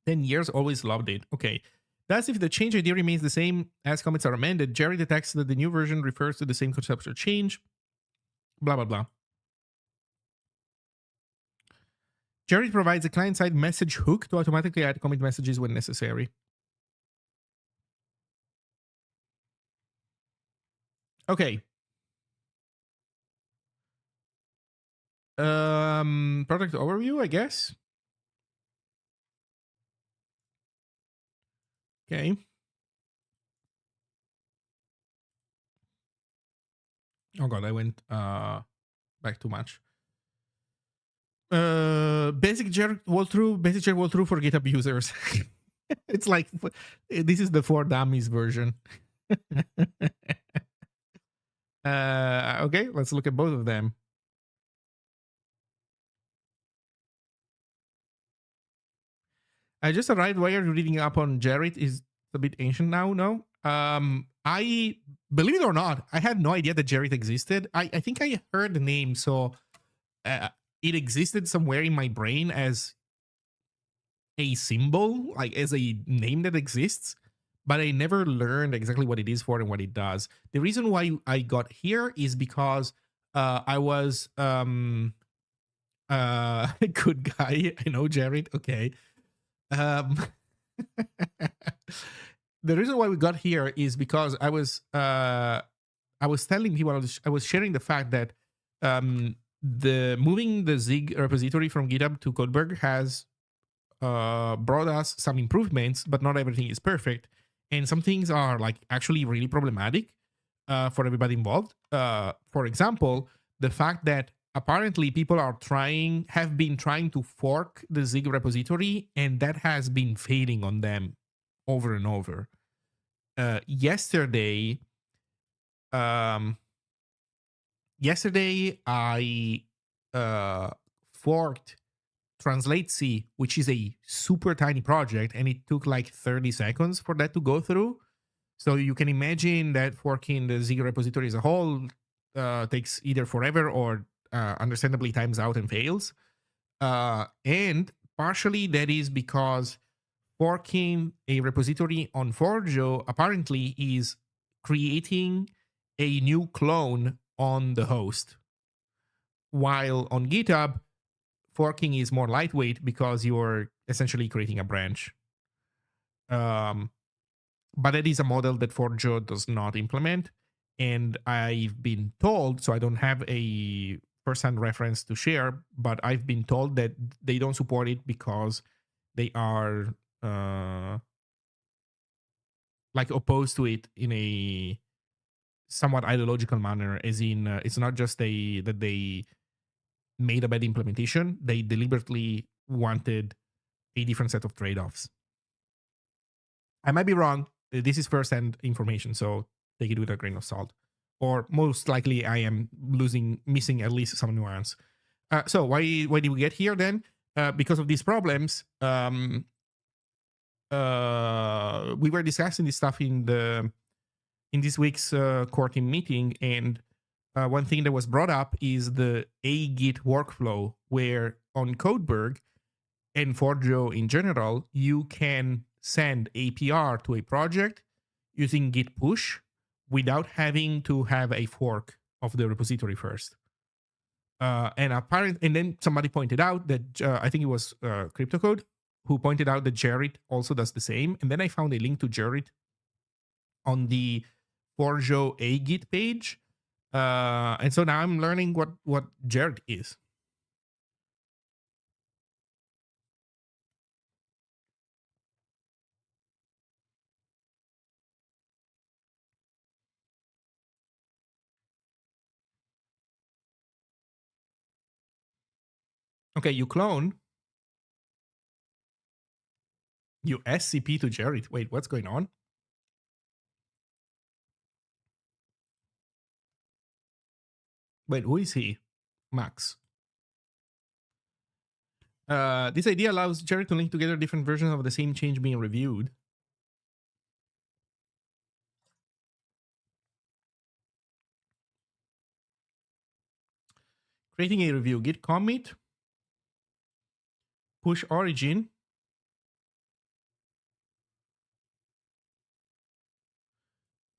Speaker 1: 10 years, always loved it. Okay. That's if the change idea remains the same as commits are amended. Jared detects that the new version refers to the same conceptual change. Blah, blah, blah. Jared provides a client-side message hook to automatically add commit messages when necessary. Okay. Product overview, I guess. Okay. Oh god, I went back too much. Basic Jared walkthrough for GitHub users. It's like this is the for dummies version. Okay, let's look at both of them. I just arrived. Why are you reading up on Jared? Is a bit ancient now, no? I believe it or not, I had no idea that Jared existed. I think I heard the name, so it existed somewhere in my brain as a symbol, like as a name that exists, but I never learned exactly what it is for and what it does. The reason why I got here is because I was a good guy. I know Jared. Okay. The reason why we got here is because I was telling people, I was sharing the fact that the moving the Zig repository from GitHub to Codeberg has brought us some improvements, but not everything is perfect, and some things are like actually really problematic for everybody involved. For example, the fact that apparently people have been trying to fork the Zig repository, and that has been failing on them over and over. yesterday, um, I uh, forked Translate C, which is a super tiny project, and it took like 30 seconds for that to go through. So you can imagine that forking the Zig repository as a whole takes either forever or understandably times out and fails. And partially that is because forking a repository on Forjo apparently is creating a new clone on the host. While on GitHub, forking is more lightweight because you're essentially creating a branch. Um, but that is a model that Forjo does not implement. And I've been told, so I don't have a first-hand reference to share, but I've been told that they don't support it because they are uh, like opposed to it in a somewhat ideological manner, as in it's not just that they made a bad implementation; they deliberately wanted a different set of trade-offs. I might be wrong. This is first-hand information, so take it with a grain of salt. Or most likely, I am missing at least some nuance. So why did we get here then? Because of these problems, we were discussing this stuff in this week's core team meeting, and one thing that was brought up is the a-git workflow, where on Codeberg and Forjo in general, you can send APR to a project using git push without having to have a fork of the repository first. And then somebody pointed out that I think it was CryptoCode who pointed out that Jared also does the same. And then I found a link to Jared on the Forjo a git page. And so now I'm learning what Jared is. Okay, you clone, you SCP to Jared. Wait, what's going on? Wait, who is he? Max. This idea allows Jared to link together different versions of the same change being reviewed. Creating a review, git commit, push origin,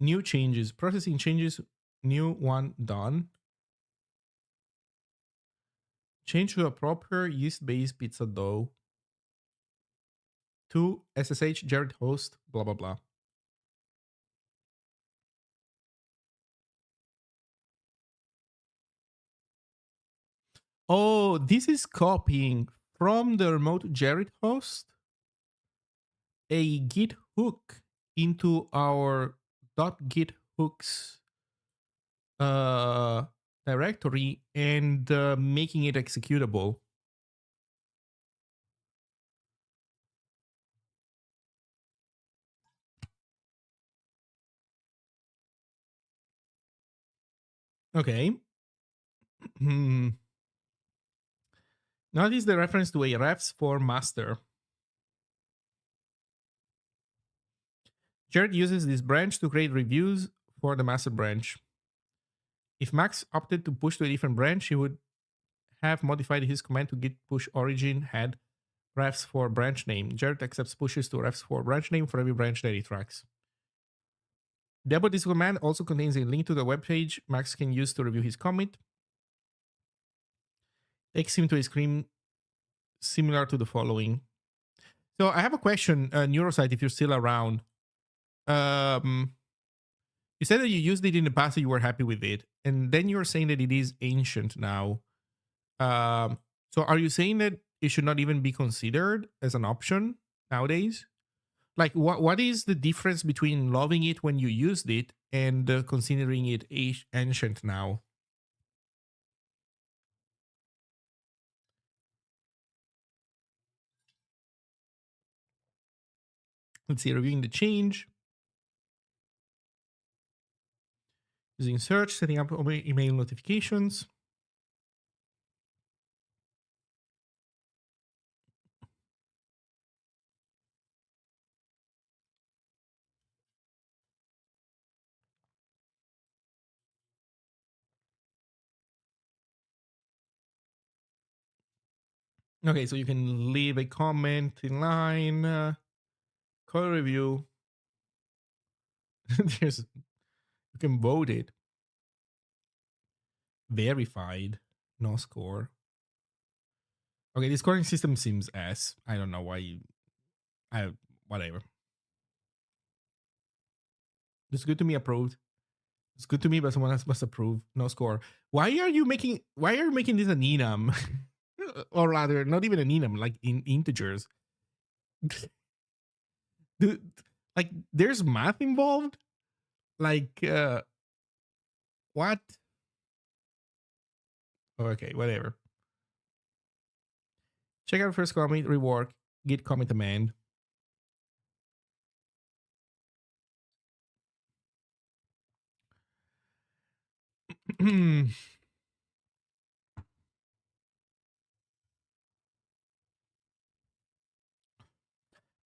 Speaker 1: new changes, processing changes, new one done. Change to a proper yeast-based pizza dough. To SSH Jared host, blah, blah, blah. Oh, this is copying from the remote Jared host a git hook into our .git hooks directory and making it executable. Okay. Notice the reference to a refs for master. Jared uses this branch to create reviews for the master branch. If Max opted to push to a different branch, he would have modified his command to git push origin had refs for branch name. Jared accepts pushes to refs for branch name for every branch that he tracks. Debug this command also contains a link to the webpage Max can use to review his commit. Takes him to a screen similar to the following. So I have a question, Neurosite, if you're still around. You said that you used it in the past and you were happy with it, and then you're saying that it is ancient now. So are you saying that it should not even be considered as an option nowadays? Like, what is the difference between loving it when you used it and considering it ancient now? Let's see, reviewing the change. Using search, setting up email notifications. Okay, so you can leave a comment in line, code review. There's you can vote it. Verified, no score. Okay, the scoring system seems S. I don't know why. Whatever. It's good to me. Approved. It's good to me, but someone else must approve. No score. Why are you making this an enum? Or rather, not even an enum, like in integers. Dude, like there's math involved. Like what? Okay, whatever. Check out first commit, rework, git commit amend.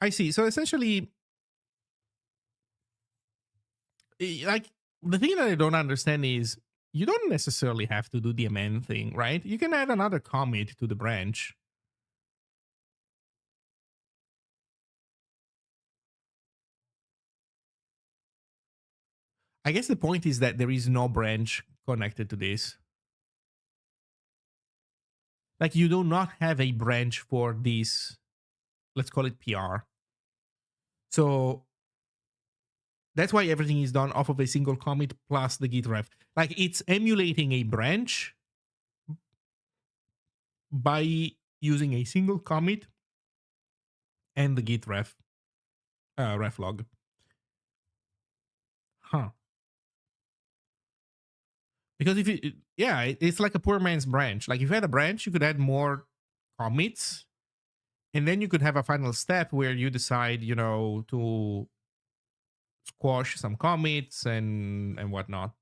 Speaker 1: I see. So essentially, like the thing that I don't understand is you don't necessarily have to do the amend thing, right? You can add another commit to the branch. I guess the point is that there is no branch connected to this. Like you do not have a branch for this, let's call it PR. So that's why everything is done off of a single commit plus the git ref. Like it's emulating a branch by using a single commit and the git ref log. Huh. Because if you, yeah, it's like a poor man's branch. Like if you had a branch, you could add more commits, and then you could have a final step where you decide, to squash some commits and whatnot.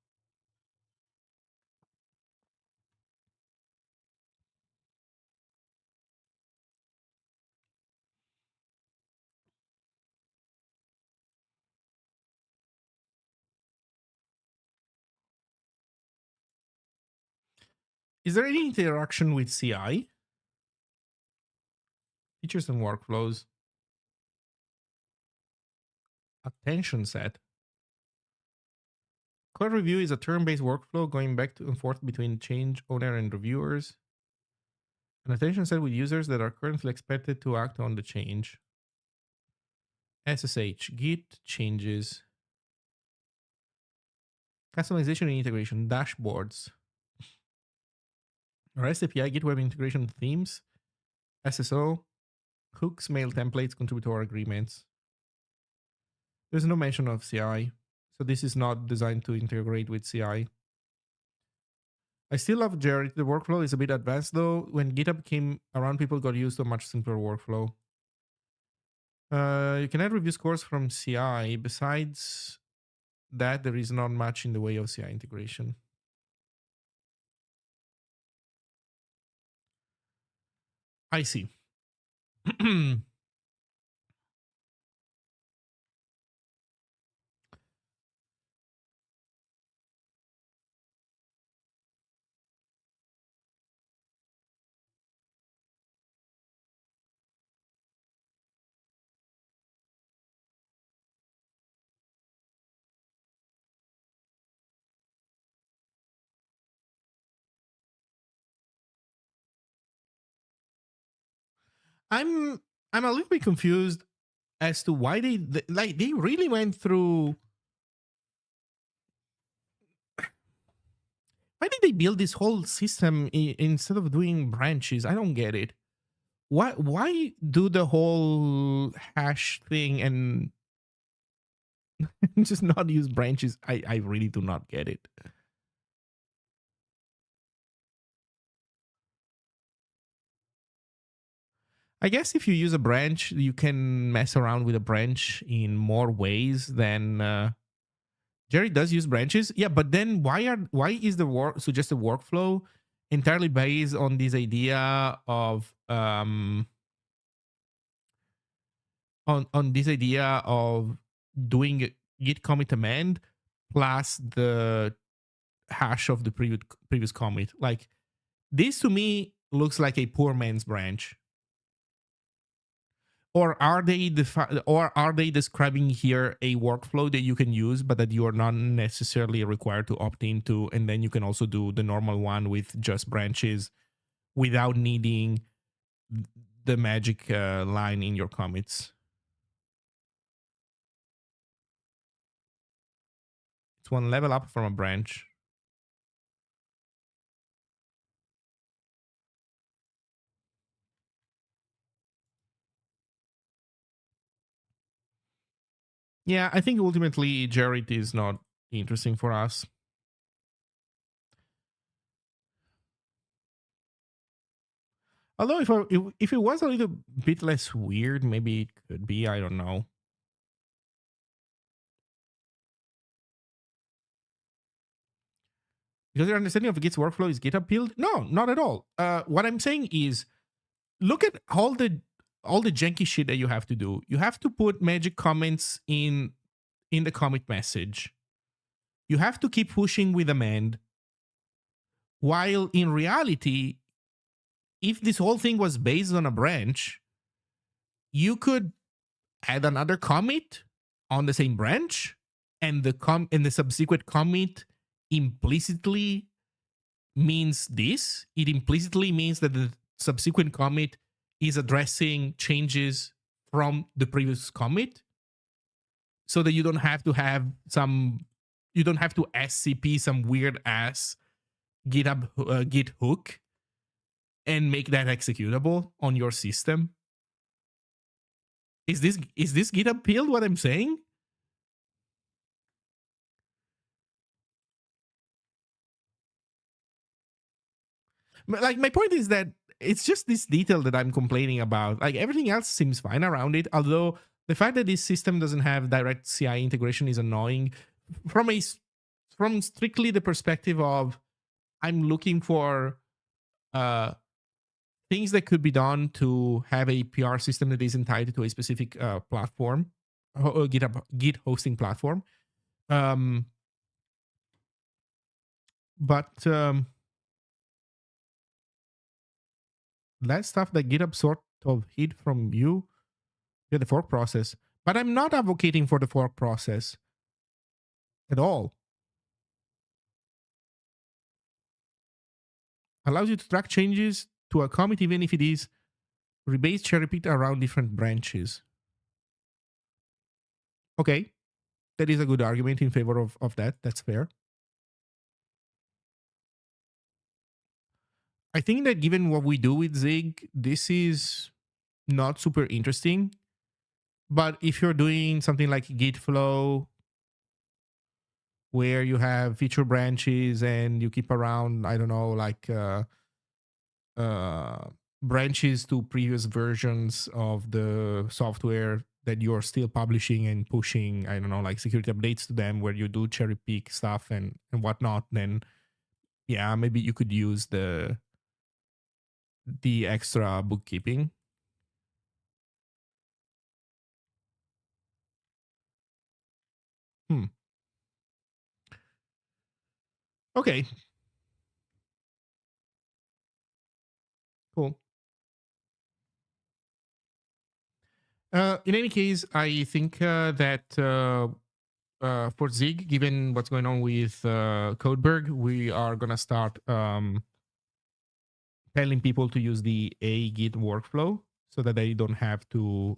Speaker 1: Is there any interaction with CI? Features and workflows. Attention set. Code review is a turn-based workflow going back and forth between change owner and reviewers. An attention set with users that are currently expected to act on the change. SSH, Git changes. Customization and integration, dashboards. REST API, Git web integration themes, SSO, hooks, mail templates, contributor agreements. There's no mention of CI, so this is not designed to integrate with CI. I still love Jerry. The workflow is a bit advanced though. When GitHub came around, people got used to a much simpler workflow. You can add review scores from CI. Besides that, there is not much in the way of CI integration. I see. I'm I'm a little bit confused as to why they really went through. Why did they build this whole system instead of doing branches? I don't get it. Why do the whole hash thing and just not use branches? I really do not get it. I guess if you use a branch, you can mess around with a branch in more ways than Jerry does use branches. Yeah, but then why is the suggested workflow entirely based on this idea of on this idea of doing git commit amend plus the hash of the previous commit? Like, this to me looks like a poor man's branch. Or are they describing here a workflow that you can use but that you are not necessarily required to opt into, and then you can also do the normal one with just branches without needing the magic line in your commits? It's one level up from a branch. Yeah, I think ultimately Jared is not interesting for us. Although if it was a little bit less weird, maybe it could be. I don't know. Because your understanding of Git's workflow is GitHub build? No, not at all. What I'm saying is, look at all the janky shit that you have to do. You have to put magic comments in the commit message. You have to keep pushing with amend. While in reality, if this whole thing was based on a branch, you could add another commit on the same branch, and the subsequent commit implicitly means this. It implicitly means that the subsequent commit is addressing changes from the previous commit, so that you don't have to SCP some weird ass GitHub Git hook and make that executable on your system. Is this GitHub build what I'm saying? Like, my point is that it's just this detail that I'm complaining about. Like, everything else seems fine around it, although the fact that this system doesn't have direct CI integration is annoying from strictly the perspective of, I'm looking for things that could be done to have a PR system that isn't tied to a specific platform, or Git hosting platform. But that stuff that GitHub sort of hid from you, the fork process. But I'm not advocating for the fork process at all. Allows you to track changes to a commit even if it is rebase cherry picked around different branches. Okay, that is a good argument in favor of that. That's fair. I think that given what we do with Zig, this is not super interesting. But if you're doing something like Git flow, where you have feature branches and you keep around, I don't know, like branches to previous versions of the software that you're still publishing and pushing, I don't know, like security updates to them, where you do cherry pick stuff and whatnot, then yeah, maybe you could use the extra bookkeeping. Okay, cool. In any case, I think that for Zig, given what's going on with Codeberg, we are gonna start telling people to use the Git workflow so that they don't have to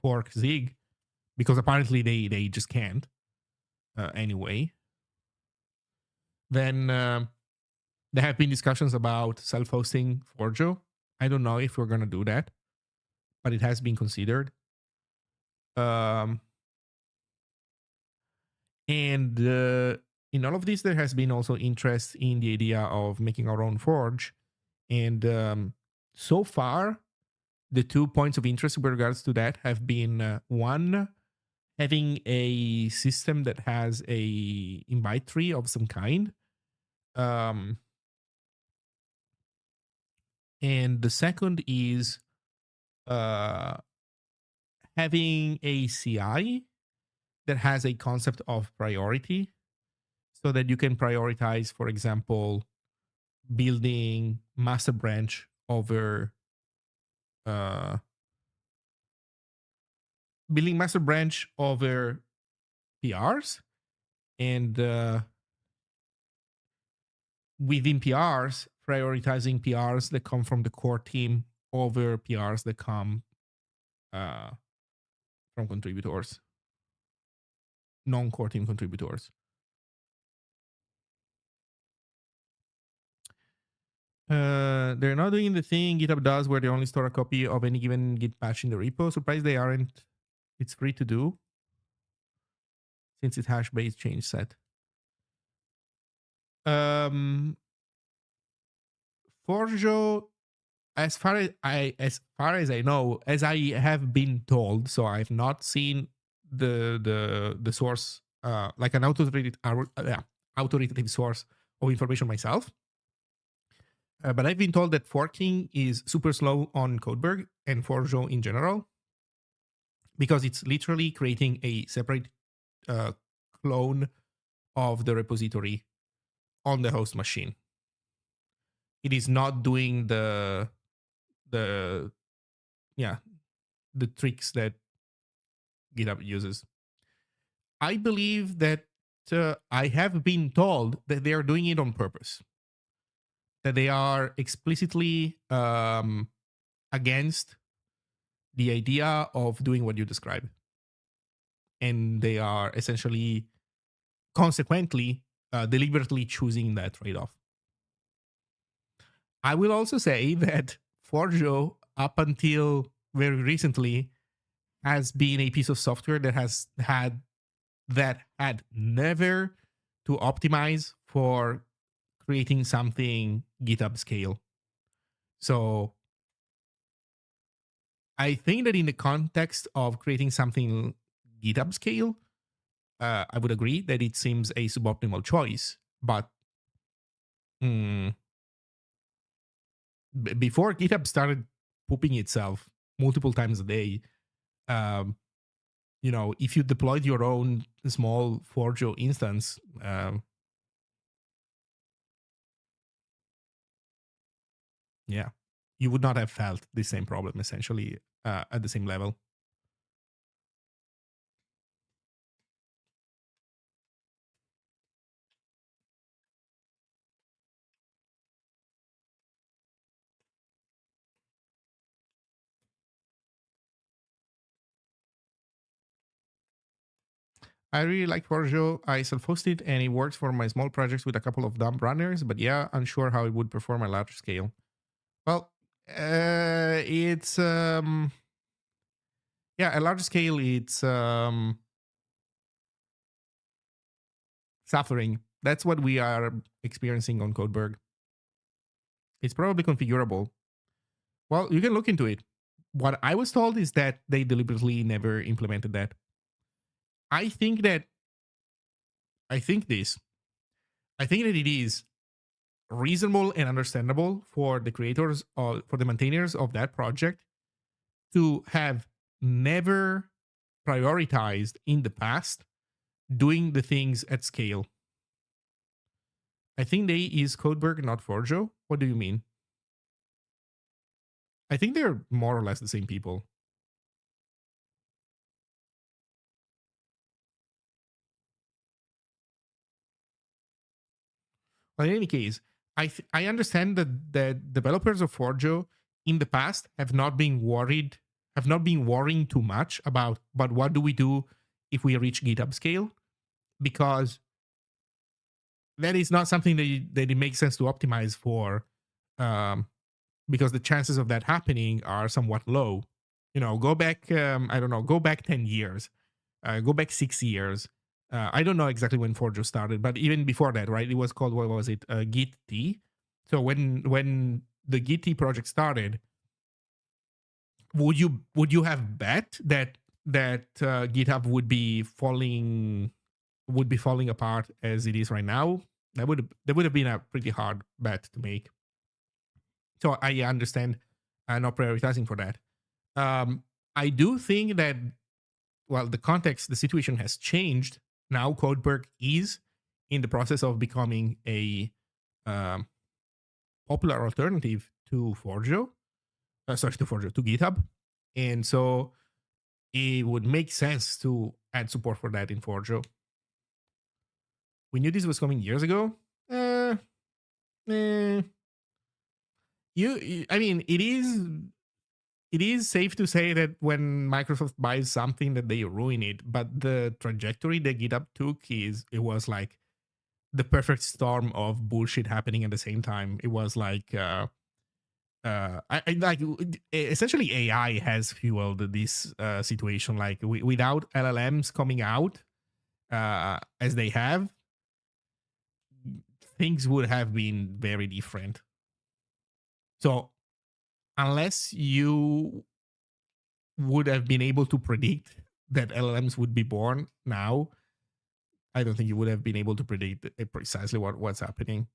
Speaker 1: fork Zig, because apparently they just can't anyway. Then there have been discussions about self-hosting Forjo. I don't know if we're gonna do that, but it has been considered. And in all of this, there has been also interest in the idea of making our own forge. And so far, the 2 points of interest with regards to that have been one, having a system that has a invite tree of some kind. Um, and the second is uh, having a CI that has a concept of priority so that you can prioritize, for example, building master branch over uh, PRs, and within PRs, prioritizing PRs that come from the core team over PRs that come uh, from contributors, non-core team contributors. They're not doing the thing GitHub does where they only store a copy of any given Git patch in the repo. Surprised they aren't. It's free to do since it's hash-based change set. Forjo, as far as I know, as I have been told, so I've not seen the source like an authoritative source of information myself. But I've been told that forking is super slow on Codeberg and Forjo in general, because it's literally creating a separate clone of the repository on the host machine. It is not doing the tricks that GitHub uses. I believe that I have been told that they are doing it on purpose, that they are explicitly against the idea of doing what you describe. And they are essentially, consequently, deliberately choosing that trade-off. I will also say that Forjo, up until very recently, has been a piece of software that had never to optimize for creating something GitHub scale. So I think that in the context of creating something GitHub scale, I would agree that it seems a suboptimal choice. But before GitHub started pooping itself multiple times a day, if you deployed your own small Forjo instance, you would not have felt the same problem essentially at the same level. I really like Forjo. I self-hosted and it works for my small projects with a couple of dump runners, but unsure how it would perform at large scale. Well, it's at large scale, it's suffering. That's what we are experiencing on Codeberg. It's probably configurable. Well, you can look into it. What I was told is that they deliberately never implemented that. I think that it is reasonable and understandable for the creators or for the maintainers of that project to have never prioritized in the past doing the things at scale. I think they is Codeberg, not Forjo. What do you mean? I think they're more or less the same people. But in any case, I understand that the developers of Forjo in the past have not been worrying too much about, but what do we do if we reach GitHub scale? Because that is not something that it makes sense to optimize for, because the chances of that happening are somewhat low. Go back, go back 10 years, go back 6 years. I don't know exactly when Forjo started, but even before that, right? It was called, what was it? Git T. So when the Git T project started, would you have bet that that GitHub would be falling apart as it is right now, that would have been a pretty hard bet to make. So I understand not prioritizing for that. I do think that, well, the situation has changed. Now Codeberg is in the process of becoming a um, popular alternative to Forjo, to GitHub, and so it would make sense to add support for that in Forjo. We knew this was coming years ago. Eh, I mean, it is safe to say that when Microsoft buys something that they ruin it, but the trajectory that GitHub took it was like the perfect storm of bullshit happening at the same time. It was like I like essentially AI has fueled this situation. Like without LLMs coming out as they have, things would have been very different. So unless you would have been able to predict that LLMs would be born now, I don't think you would have been able to predict precisely what's happening.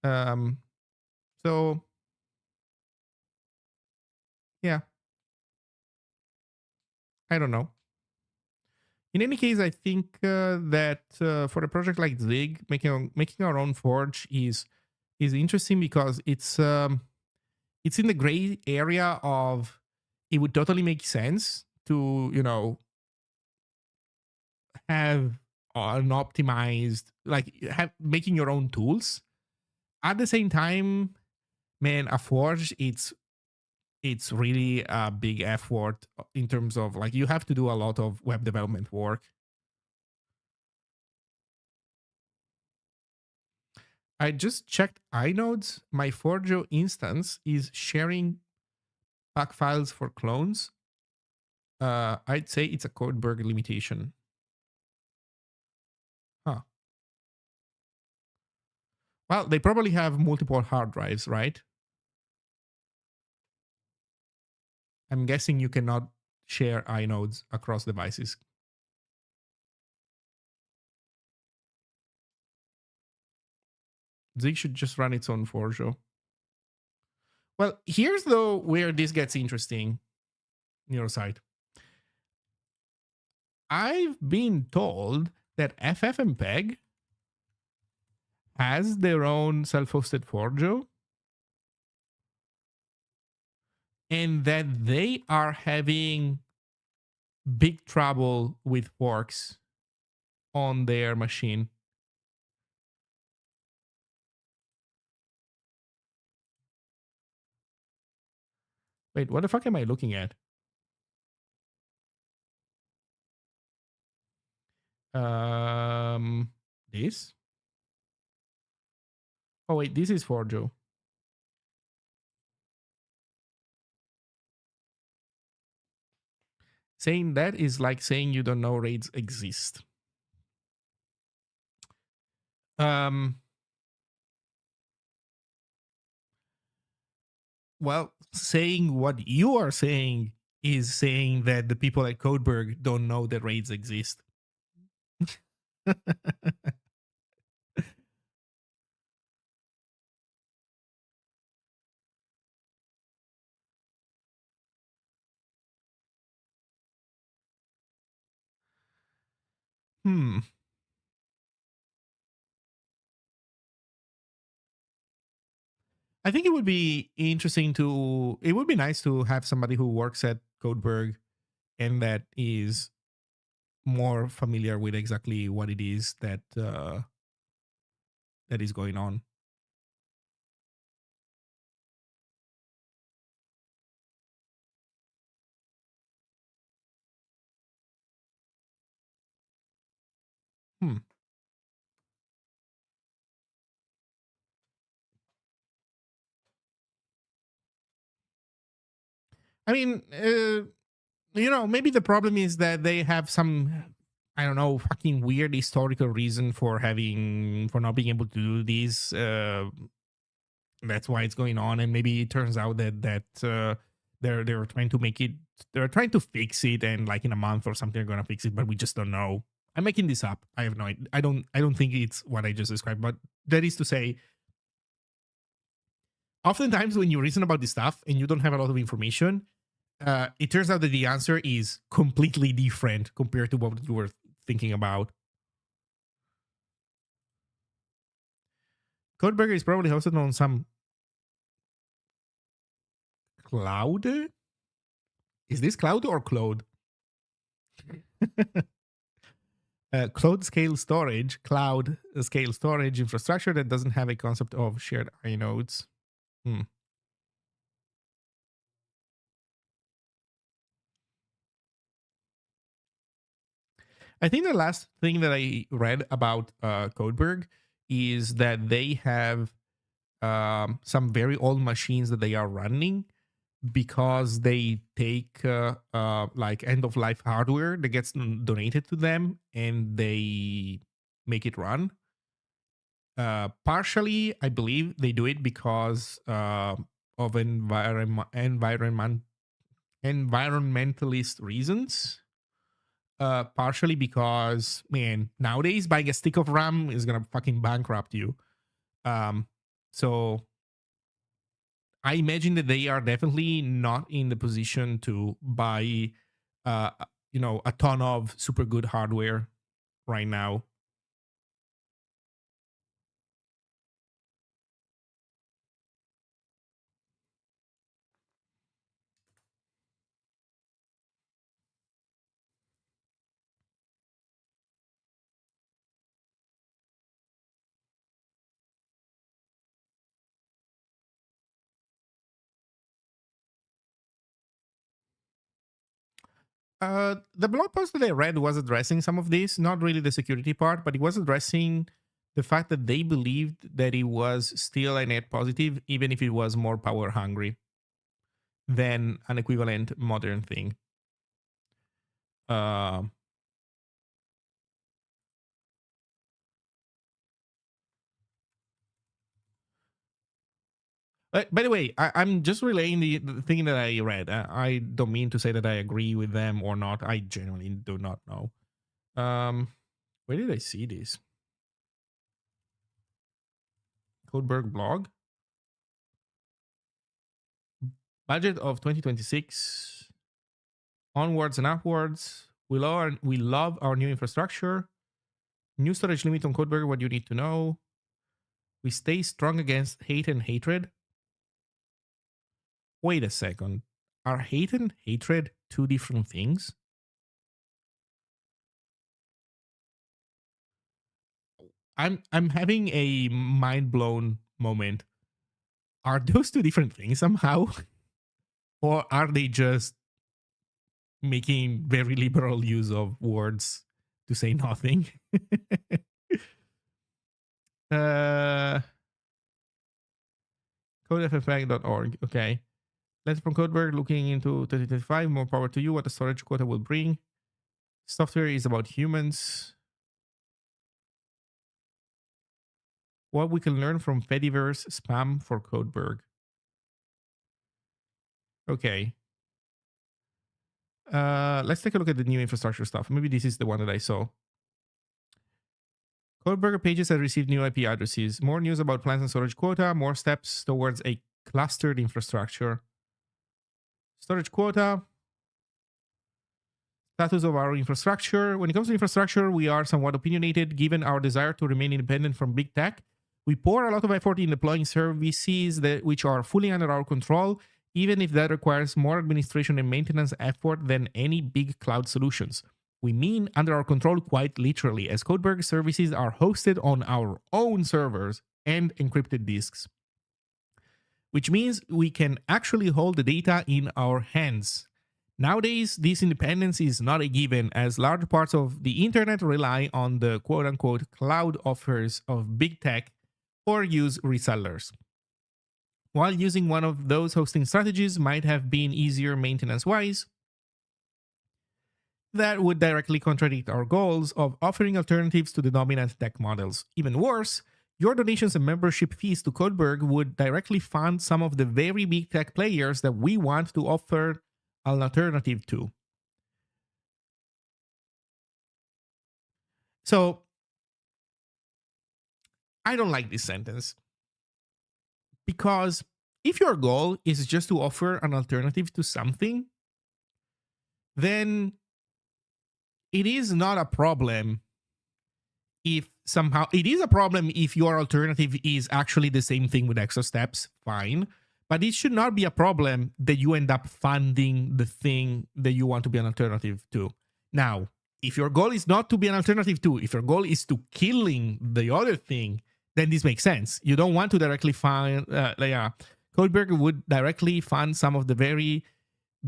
Speaker 1: Um, so yeah, I don't know. In any case, I think that for a project like Zig, making our own forge is interesting because it's in the gray area of it would totally make sense to have an optimized, like have making your own tools. At the same time, man, a forge it's really a big effort in terms of like you have to do a lot of web development work. I just checked inodes. My Forjo instance is sharing pack files for clones. I'd say it's a Codeberg limitation. Huh. Well, they probably have multiple hard drives, right? I'm guessing you cannot share inodes across devices. Zig should just run its own Forjo. Well, here's though where this gets interesting, Neurosite. I've been told that FFmpeg has their own self-hosted Forjo and that they are having big trouble with forks on their machine. Wait, what the fuck am I looking at? This? Oh wait, this is Forjo. Saying that is like saying you don't know raids exist. Well, saying what you are saying is saying that the people at Codeberg don't know that raids exist. Hmm. I think it would be interesting to. It would be nice to have somebody who works at Codeberg and that is more familiar with exactly what it is that that is going on. Hmm. I mean, maybe the problem is that they have some, I don't know, fucking weird historical reason for not being able to do this. that's why it's going on. And maybe it turns out that they're trying to make it, they're trying to fix it, and like in a month or something they're gonna fix it, but we just don't know. I'm making this up. I have no idea. I don't think it's what I just described, but that is to say, oftentimes when you reason about this stuff and you don't have a lot of information, it turns out that the answer is completely different compared to what you were thinking about. Codeburger is probably hosted on some cloud. Is this cloud or cloud? Cloud scale storage infrastructure that doesn't have a concept of shared inodes. I think the last thing that I read about Codeberg is that they have some very old machines that they are running because they take like end of life hardware that gets donated to them and they make it run. Partially, I believe they do it because of environmentalist reasons. Partially because, man, nowadays buying a stick of RAM is gonna fucking bankrupt you. So I imagine that they are definitely not in the position to buy, a ton of super good hardware right now. The blog post that I read was addressing some of this, not really the security part, but it was addressing the fact that they believed that it was still a net positive, even if it was more power hungry than an equivalent modern thing. By the way, I'm just relaying the thing that I read. I don't mean to say that I agree with them or not. I genuinely do not know. Where did I see this? Codeberg blog. Budget of 2026. Onwards and upwards. We love our new infrastructure. New storage limit on Codeberg. What you need to know. We stay strong against hate and hatred. Wait a second. Are hate and hatred two different things? I'm having a mind blown moment. Are those two different things somehow? Or are they just making very liberal use of words to say nothing? Codeffpack.org. Okay. Let's from Codeberg looking into 2025. More power to you. What the storage quota will bring. Software is about humans. What we can learn from Fediverse spam for Codeberg. Okay. Let's take a look at the new infrastructure stuff. Maybe this is the one that I saw. Codeberger pages have received new IP addresses. More news about plans and storage quota. More steps towards a clustered infrastructure. Storage quota. Status of our infrastructure. When it comes to infrastructure, we are somewhat opinionated given our desire to remain independent from big tech. We pour a lot of effort in deploying services which are fully under our control, even if that requires more administration and maintenance effort than any big cloud solutions. We mean under our control quite literally, as Codeberg services are hosted on our own servers and encrypted disks, which means we can actually hold the data in our hands. Nowadays, this independence is not a given, as large parts of the internet rely on the quote-unquote cloud offers of big tech or use resellers. While using one of those hosting strategies might have been easier maintenance-wise, that would directly contradict our goals of offering alternatives to the dominant tech models. Even worse, Your donations and membership fees to Codeberg would directly fund some of the very big tech players that we want to offer an alternative to. So I don't like this sentence because if your goal is just to offer an alternative to something, then it is not a problem if somehow it is a problem if your alternative is actually the same thing with extra steps, fine. But it should not be a problem that you end up funding the thing that you want to be an alternative to. Now, if your goal is not to be an alternative to, if your goal is to killing the other thing, then this makes sense. You don't want to directly fund, Codeberg would directly fund some of the very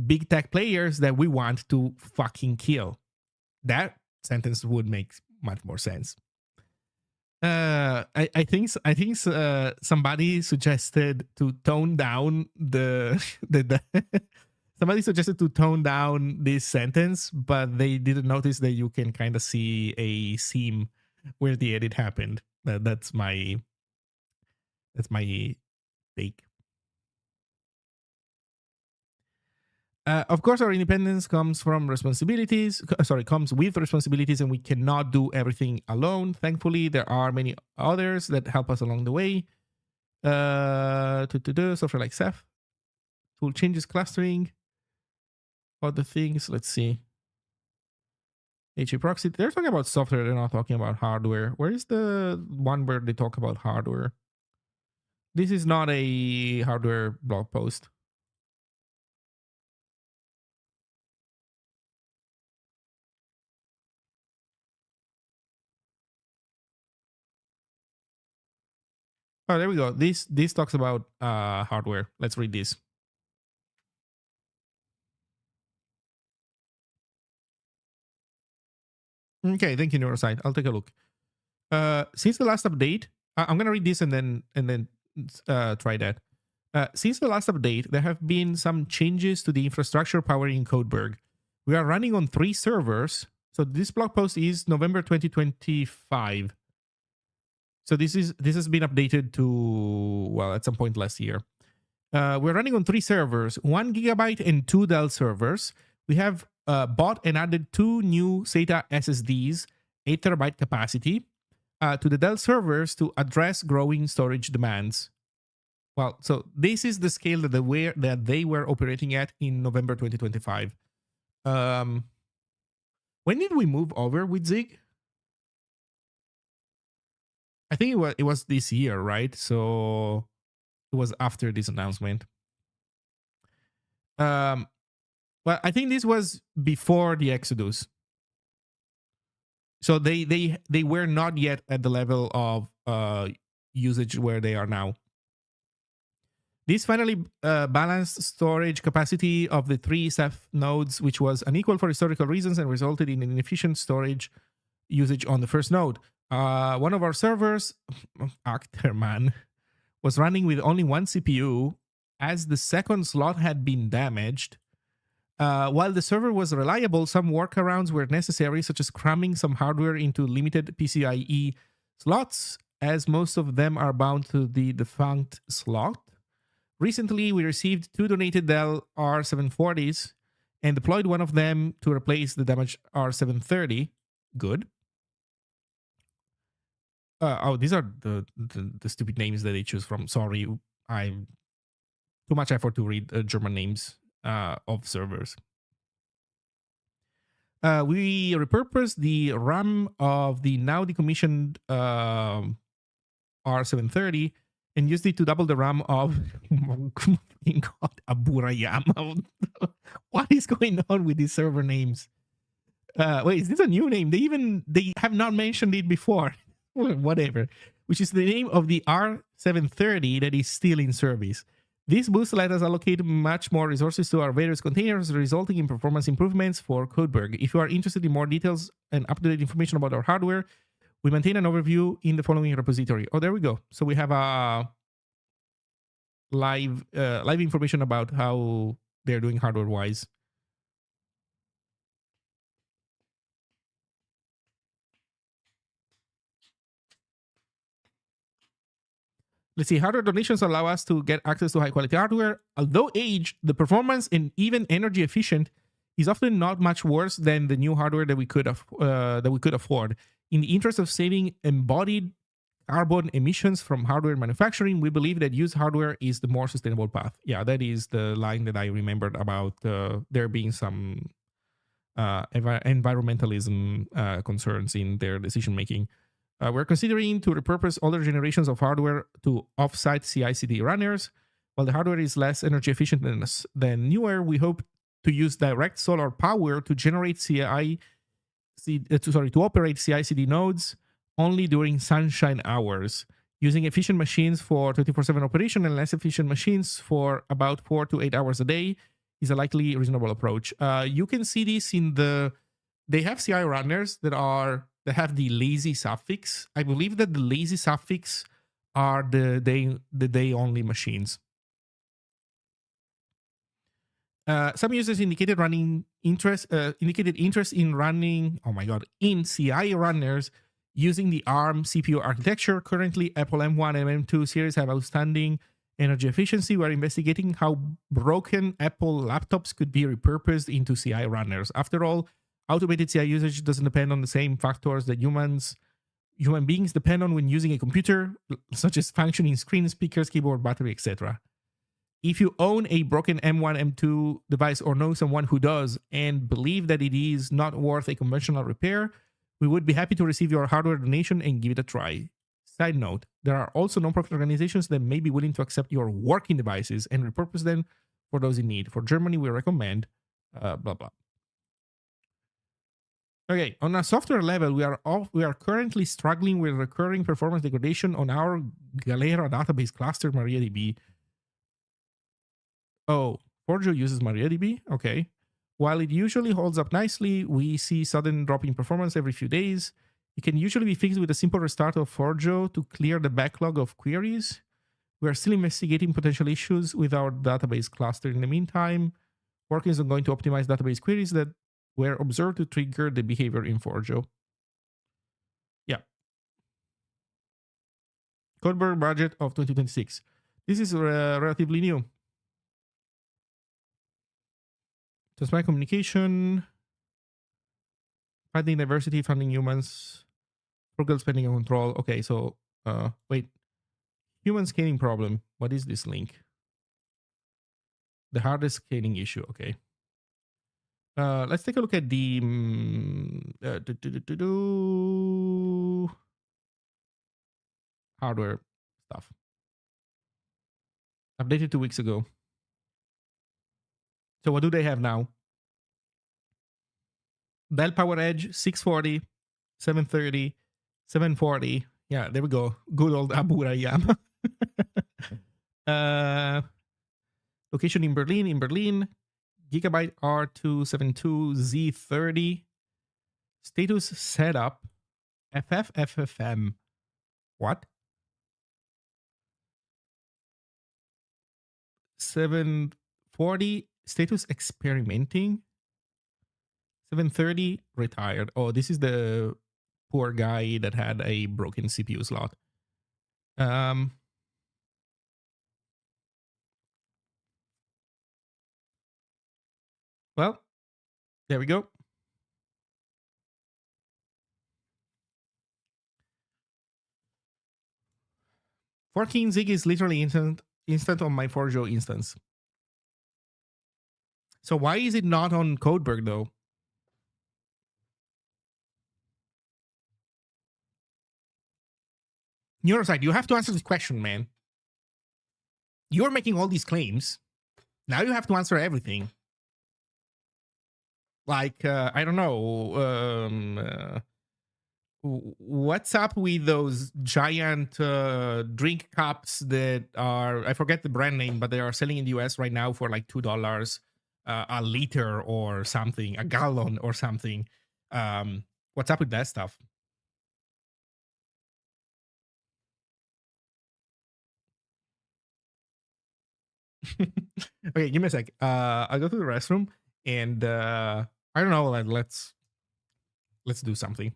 Speaker 1: big tech players that we want to fucking kill. That sentence would make much more sense. I think somebody suggested to tone down the somebody suggested to tone down this sentence, but they didn't notice that you can kind of see a seam where the edit happened. That's my take. Of course, our independence comes from responsibilities. Comes with responsibilities, and we cannot do everything alone. Thankfully, there are many others that help us along the way. Software like Ceph, tool changes, clustering, other things. Let's see. HA proxy. They're talking about software. They're not talking about hardware. Where is the one where they talk about hardware? This is not a hardware blog post. Oh, there we go. This talks about hardware. Let's read this. Okay, thank you, Neurosite. I'll take a look. Since the last update, I'm gonna read this and then try that. Since the last update, there have been some changes to the infrastructure powering Codeberg. We are running on 3 servers. So this blog post is November 2025. So this has been updated to, well, at some point last year. We're running on 3 servers, 1 gigabyte and 2 Dell servers. We have bought and added 2 new SATA SSDs, 8 terabyte capacity, to the Dell servers to address growing storage demands. Well, so this is the scale that they were operating at in November 2025. When did we move over with Zig? I think it was this year, right? So it was after this announcement. Well, I think this was before the Exodus. So they were not yet at the level of usage where they are now. This finally balanced storage capacity of the 3 Ceph nodes, which was unequal for historical reasons and resulted in an inefficient storage usage on the first node. One of our servers, Acterman, was running with only 1 CPU as the second slot had been damaged. While the server was reliable, some workarounds were necessary, such as cramming some hardware into limited PCIe slots, as most of them are bound to the defunct slot. Recently, we received 2 donated Dell R740s and deployed one of them to replace the damaged R730. Good. These are the stupid names that they choose from. Sorry, I'm too much effort to read German names of servers. We repurposed the RAM of the now decommissioned R730 and used it to double the RAM of God, Aburayama. What is going on with these server names? Wait, is this a new name? They have not mentioned it before. Whatever. Which is the name of the R730 that is still in service. This boost let us allocate much more resources to our various containers, resulting in performance improvements for Codeberg. If you are interested in more details and up-to-date information about our hardware, we maintain an overview in the following repository. Oh, there we go. So we have a live information about how they're doing hardware-wise. let's see, hardware donations allow us to get access to high quality hardware. Although aged, the performance and even energy efficient is often not much worse than the new hardware that we could afford. In the interest of saving embodied carbon emissions from hardware manufacturing, we believe that used hardware is the more sustainable path. Yeah, that is the line that I remembered about there being some environmentalism concerns in their decision making. We're considering to repurpose older generations of hardware to offsite CI/CD runners. While the hardware is less energy efficient than newer, we hope to use direct solar power to generate to operate CI/CD nodes only during sunshine hours, using efficient machines for 24/7 operation and less efficient machines for about 4 to 8 hours a day is a likely reasonable approach. You can see this in they have CI runners that have the lazy suffix. I believe that the lazy suffix are the day only machines. Some users indicated interest in running, in CI runners using the ARM CPU architecture. Currently, Apple M1 and M2 series have outstanding energy efficiency. We're investigating how broken Apple laptops could be repurposed into CI runners. After all, automated CI usage doesn't depend on the same factors that human beings depend on when using a computer, such as functioning screen, speakers, keyboard, battery, etc. If you own a broken M1, M2 device or know someone who does and believe that it is not worth a conventional repair, we would be happy to receive your hardware donation and give it a try. Side note, there are also non-profit organizations that may be willing to accept your working devices and repurpose them for those in need. For Germany, we recommend blah blah. Okay, on a software level, we are currently struggling with recurring performance degradation on our Galera database cluster MariaDB. Oh, Forjo uses MariaDB? Okay. While it usually holds up nicely, we see sudden drop in performance every few days. It can usually be fixed with a simple restart of Forjo to clear the backlog of queries. We are still investigating potential issues with our database cluster. In the meantime, work is on going to optimize database queries that were observed to trigger the behavior in Forjo. Yeah. Codeberg budget of 2026. This is relatively new. Transparent communication, funding diversity, funding humans, frugal spending and control. Okay, so wait. Human scaling problem. What is this link? The hardest scaling issue. Okay. Let's take a look at the hardware stuff. Updated 2 weeks ago. So what do they have now? Dell PowerEdge 640, 730, 740. Yeah, there we go. Good old Abu Rayam. Location in Berlin. Gigabyte R272Z30. Status setup. FFFFM. What? 740. Status experimenting. 730 retired. Oh, this is the poor guy that had a broken CPU slot. Well, there we go. Forking Zig is literally instant on my Forjo instance. So why is it not on Codeberg though? Neurosite, you have to answer this question, man. You're making all these claims. Now you have to answer everything. Like, I don't know. What's up with those giant drink cups that are, I forget the brand name, but they are selling in the US right now for like $2 a liter or something, a gallon or something. What's up with that stuff? Okay, give me a sec. I'll go to the restroom and I don't know, let's do something.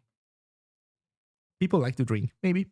Speaker 1: People like to drink, maybe.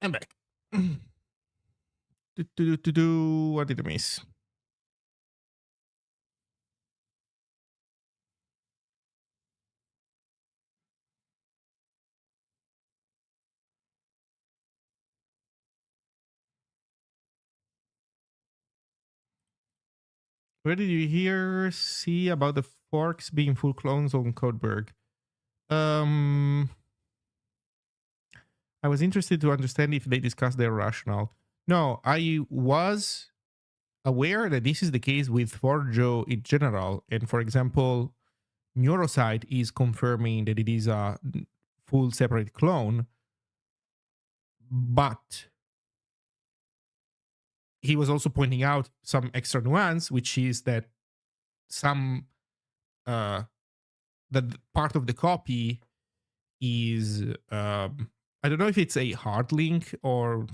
Speaker 1: I'm back. What did I miss? Where did you see about the forks being full clones on Codeberg? I was interested to understand if they discussed their rationale. No, I was aware that this is the case with Forjo in general. And for example, Neurosite is confirming that it is a full separate clone, but he was also pointing out some extra nuance, which is that some that part of the copy is I don't know if it's a hard link or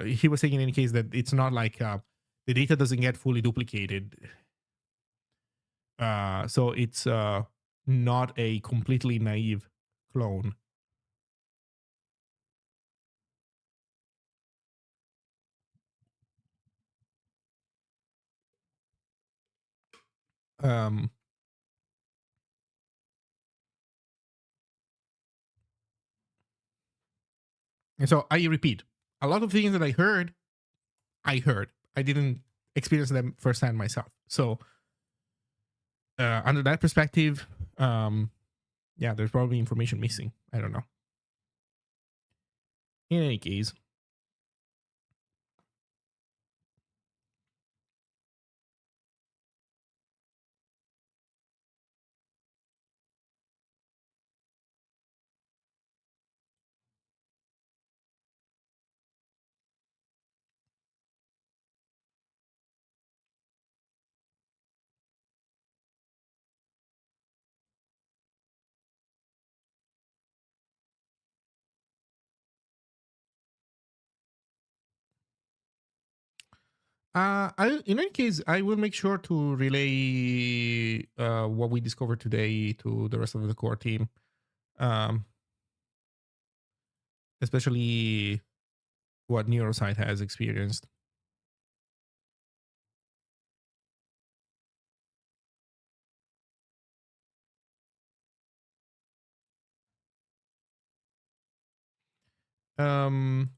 Speaker 1: he was saying in any case that it's not like the data doesn't get fully duplicated. So it's not a completely naive clone. Um, and so I repeat, a lot of things that I heard. I didn't experience them firsthand myself. So under that perspective, yeah, there's probably information missing. I don't know. In any case, in any case, I will make sure to relay what we discovered today to the rest of the core team, um, especially what Neurosite has experienced. Um,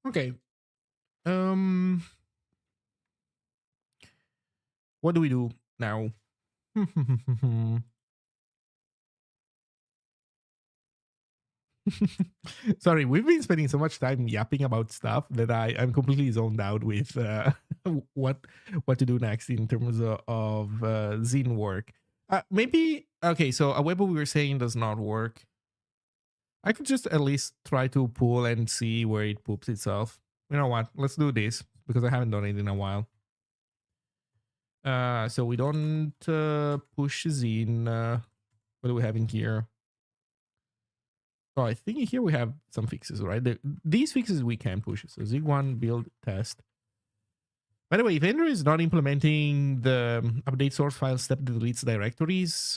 Speaker 1: okay. What do we do now? Sorry, we've been spending so much time yapping about stuff that I'm completely zoned out with what to do next in terms of zine work. Maybe okay. So a web we were saying does not work. I could just at least try to pull and see where it poops itself. You know what? Let's do this because I haven't done it in a while. So we don't push zine. What do we have in here? Oh, I think here we have some fixes, right? These fixes we can push. So Zig1 build test. By the way, if Android is not implementing the update source file step that deletes directories,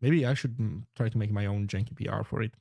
Speaker 1: maybe I should try to make my own janky PR for it.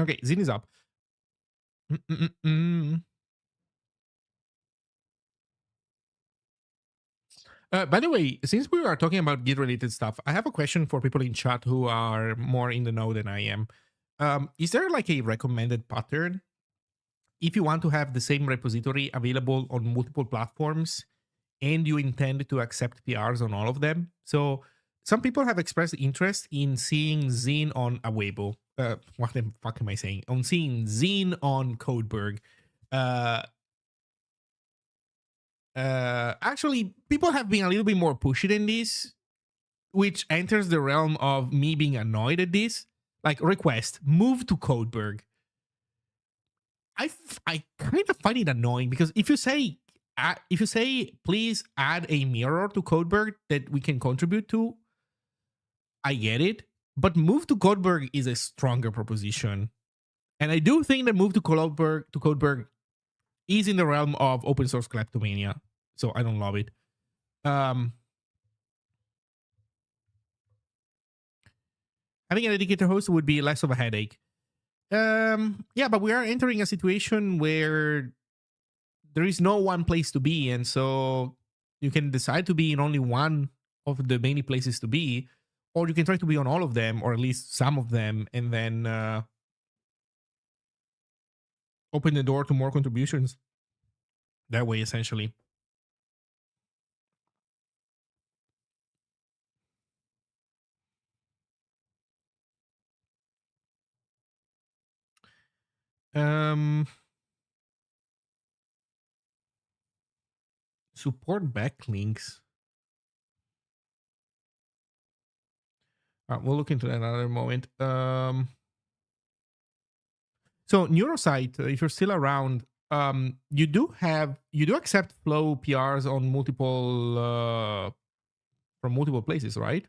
Speaker 1: Okay, Zine is up. By the way, since we are talking about Git related stuff, I have a question for people in chat who are more in the know than I am. Is there like a recommended pattern if you want to have the same repository available on multiple platforms and you intend to accept PRs on all of them? So some people have expressed interest in seeing Zine on Awebo. What the fuck am I saying? On seeing Zine on Codeberg. Actually, people have been a little bit more pushy than this, which enters the realm of me being annoyed at this. Like, request, move to Codeberg. I kind of find it annoying because if you say please add a mirror to Codeberg that we can contribute to, I get it. But move to Codeberg is a stronger proposition. And I do think that move to Codeberg is in the realm of open source kleptomania. So I don't love it. Um, Having a dedicated host would be less of a headache. Yeah, but we are entering a situation where there is no one place to be, and so you can decide to be in only one of the many places to be, or you can try to be on all of them, or at least some of them, and then open the door to more contributions that way, essentially. Um, Support backlinks. We'll look into that another moment. So Neurosite, if you're still around, you do accept flow PRs on multiple from multiple places, right?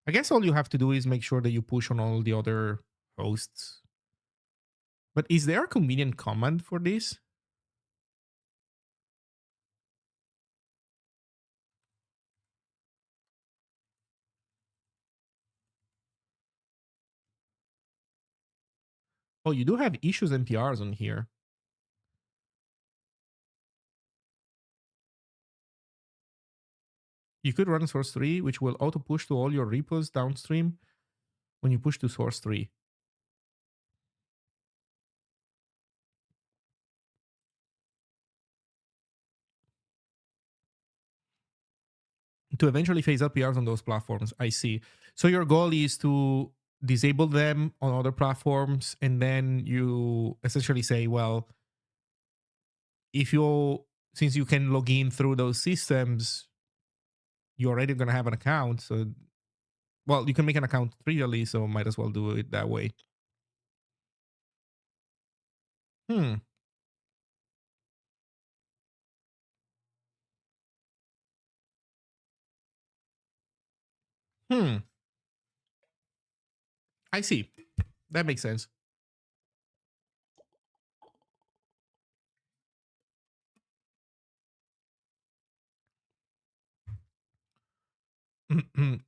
Speaker 1: I guess all you have to do is make sure that you push on all the other hosts. But is there a convenient command for this? Oh, you do have issues and PRs on here. You could run source 3, which will auto push to all your repos downstream when you push to source 3. To eventually phase out PRs on those platforms. I see. So your goal is to disable them on other platforms, and then you essentially say, well, if you since you can log in through those systems, you're already gonna have an account. So well, you can make an account trivially, so might as well do it that way. Hmm. Hmm. I see. That makes sense.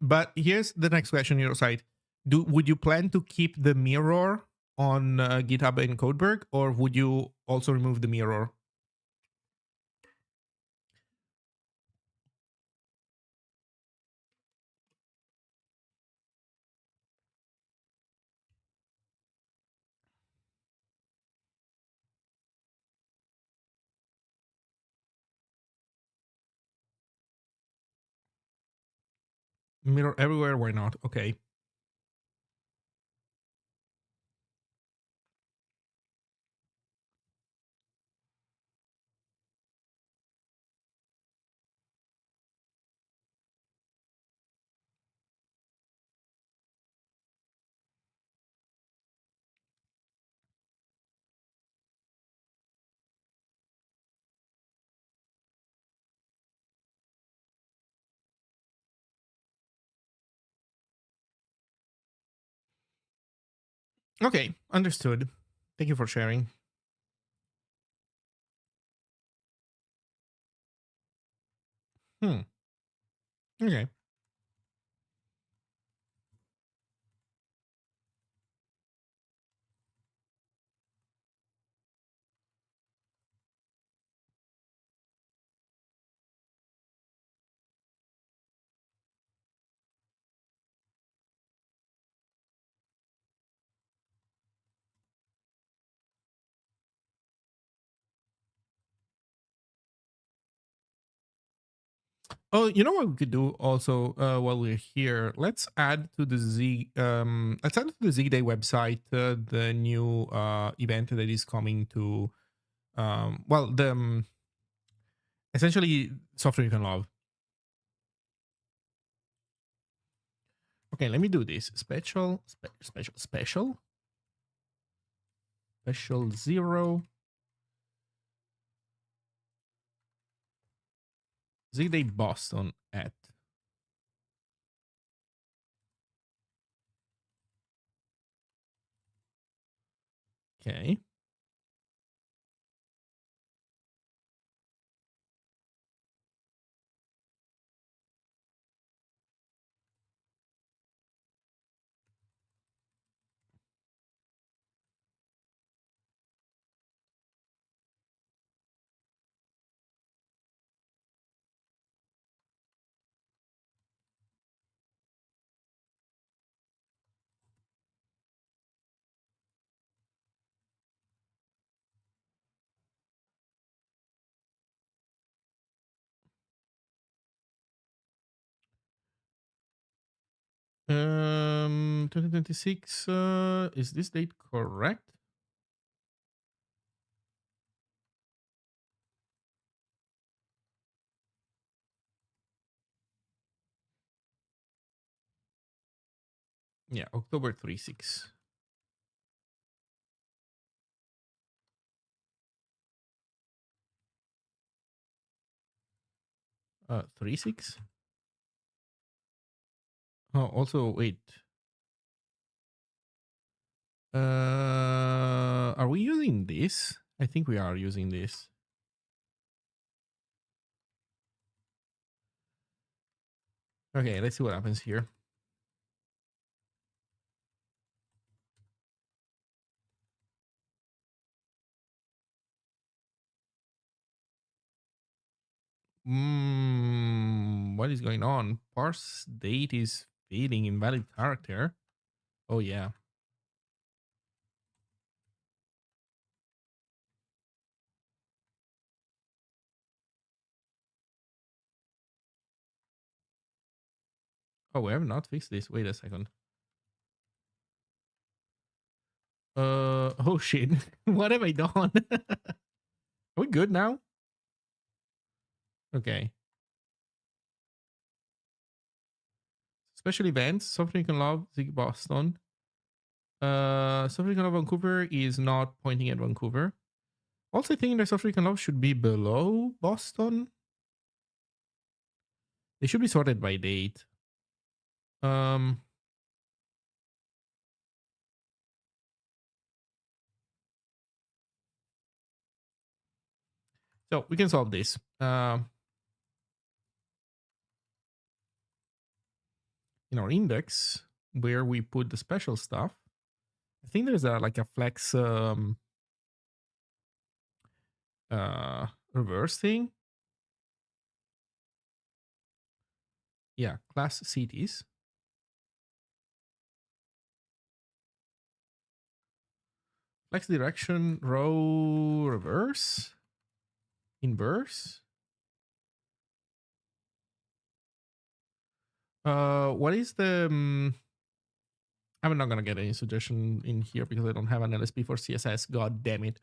Speaker 1: But here's the next question on your side. Would you plan to keep the mirror on GitHub and Codeberg, or would you also remove the mirror? Mirror everywhere? Why not? Okay. Okay. Understood. Thank you for sharing. Hmm. Okay. Oh, you know what we could do also while we're here? Let's add to the let's add to the Zig Day website the new event that is coming to well Essentially, software you can love. Okay, let me do this. Special 0. Zig Boston at. Okay. Um, 2026. Is this date correct? Yeah, October 36. 36. Oh, also wait. Are we using this? I think we are using this. Okay, let's see what happens here. What is going on? Parse date is fading invalid character. Oh yeah. Oh, we have not fixed this. Wait a second. Oh shit. What have I done? Are we good now? Okay. Special events, Software You Can Love, Zig Boston. Software You Can Love Vancouver is not pointing at Vancouver. Also, I think the Software You Can Love should be below Boston. They should be sorted by date. So we can solve this. In our index, where we put the special stuff, I think there's like a flex reverse thing. Yeah, class cities. Flex direction, row reverse, inverse. What is the? I'm not gonna get any suggestion in here because I don't have an LSP for CSS. God damn it.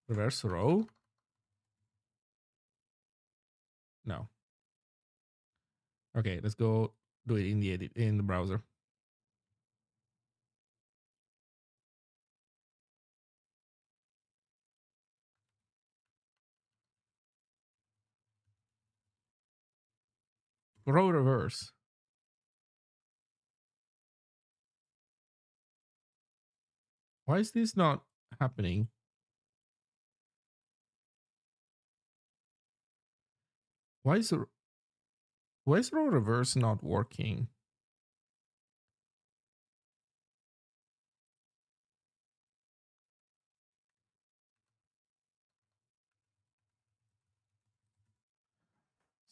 Speaker 1: Reverse row. No. Okay, let's go do it in the edit in the browser. Row reverse. Why is this not happening? Why is row reverse not working?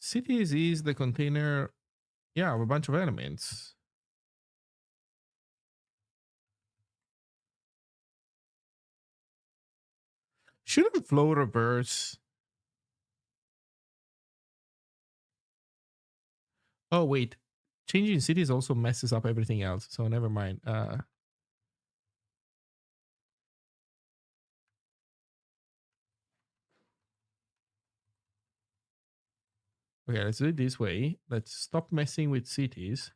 Speaker 1: Cities is the container, yeah, of a bunch of elements. Shouldn't flow reverse? Oh wait, changing cities also messes up everything else. So never mind. Okay, let's do it this way. Let's stop messing with cities.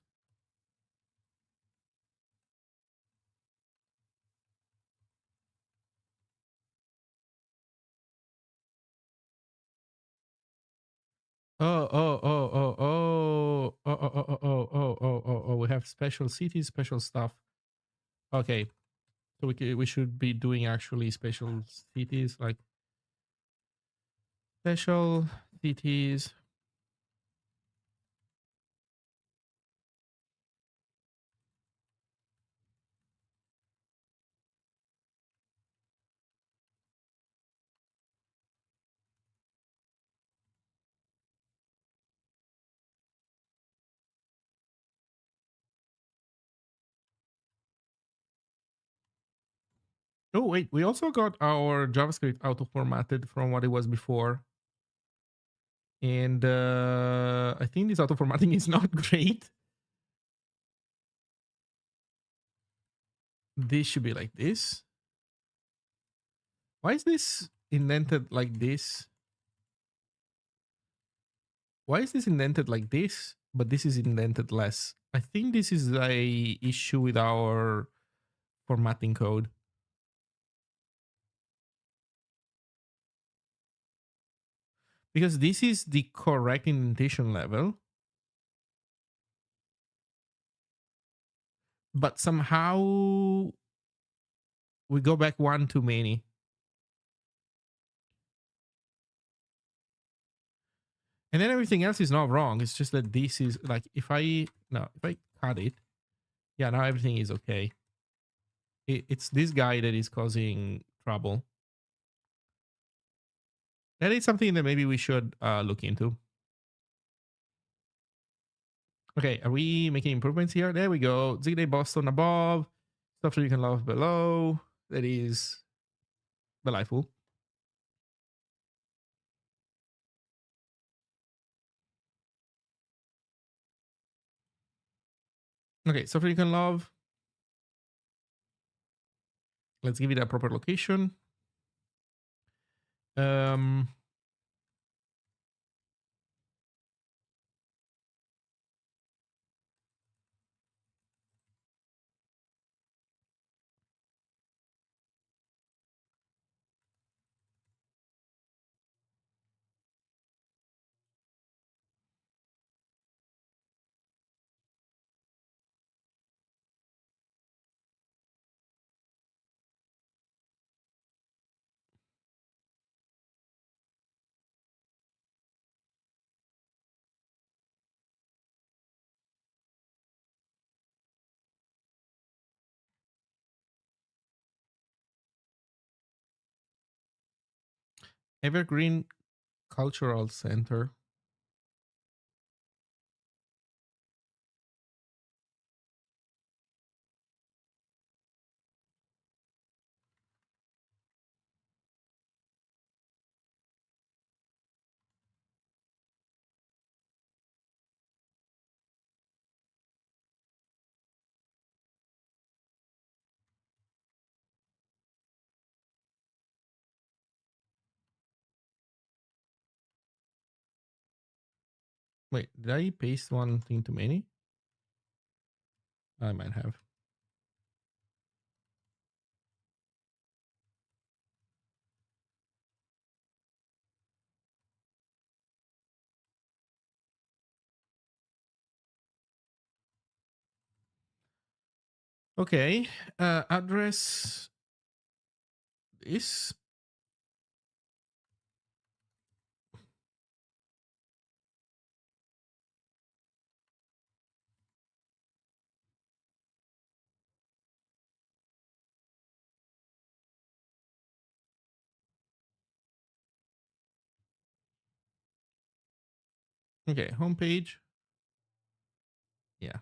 Speaker 1: Oh. We have special cities, special stuff. Okay, so we should be doing actually special cities, like special cities. Oh wait, we also got our JavaScript auto formatted from what it was before, and I think this auto formatting is not great. This should be like this. Why is this indented like this? Why is this indented like this, but this is indented less? I think this is a issue with our formatting code. Because this is the correct indentation level, but somehow we go back one too many. And then everything else is not wrong. It's just that this is like, if I cut it, yeah, now everything is okay. It's this guy that is causing trouble. That is something that maybe we should look into. Okay, are we making improvements here? There we go. Zig Boston above. Stuff that you can love below. That is delightful. Okay, stuff that you can love. Let's give it a proper location. Um, Evergreen Cultural Center. Wait, did I paste one thing too many? I might have. Okay, address is okay. Homepage. Yeah.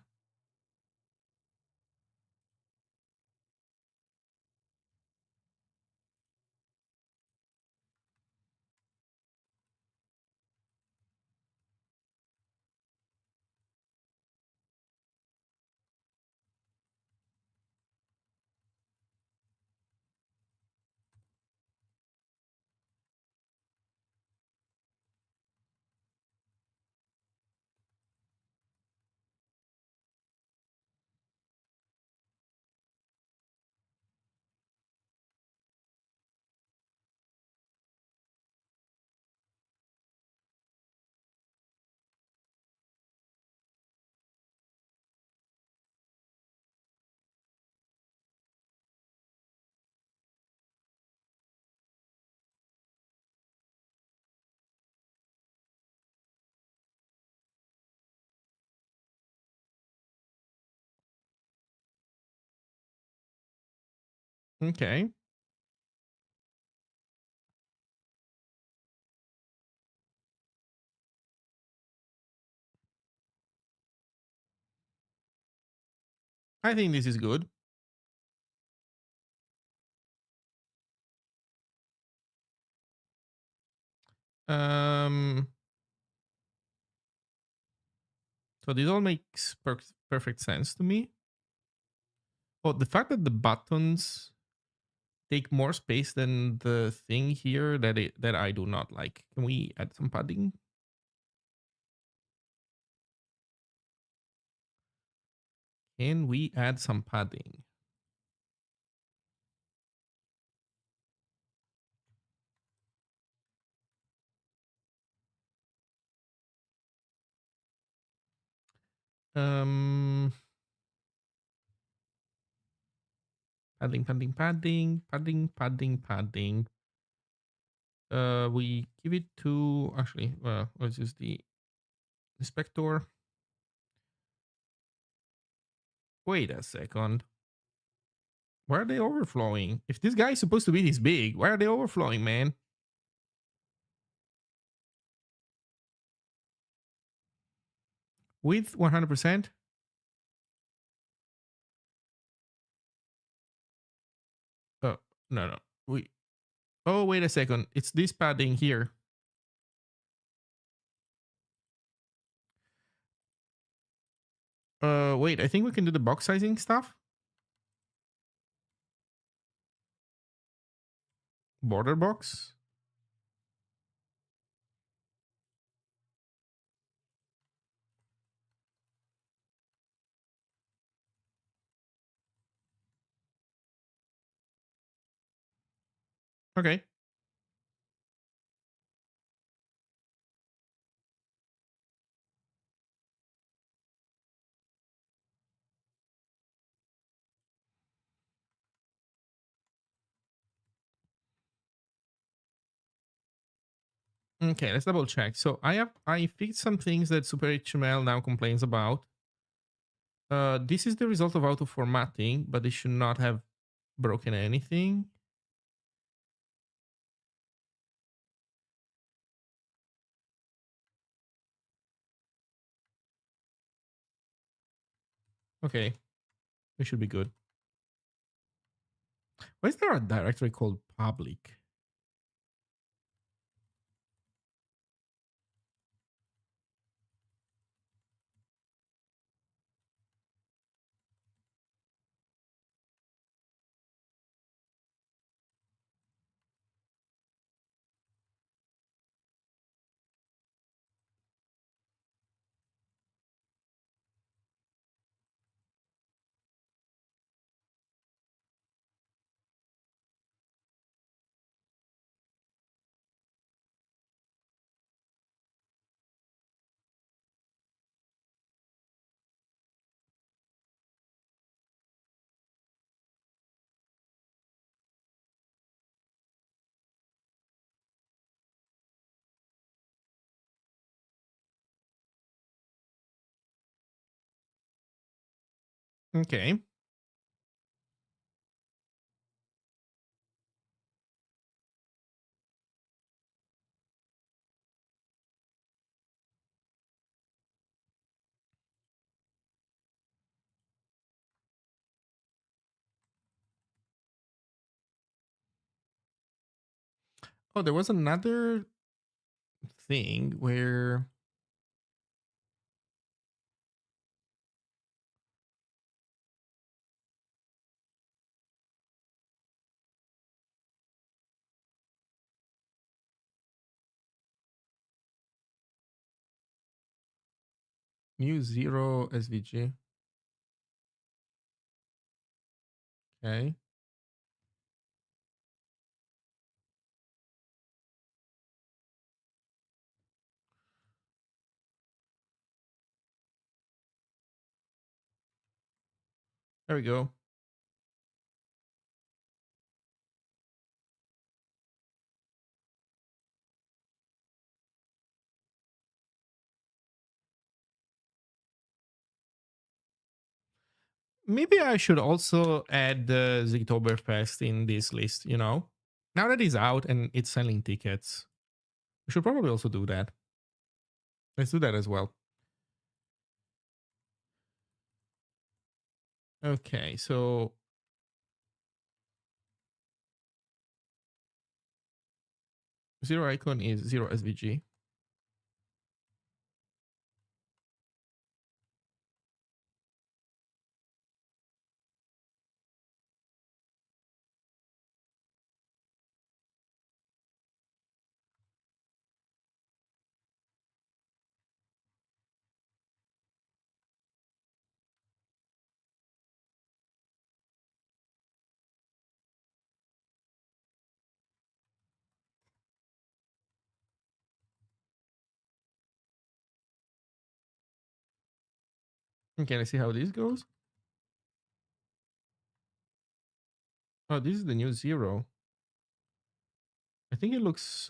Speaker 1: Okay. I think this is good. Um, so this all makes perfect sense to me. But the fact that the buttons take more space than the thing here that I do not like. Can we add some padding? Can we add some padding? Um, padding. We give it to actually. Let's use the inspector. Wait a second. Why are they overflowing? If this guy is supposed to be this big, why are they overflowing, man? With 100%? Oh, no, no. Oh, wait a second. It's this padding here. Wait, I think we can do the box sizing stuff. Border box. Okay. Okay, let's double check. So I fixed some things that Super HTML now complains about. This is the result of auto formatting, but it should not have broken anything. Okay, we should be good. Why is there a directory called public? Okay. Oh, there was another thing where new zero SVG. Okay. There we go. Maybe I should also add the Zigtoberfest in this list, you know? Now that it's out and it's selling tickets, we should probably also do that. Let's do that as well. Okay, so zero icon is zero SVG. Okay, let's see how this goes. Oh, this is the new zero. I think it looks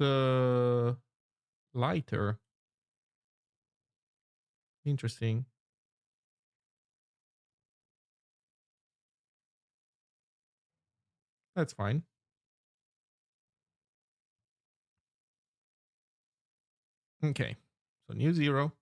Speaker 1: lighter. Interesting. That's fine. Okay, so new zero.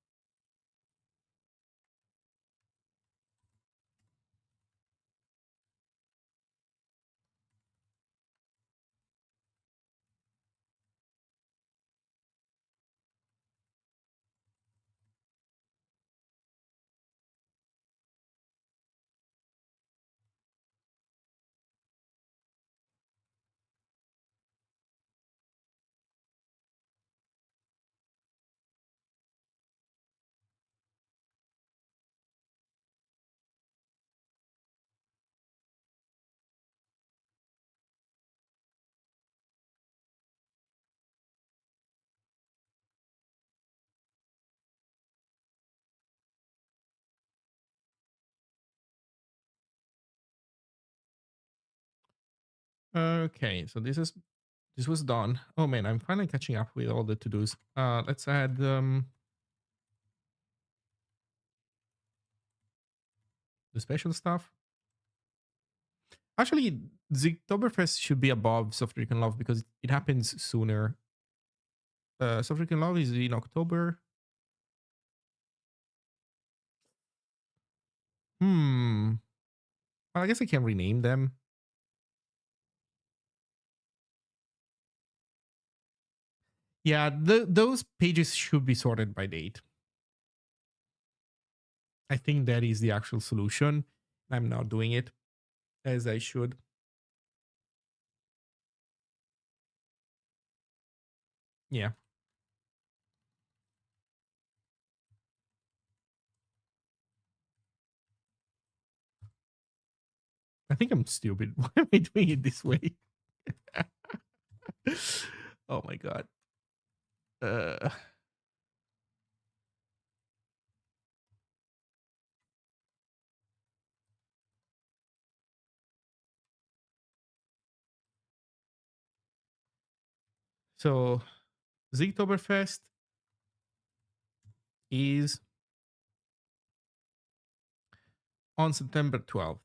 Speaker 1: Okay, so this was done. Oh man, I'm finally catching up with all the to-dos. Let's add the special stuff. Actually, Zigtoberfest should be above Soft Freaking Love because it happens sooner. Soft Freaking Love is in October. Hmm. Well, I guess I can rename them. Yeah, those pages should be sorted by date. I think that is the actual solution. I'm not doing it as I should. Yeah. I think I'm stupid. Why am I doing it this way? Oh my god. Uh, so Zigtoberfest is on September 12th.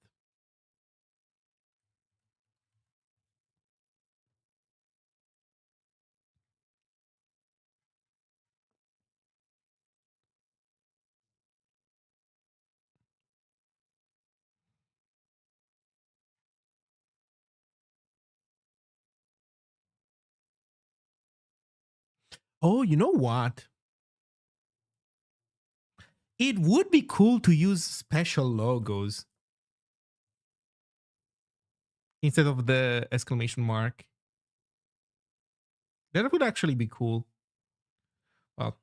Speaker 1: Oh, you know what? It would be cool to use special logos instead of the exclamation mark. That would actually be cool. Well,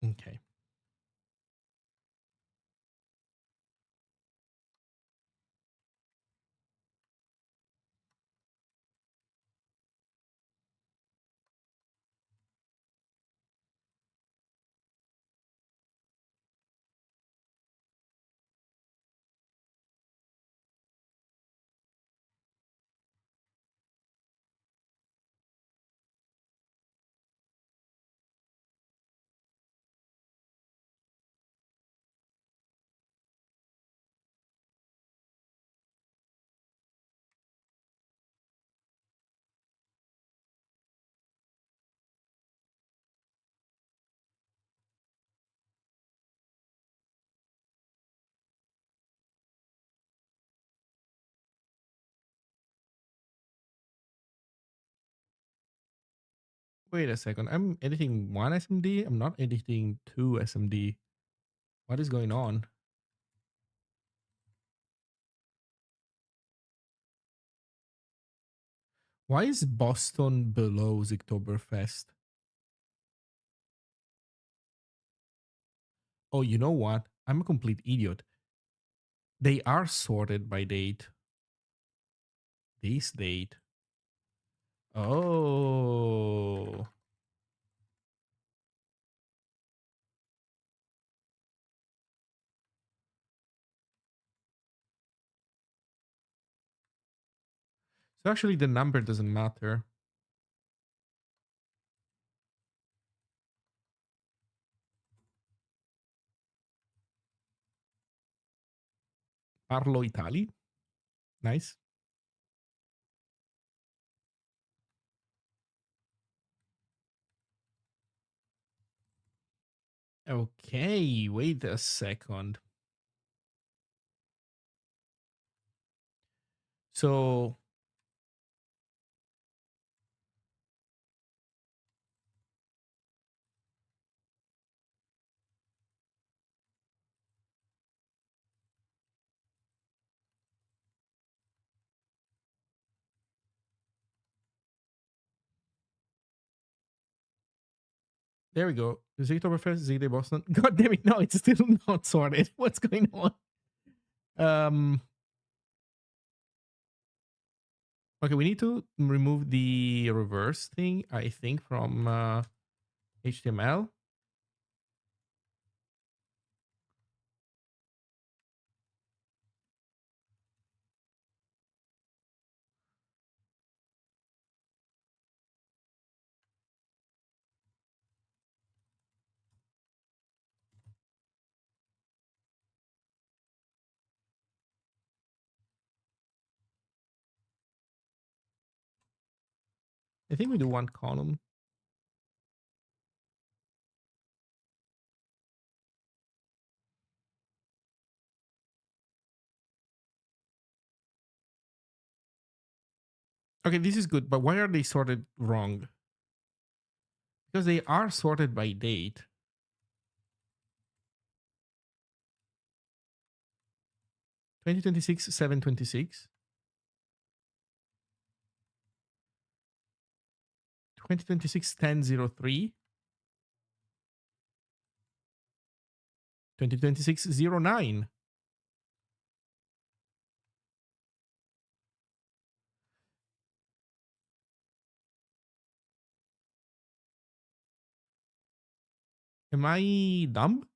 Speaker 1: okay. Wait a second. I'm editing one SMD. I'm not editing two SMD. What is going on? Why is Boston below Ziktoberfest? Oh, you know what? I'm a complete idiot. They are sorted by date. This date. Oh. So actually the number doesn't matter. Parlo Itali. Nice. Okay, wait a second. So there we go. Ziktoberfest, Zig Boston. God damn it, no, it's still not sorted. What's going on? Um okay, we need to remove the reverse thing, I think, from HTML. I think we do one column. Okay, this is good, but why are they sorted wrong? Because they are sorted by date. 2026, 726. 2026, 1003. 2026, 09. Am I dumb?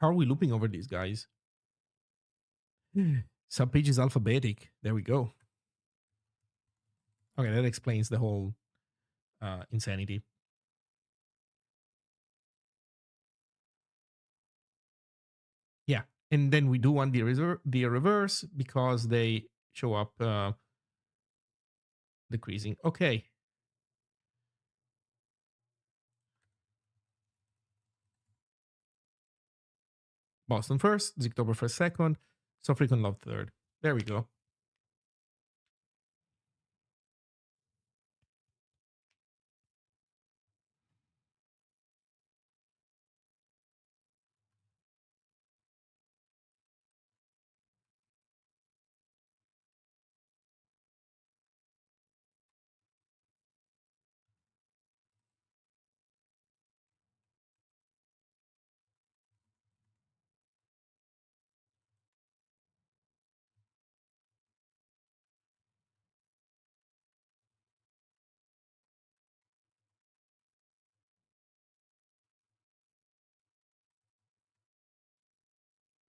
Speaker 1: How are we looping over these guys? Subpage is alphabetic. There we go. Okay, that explains the whole insanity. Yeah, and then we do want the reverse because they show up decreasing. Okay. Boston first, Ziktoberfest second, so frequent love third. There we go.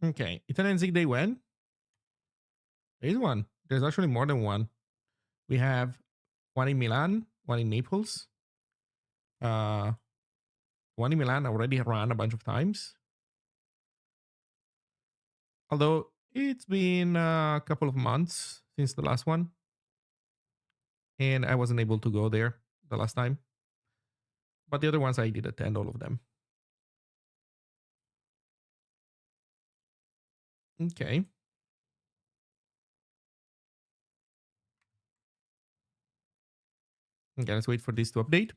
Speaker 1: Okay, Italian Zig Day when? There is one. There's actually more than one. We have one in Milan, one in Naples. Uh, one in Milan already ran a bunch of times. Although it's been a couple of months since the last one, and I wasn't able to go there the last time. But the other ones I did attend all of them. Okay. Okay, let's wait for this to update.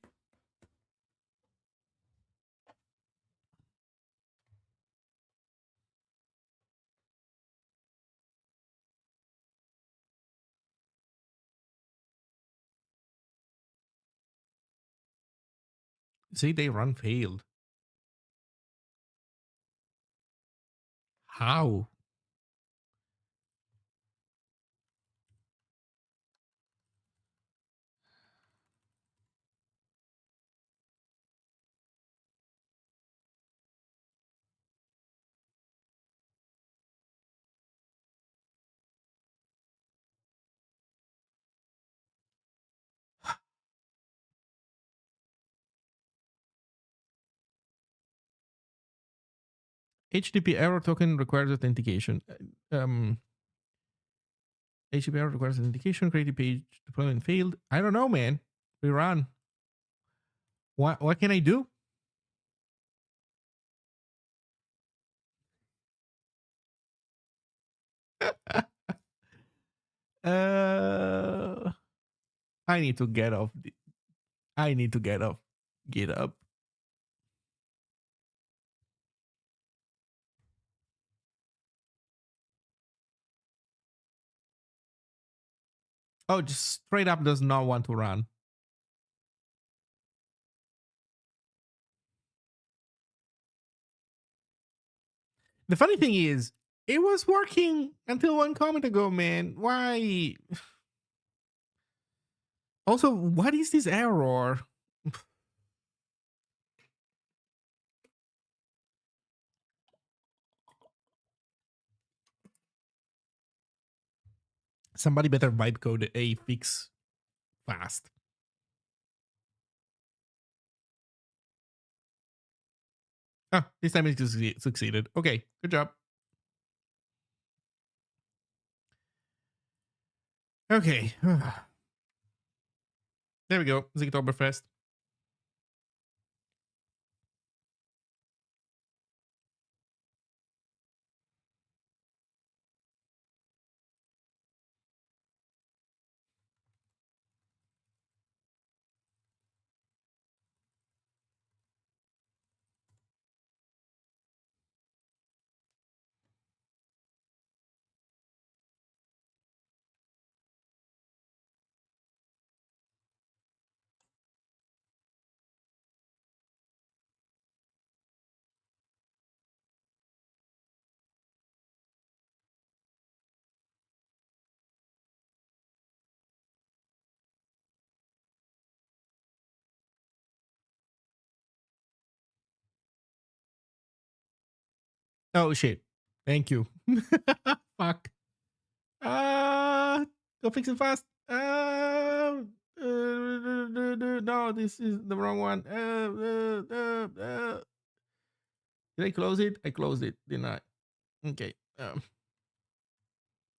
Speaker 1: See, they run failed. How? HTTP error token requires authentication. HTTP error requires authentication. Creative page deployment failed. I don't know, man. We run. What can I do? uh, I need to get off. I need to get off. Get up. Oh, just straight up does not want to run. The funny thing is, it was working until one comment ago, man. Why? Also, what is this error? Somebody better vibe code a fix fast. Ah, this time it succeeded. Okay, good job. Okay. There we go. Zigtoberfest. Oh shit. Thank you. Fuck. Go fix it fast. No, this is the wrong one. Did I close it? I closed it, didn't I? Okay.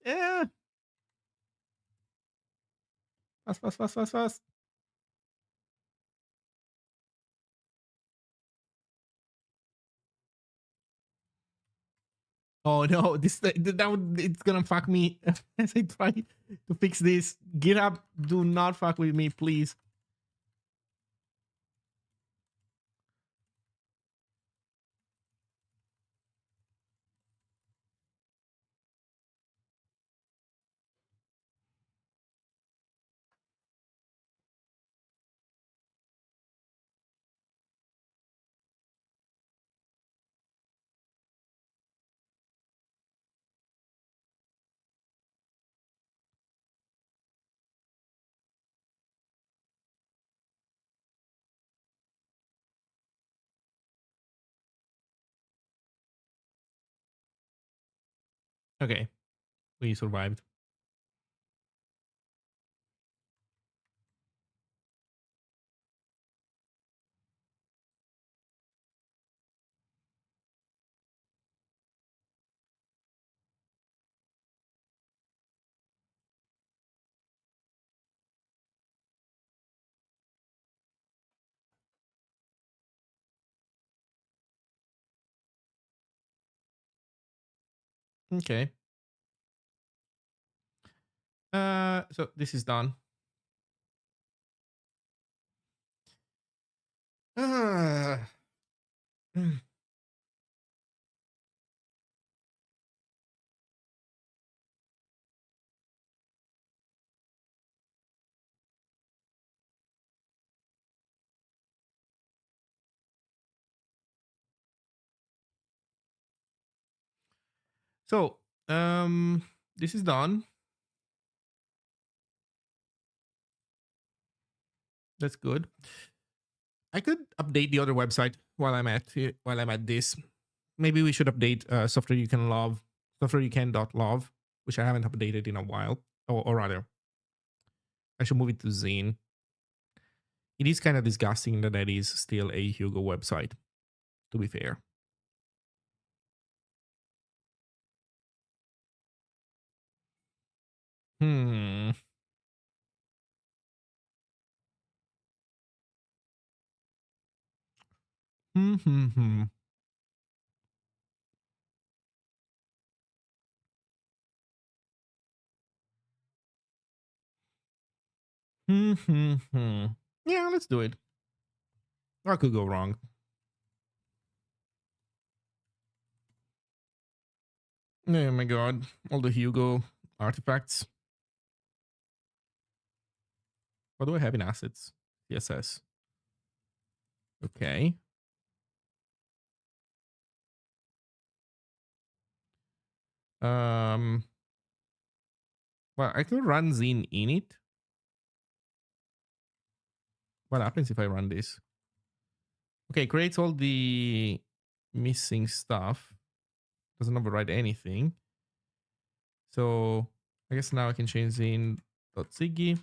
Speaker 1: Yeah. Fast, fast, fast, fast, fast. Oh no, it's gonna fuck me as I try to fix this. GitHub, do not fuck with me, please. Okay, we survived. Okay. So this is done. Ah. So, this is done. That's good. I could update the other website while I'm at this. Maybe we should update software you can love, software you can dot love, which I haven't updated in a while. Or rather, I should move it to Zine. It is kind of disgusting that that is still a Hugo website, to be fair. Hmm. Hmm. Hmm. Hmm. Hmm. Hmm. Hmm. Yeah, let's do it. What could go wrong? Oh my god. All the Hugo artifacts. What do I have in assets? CSS. Okay. Um well, I could run Zine in it. What happens if I run this? Okay, creates all the missing stuff. Doesn't override anything. So I guess now I can change Zine.ziggy.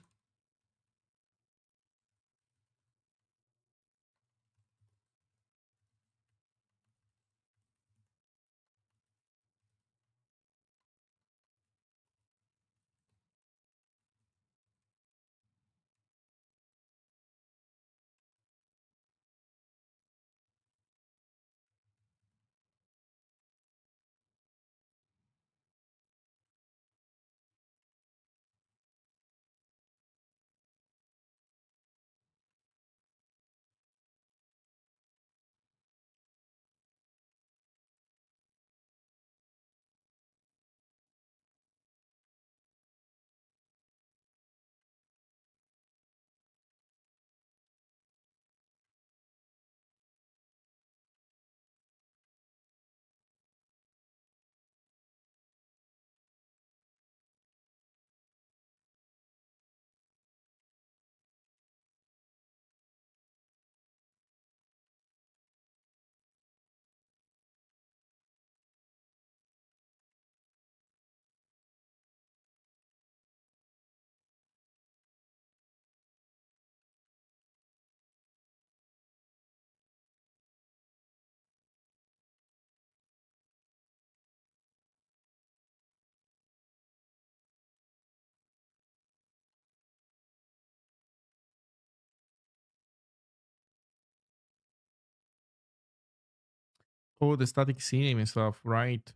Speaker 1: Oh, the static scene and stuff, right?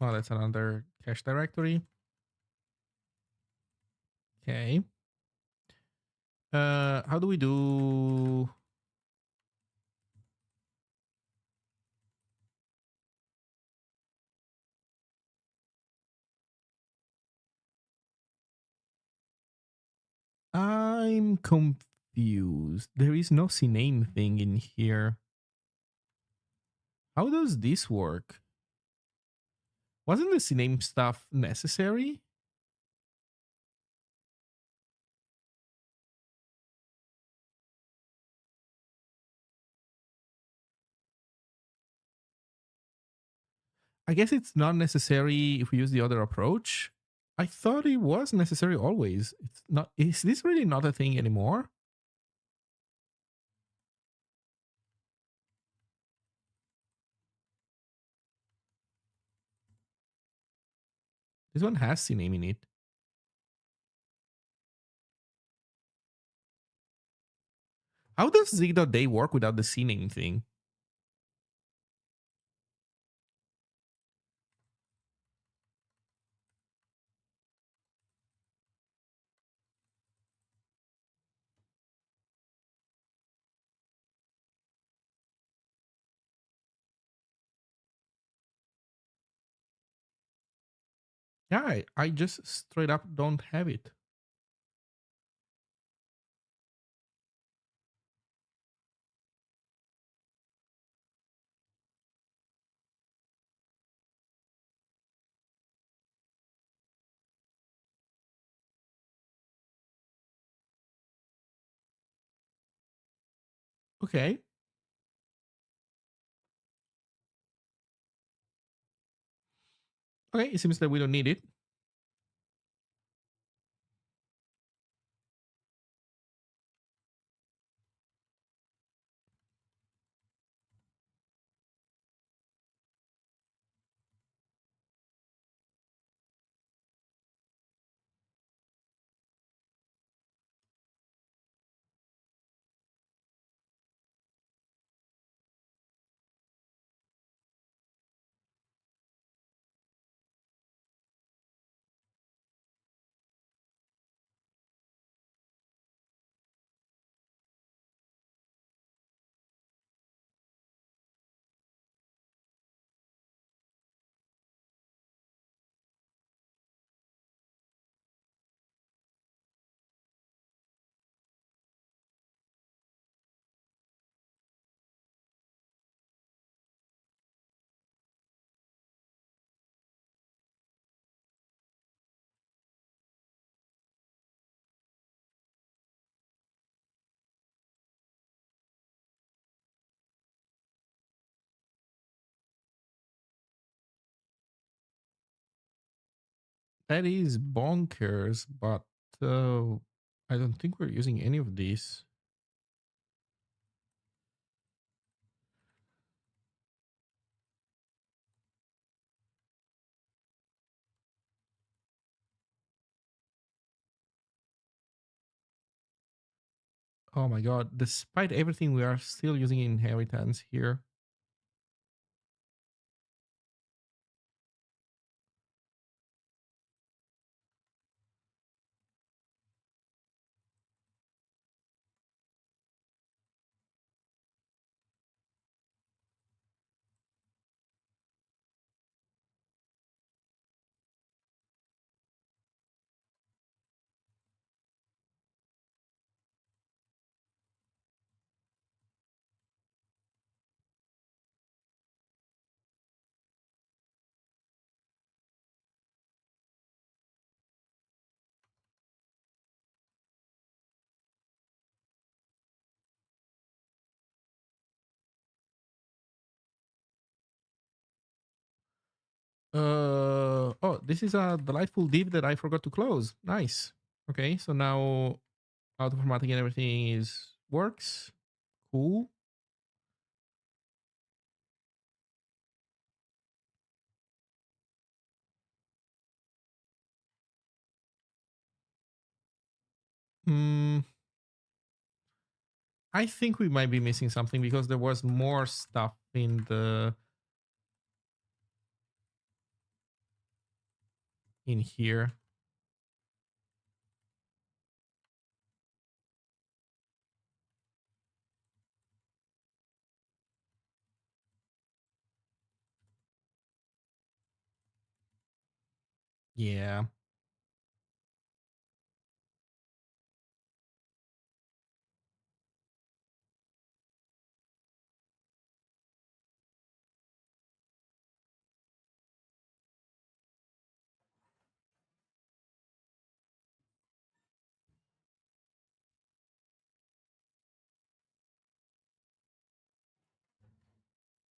Speaker 1: Oh, that's another cache directory. Okay. How do we do? I'm confused. There is no CNAME thing in here. How does this work? Wasn't the CNAME stuff necessary? I guess it's not necessary if we use the other approach. I thought it was necessary always. It's not. Is this really not a thing anymore? This one has CNAME in it. How does Zig.day work without the CNAME thing? Yeah, I just straight up don't have it. Okay. Okay, it seems that we don't need it. That is bonkers, but uh, I don't think we're using any of these. Oh my god, despite everything, we are still using inheritance here. Oh, this is a delightful div that I forgot to close. Nice. Okay, so now auto formatting and everything is works. Cool. Hmm. I think we might be missing something because there was more stuff in here. Yeah.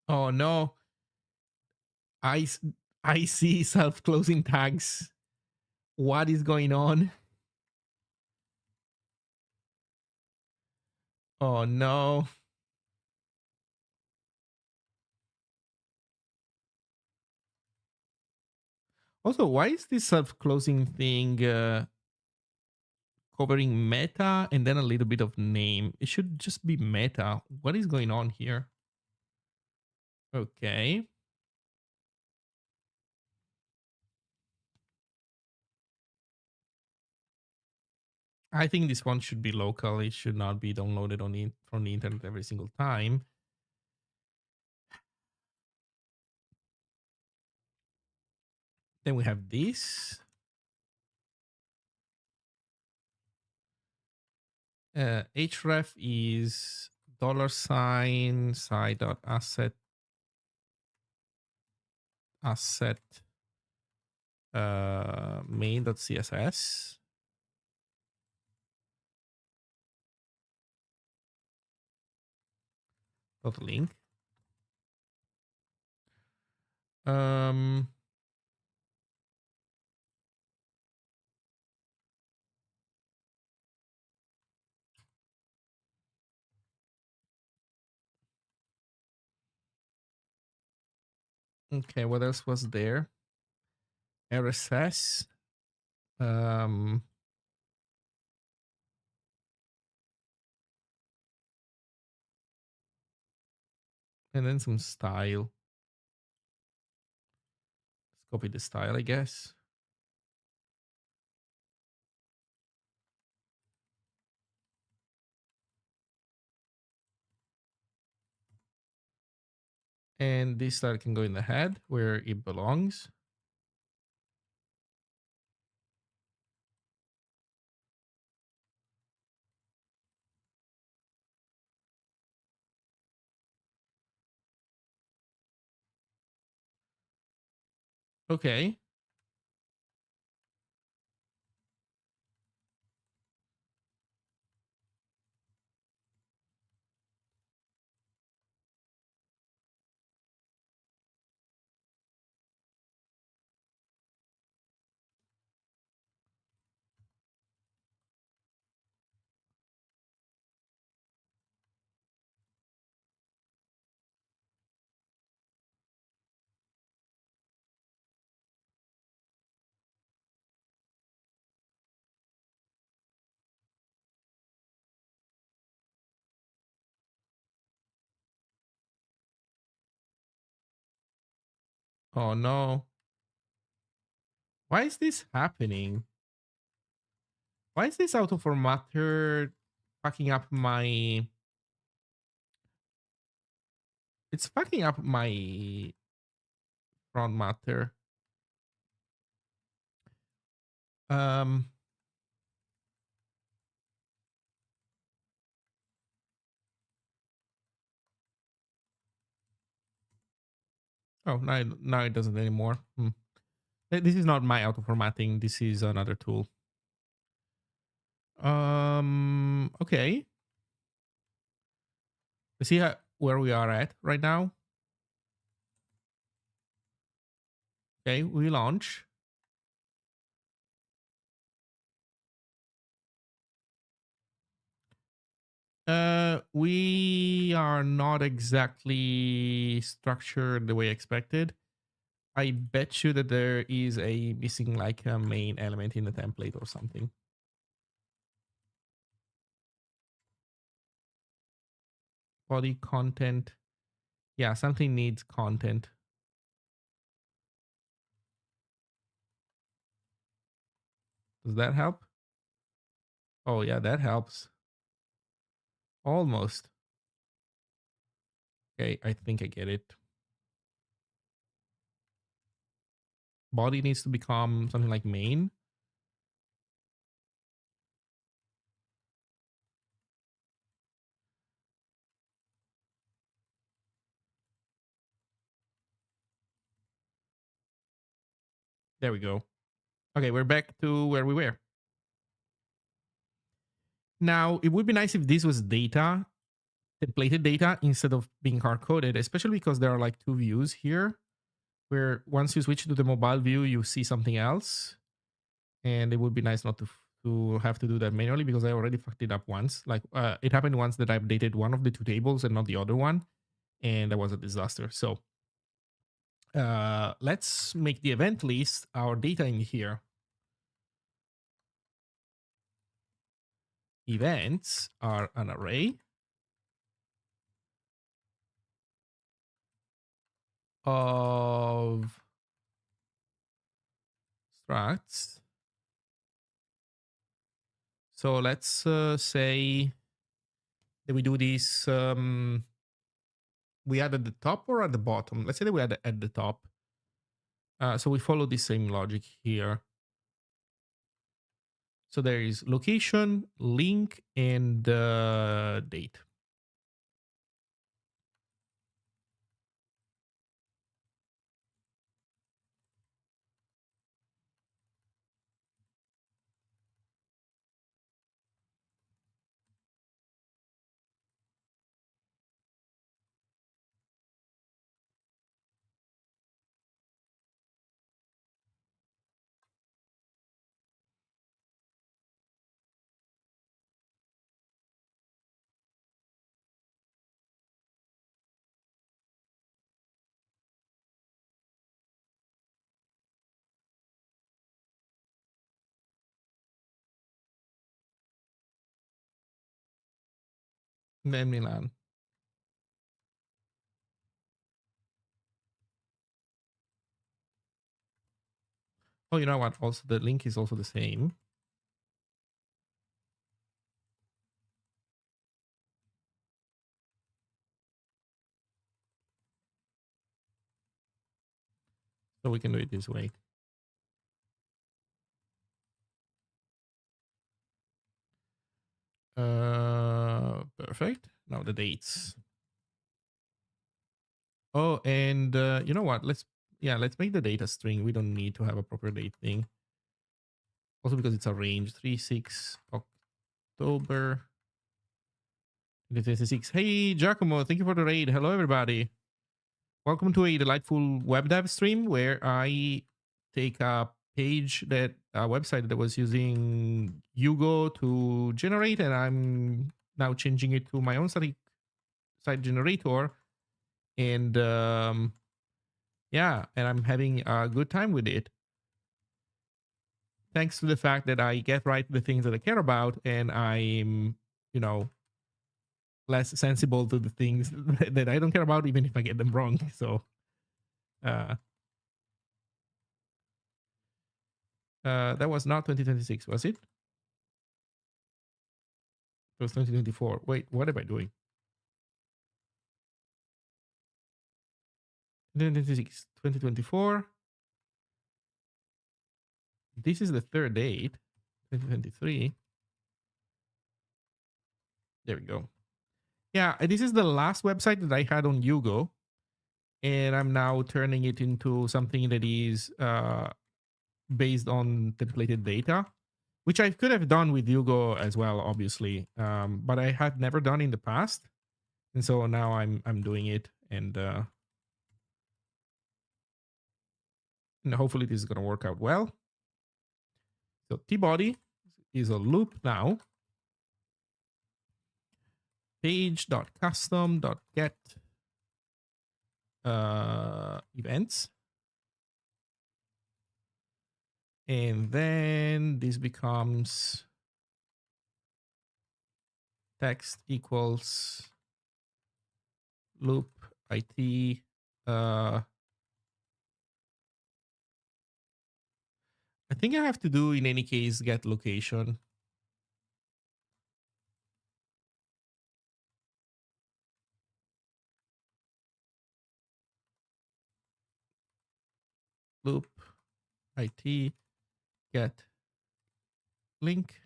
Speaker 1: Oh no. I s- I see self-closing tags. What is going on? Oh no. Also, why is this self-closing thing covering meta and then a little bit of name? It should just be meta. What is going on here? Okay. I think this one should be local. It should not be downloaded from the internet every single time. Then we have this. Href is $ side dot asset main.css. Dot link. Okay, what else was there? RSS. And then some style. Let's copy the style, I guess. And this style can go in the head where it belongs. Okay. Oh no. Why is this happening? Why is this auto formatter fucking up my... It's fucking up my front matter. Um, oh, now it doesn't anymore. This is not my auto formatting. This is another tool. Okay. Let's see where we are at right now. Okay, we launch. We are not exactly structured the way expected. I bet you that there is a missing like a main element in the template or something. Body content. Yeah, something needs content. Does that help? Oh yeah, that helps. Almost. Okay, I think I get it. Body needs to become something like main. There we go. Okay, we're back to where we were. Now, it would be nice if this was data, templated data, instead of being hard coded, especially because there are like two views here, where once you switch to the mobile view, you see something else. And it would be nice not to have to do that manually because I already fucked it up once. Like it happened once that I updated one of the two tables and not the other one. And that was a disaster. So let's make the event list our data in here. Events are an array of structs. So let's say that we do this. We add at the top or at the bottom? Let's say that we add at the top. So we follow the same logic here. So there is location, link, and date. Then Milan. Oh, you know what? Also, the link is also the same. So we can do it this way. Perfect. Now the dates. Oh, and you know what? Let's make the data string. We don't need to have a proper date thing. Also because it's a range. 3/6 October 2026. Hey Giacomo, thank you for the raid. Hello everybody. Welcome to a delightful web dev stream where I take a website that was using Hugo to generate, and I'm now changing it to my own site generator. And and I'm having a good time with it. Thanks to the fact that I get right the things that I care about, and I'm, less sensible to the things that I don't care about, even if I get them wrong. So, uh, that was not 2026, was it? It was 2024. Wait, what am I doing? 2026, 2024. This is the third date, 2023. There we go. Yeah, this is the last website that I had on Yugo, and I'm now turning it into something that is based on templated data, which I could have done with Yugo as well, obviously, but I had never done in the past, and so now I'm doing it, and hopefully this is gonna work out well. So tbody is a loop now. Page.custom.get events, and then this becomes text equals loop it. I think I have to do in any case get location. Loop it get link,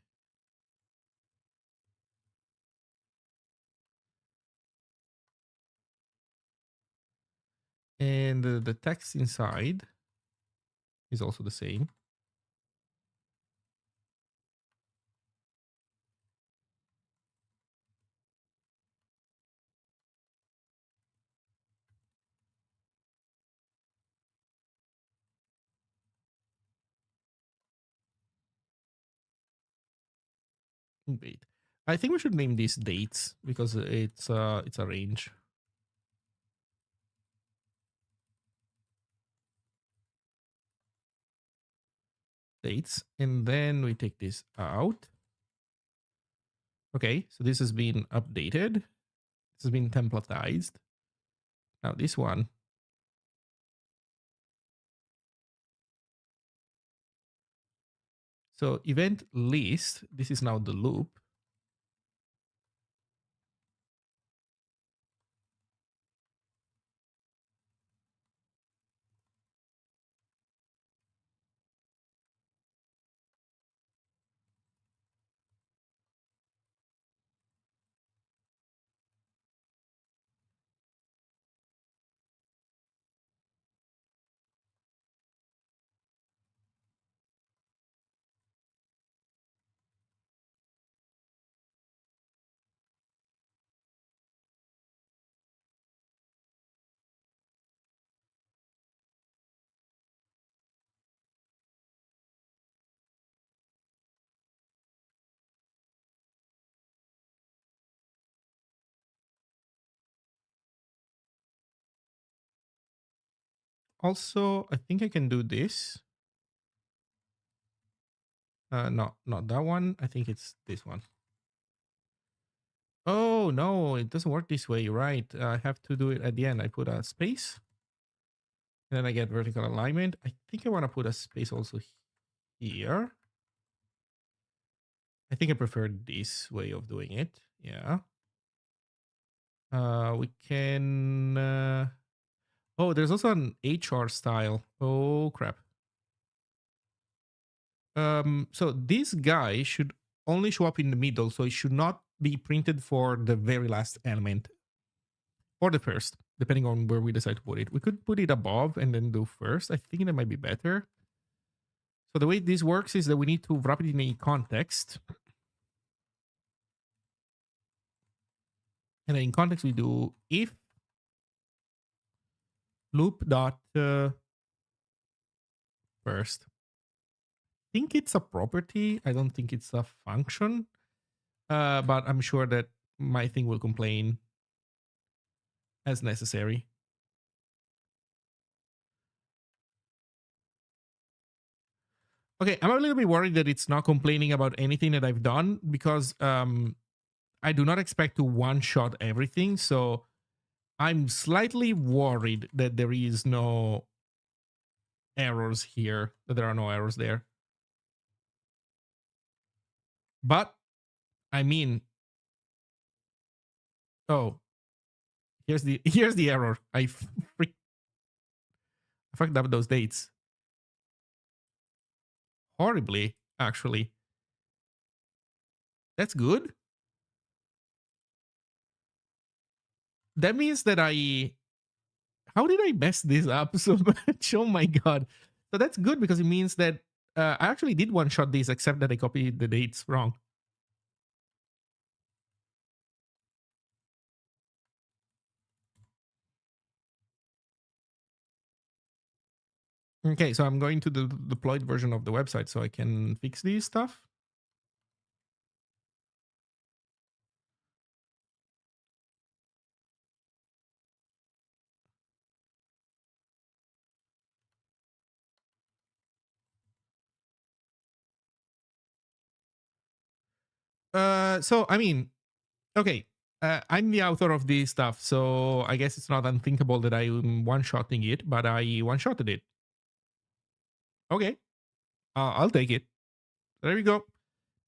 Speaker 1: and the text inside is also the same. Wait, I think we should name these dates because it's a range. Dates, and then we take this out. Okay, so this has been updated. This has been templatized. Now this one. So event list, this is now the loop. also, I think I can do this. No, not that one. I think it's this one. Oh, no, it doesn't work this way. Right. I have to do it at the end. I put a space. And then I get vertical alignment. I think I want to put a space also here. I think I prefer this way of doing it. Yeah. We can. Oh, there's also an HR style. Oh crap. So this guy should only show up in the middle, so it should not be printed for the very last element or the first, depending on where we decide to put it. We could put it above and then do first. I think that might be better. So the way this works is that we need to wrap it in a context. And then in context, we do if loop dot first. I think it's a property. I don't think it's a function. But I'm sure that my thing will complain as necessary. Okay, I'm a little bit worried that it's not complaining about anything that I've done because I do not expect to one-shot everything. So I'm slightly worried that there is no errors here, that there are no errors there. But I mean, oh, here's the error. I fucked up those dates horribly, actually. That's good. That means that how did I mess this up so much? Oh my god. So that's good because it means that I actually did one shot this, except that I copied the dates wrong. Okay, so I'm going to the deployed version of the website so I can fix these stuff. So I mean, okay, I'm the author of this stuff, so I guess it's not unthinkable that I'm one-shotting it, but I one-shotted it. Okay, I'll take it. There we go.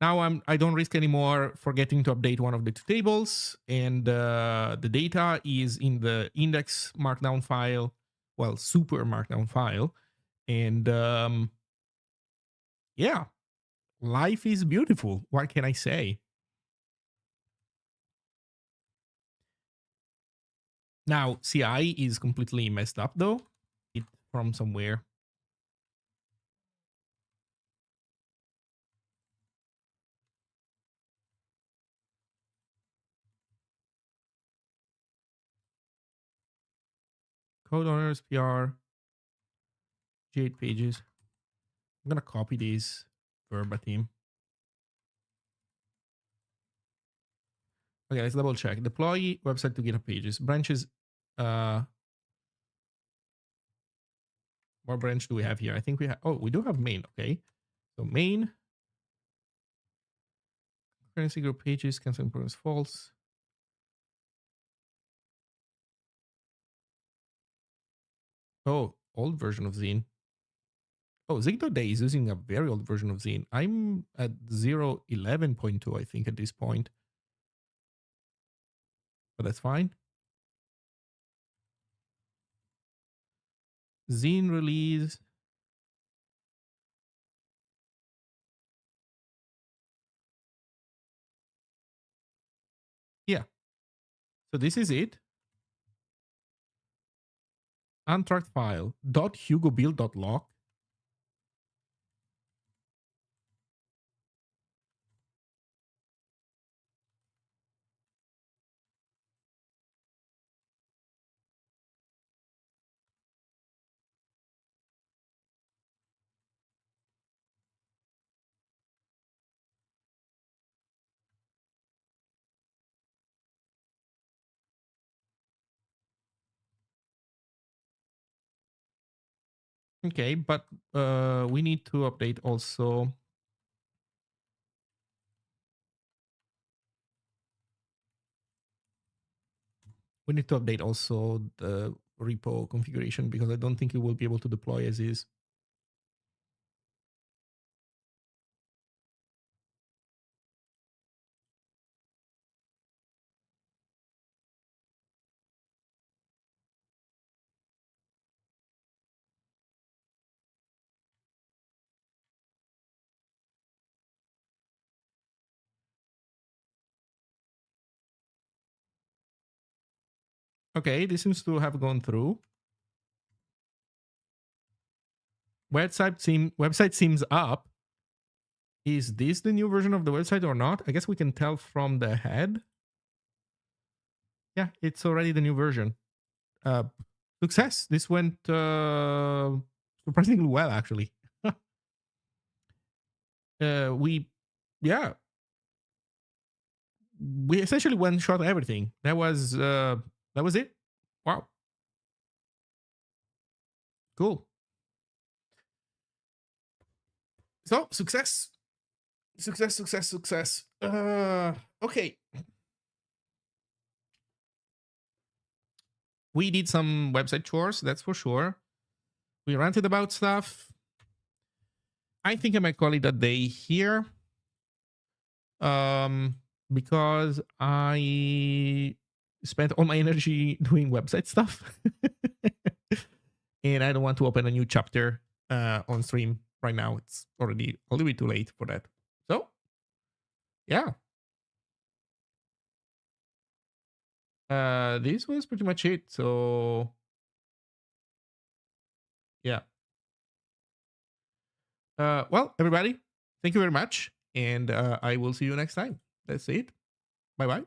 Speaker 1: Now I don't risk anymore forgetting to update one of the two tables, and the data is in the index markdown file, well, super markdown file, and yeah, life is beautiful. What can I say? Now CI is completely messed up though. It from somewhere. Code owners PR G8 pages. I'm gonna copy these verbatim. Okay, let's double check. Deploy website to GitHub pages. Branches. Uh, what branch do we have here? I think we have. Oh, we do have main. Okay, so main currency group pages cancel progress false. Oh, old version of Zine. Oh, Zig.day is using a very old version of Zine. I'm at 0.11.2, I think, at this point. But that's fine. Zine release. Yeah. So this is it. Untracked file. .hugobuild.log. Okay, but we need to update also. We need to update also the repo configuration because I don't think it will be able to deploy as is. Okay, this seems to have gone through. Website seems up. Is this the new version of the website or not? I guess we can tell from the head. Yeah, it's already the new version. Uh, Success. This went surprisingly well, actually. We, yeah, we essentially one shot everything. That was it. Wow, cool. So success, success, success, success. Okay. We did some website chores, that's for sure. We ranted about stuff. I think I might call it a day here. Um, because I spent all my energy doing website stuff. And I don't want to open a new chapter on stream right now. It's already a little bit too late for that. So, yeah. This was pretty much it. So, yeah. Well, everybody, thank you very much. And I will see you next time. That's it. Bye bye.